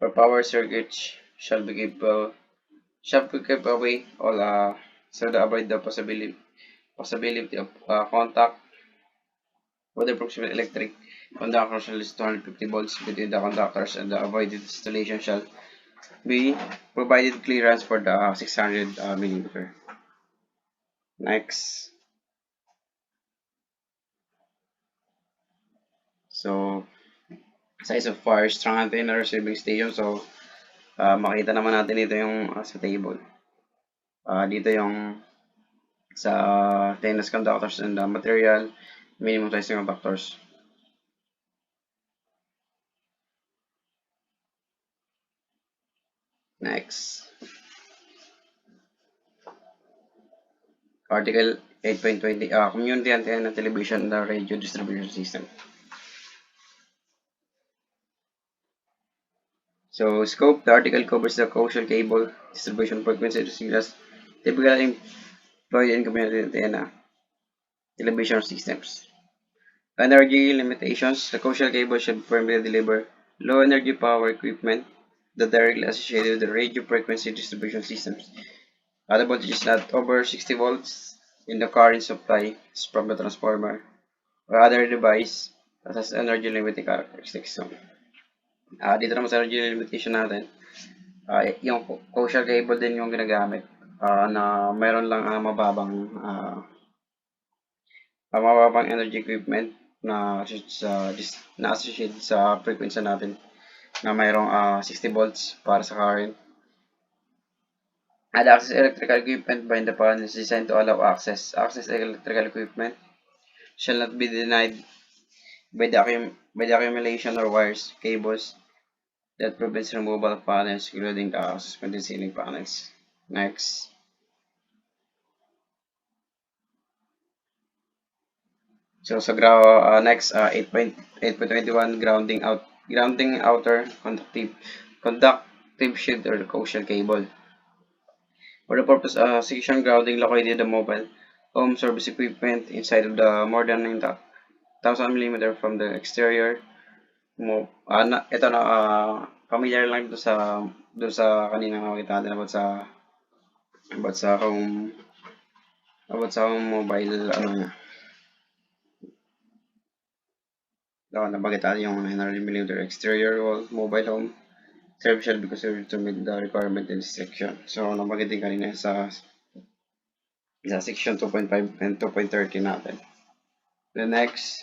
or power circuits shall be kept away all so to avoid the possibility of contact with the proximate electric conductors shall is 250 volts between the conductors, and the avoided installation shall be provided clearance for the 600 millimeter. Next. So, size of wire, strong antenna receiving station. So, Makita naman natin dito yung sa table. Dito yung sa stainless conductors and material, minimum size ng factors. Next. Article 8.20, Community Antenna Television and Radio Distribution System. So, scope, the article covers the coaxial cable distribution frequency signals typically employed in community antenna television systems. Energy limitations, the coaxial cable should primarily deliver low energy power equipment that directly associated with the radio frequency distribution systems. The voltage is not over 60 volts in the current supply from the transformer or other device that has energy limiting characteristics. So, dito naman sa energy limitation natin, yung coaxial cable din yung ginagamit na meron lang mababang energy equipment na associated sa frequency natin na mayroong 60 volts para sa current. And access electrical equipment by the panel is designed to allow access. Access electrical equipment shall not be denied by the accumulation or wires, cables that prevents removal of panels, including the suspended ceiling panels. Next. So sa next 8.21 grounding outer conductive shield or coaxial cable. For the purpose section grounding located the mobile home service equipment inside of the more than 9,000 mm from the exterior. Ito na familiar lang dito sa kanina nakita natin about sa home mobile nabagay tayo yung 900 mm exterior wall mobile home service shall be considered to meet the requirement in this section. So nabagay din kanina sa section 2.5 and 2.30 natin. The next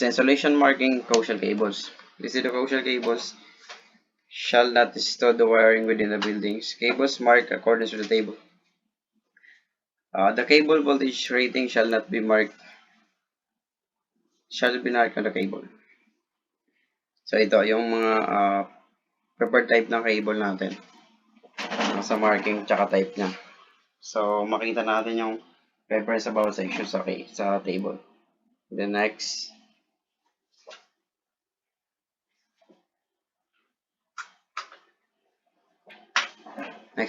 installation marking coaxial cables. Listed the coaxial cables shall not distort the wiring within the buildings. Cables marked according to the table. The cable voltage rating shall be marked on the cable. So ito yung mga preferred type ng cable natin. Sa marking tsaka type niya. So makita natin yung preference sa bawat section sa table. The next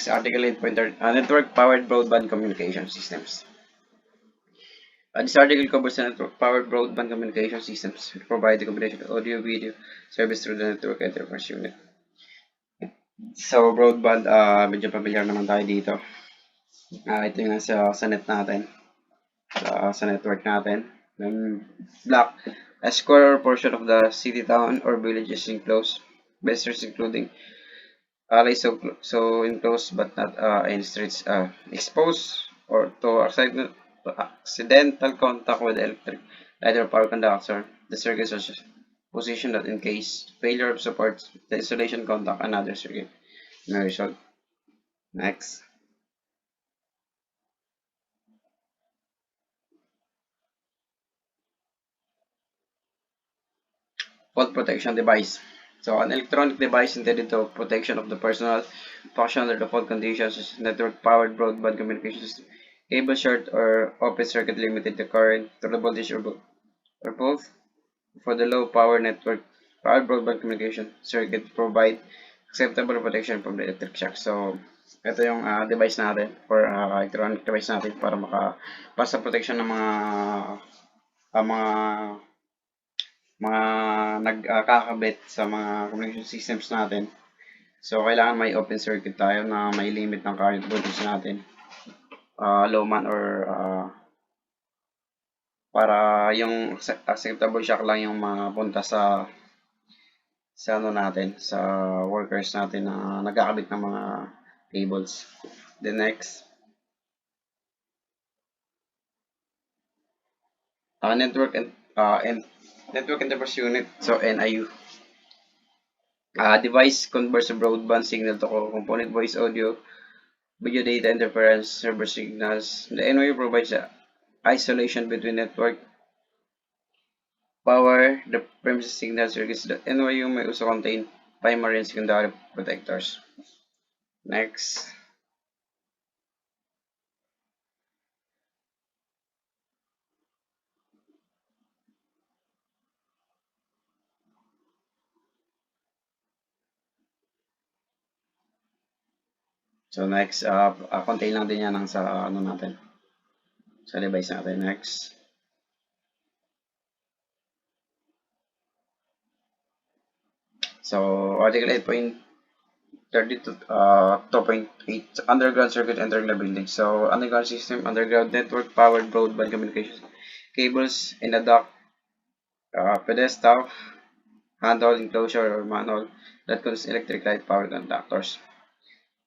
article 8.30 network powered broadband communication systems. This article covers the network powered broadband communication systems which provide the combination of audio video service through the network enterprise unit. So broadband, medyo familiar naman tayo dito. Ito yung sa net natin, sa network natin. Black, a square portion of the city, town, or village is enclosed, best including so enclosed but not in streets exposed or to accidental contact with electric light or power conductor. The circuit is positioned that in case failure of support, the isolation contact another circuit may result. Next. Fault protection device. So an electronic device intended to protection of the personal function under the fault conditions is network powered broadband communication system. Cable short or open circuit limited the current to the voltage or both. For the low power network powered broadband communication circuit provide acceptable protection from the electric shock. So ito yung device natin for electronic device natin para makapasa protection ng mga nagkakabit sa mga communication systems natin. So kailangan may open circuit tayo na may limit ng current voltage natin. Low man or para yung acceptable shock lang yung mapunta sa natin, sa workers natin na nagkakabit ng mga cables. The next network and Network Interface Unit, so NIU. Device converts a broadband signal to component voice audio, video data interference, server signals. The NIU provides isolation between network power, the premises signal circuits. The NIU may also contain primary and secondary protectors. Next. So next, contain lang din yan ng sa ano natin, sa device natin. Next. So Article 8.32 underground circuit entering the building. So underground system, underground network, powered broadband communications, cables in the duct, pedestal, handle, enclosure, or manhole that contains electric light power conductors.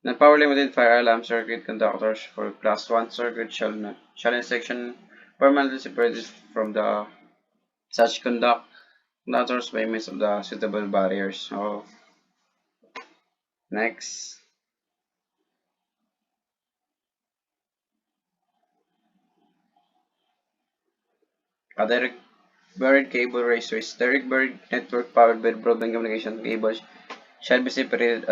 Non-power limited fire alarm circuit conductors for class 1 circuit shall in section permanently separated from the such conductors by means of the suitable barriers. So next. Direct buried cable raceways. Direct buried network powered by broadband communication cables shall be separated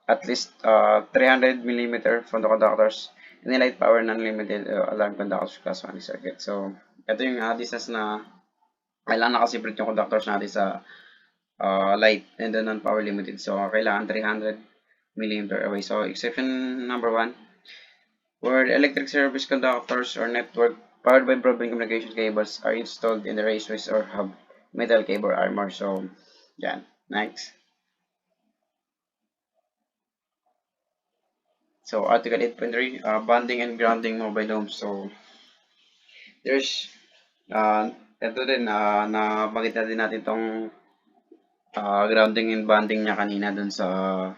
at least 300 millimeter from the conductors. Any light power non-limited alarm conductors class 1 circuit. So, ito yung distance na kailangan nakaseparate yung conductors natin sa light and the non-power limited. So, kailangan 300 millimeter away. So, exception number 1, where the electric service conductors or network powered by broadband communication cables are installed in the raceways or have metal cable armor. So, yan. Next. So, Article 8.3, bonding and grounding mobile homes. So, there's, ito din, nabanggit na din natin itong grounding and bonding niya kanina dun sa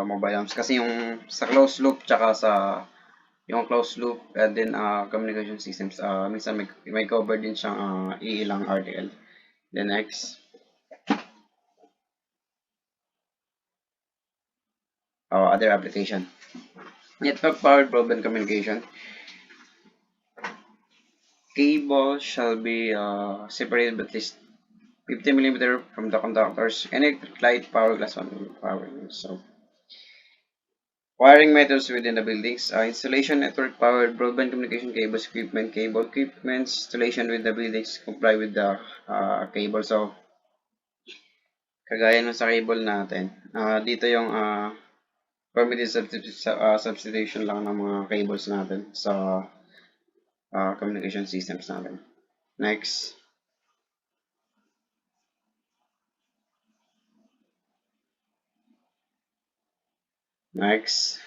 mobile homes. Kasi yung sa closed loop, tsaka sa yung closed loop and then communication systems, minsan may cover din siyang iilang article. The next. Other application. Network powered broadband communication. Cable shall be separated at least 50 mm from the conductors. Electric light power glass on power. So, wiring methods within the buildings. Installation network powered broadband communication cables equipment. Cable equipment installation with the buildings comply with the cable. So, kagaya ng sa cable natin. Dito yung permitted substitution lang ng mga cables natin sa communication systems natin. Next. Next.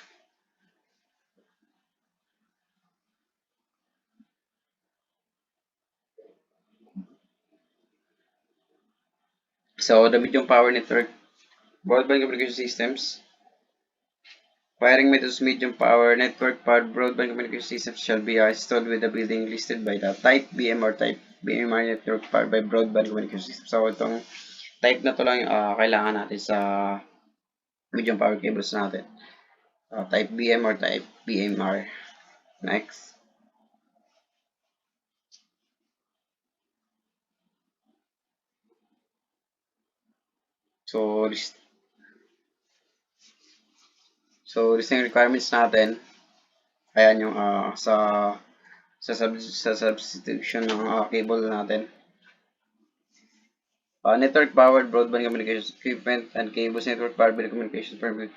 So, the medium power network broadband communication systems. Wiring methods medium power network powered broadband communication systems shall be installed with the building listed by the type BM or type BMR network powered by broadband communication system. So, itong type na to lang kailangan natin sa medium power cables natin. Type BM or type BMR. Next. So, listing requirements natin. Ayan yung sa substitution ng cable natin. Network powered broadband communications equipment and cables network powered by communications permit.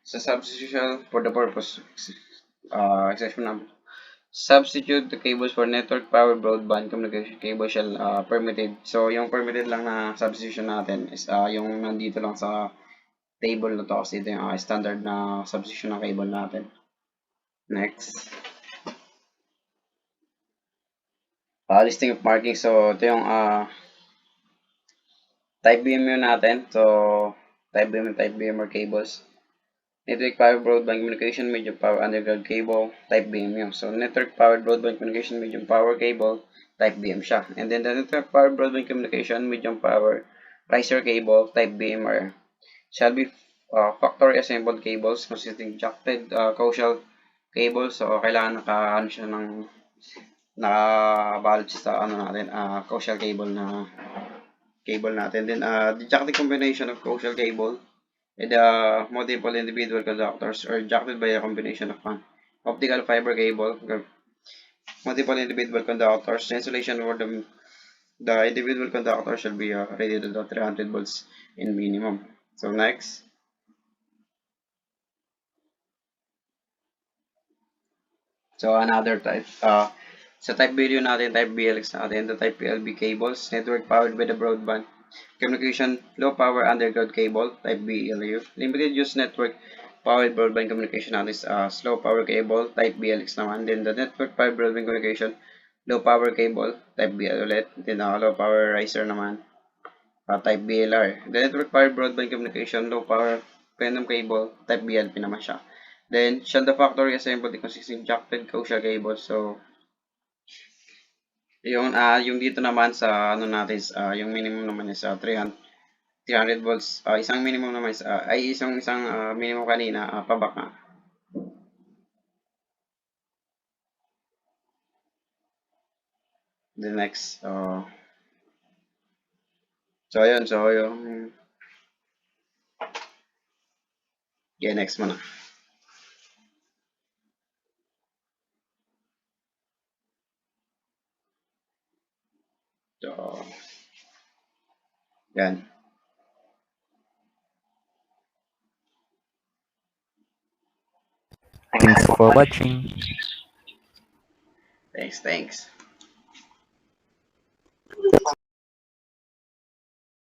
Sa substitution for the purpose. Exception number. Substitute the cables for network powered broadband communication cable shall permitted. So, yung permitted lang na substitution natin is yung nandito lang sa table na to kasi ito yung standard na substitution ng cable natin. Next. Listing of markings. So, ito yung type BMU natin. So, type BMU or cables. Network powered broadband communication medium power underground cable type BMU. So network powered broadband communication medium power cable type BM siya. And then the network powered broadband communication medium power riser cable type BMR shall be factory assembled cables consisting jacketed coaxial cables. So kailangan naka ano siya ng nakabalot siya sa ano natin coaxial cable natin. Then the jacketed combination of coaxial cable with multiple individual conductors or jacketed by a combination of optical fiber cable, multiple individual conductors. The insulation for the individual conductor should be rated at 300 volts in minimum. So next. So another type. Sa type video natin, type BLX natin, the type PLB cables, network powered by the broadband communication, low power underground cable, type BLU. Limited use network powered broadband communication natin is slow power cable, type BLX naman. Then the network powered broadband communication, low power cable, type BL ulit. Then low power riser naman, type BLR. The network powered broadband communication, low power phantom cable, type BLP naman siya. Then, shall the factory assembled consisting jacketed coaxial cable. So, yung dito naman sa ano natin yung minimum naman is 300 volts. Isang minimum naman is isang minimum kanina pabak nga. The next so ayun yung yeah, next mo na. So yan. Thanks for watching. Thanks.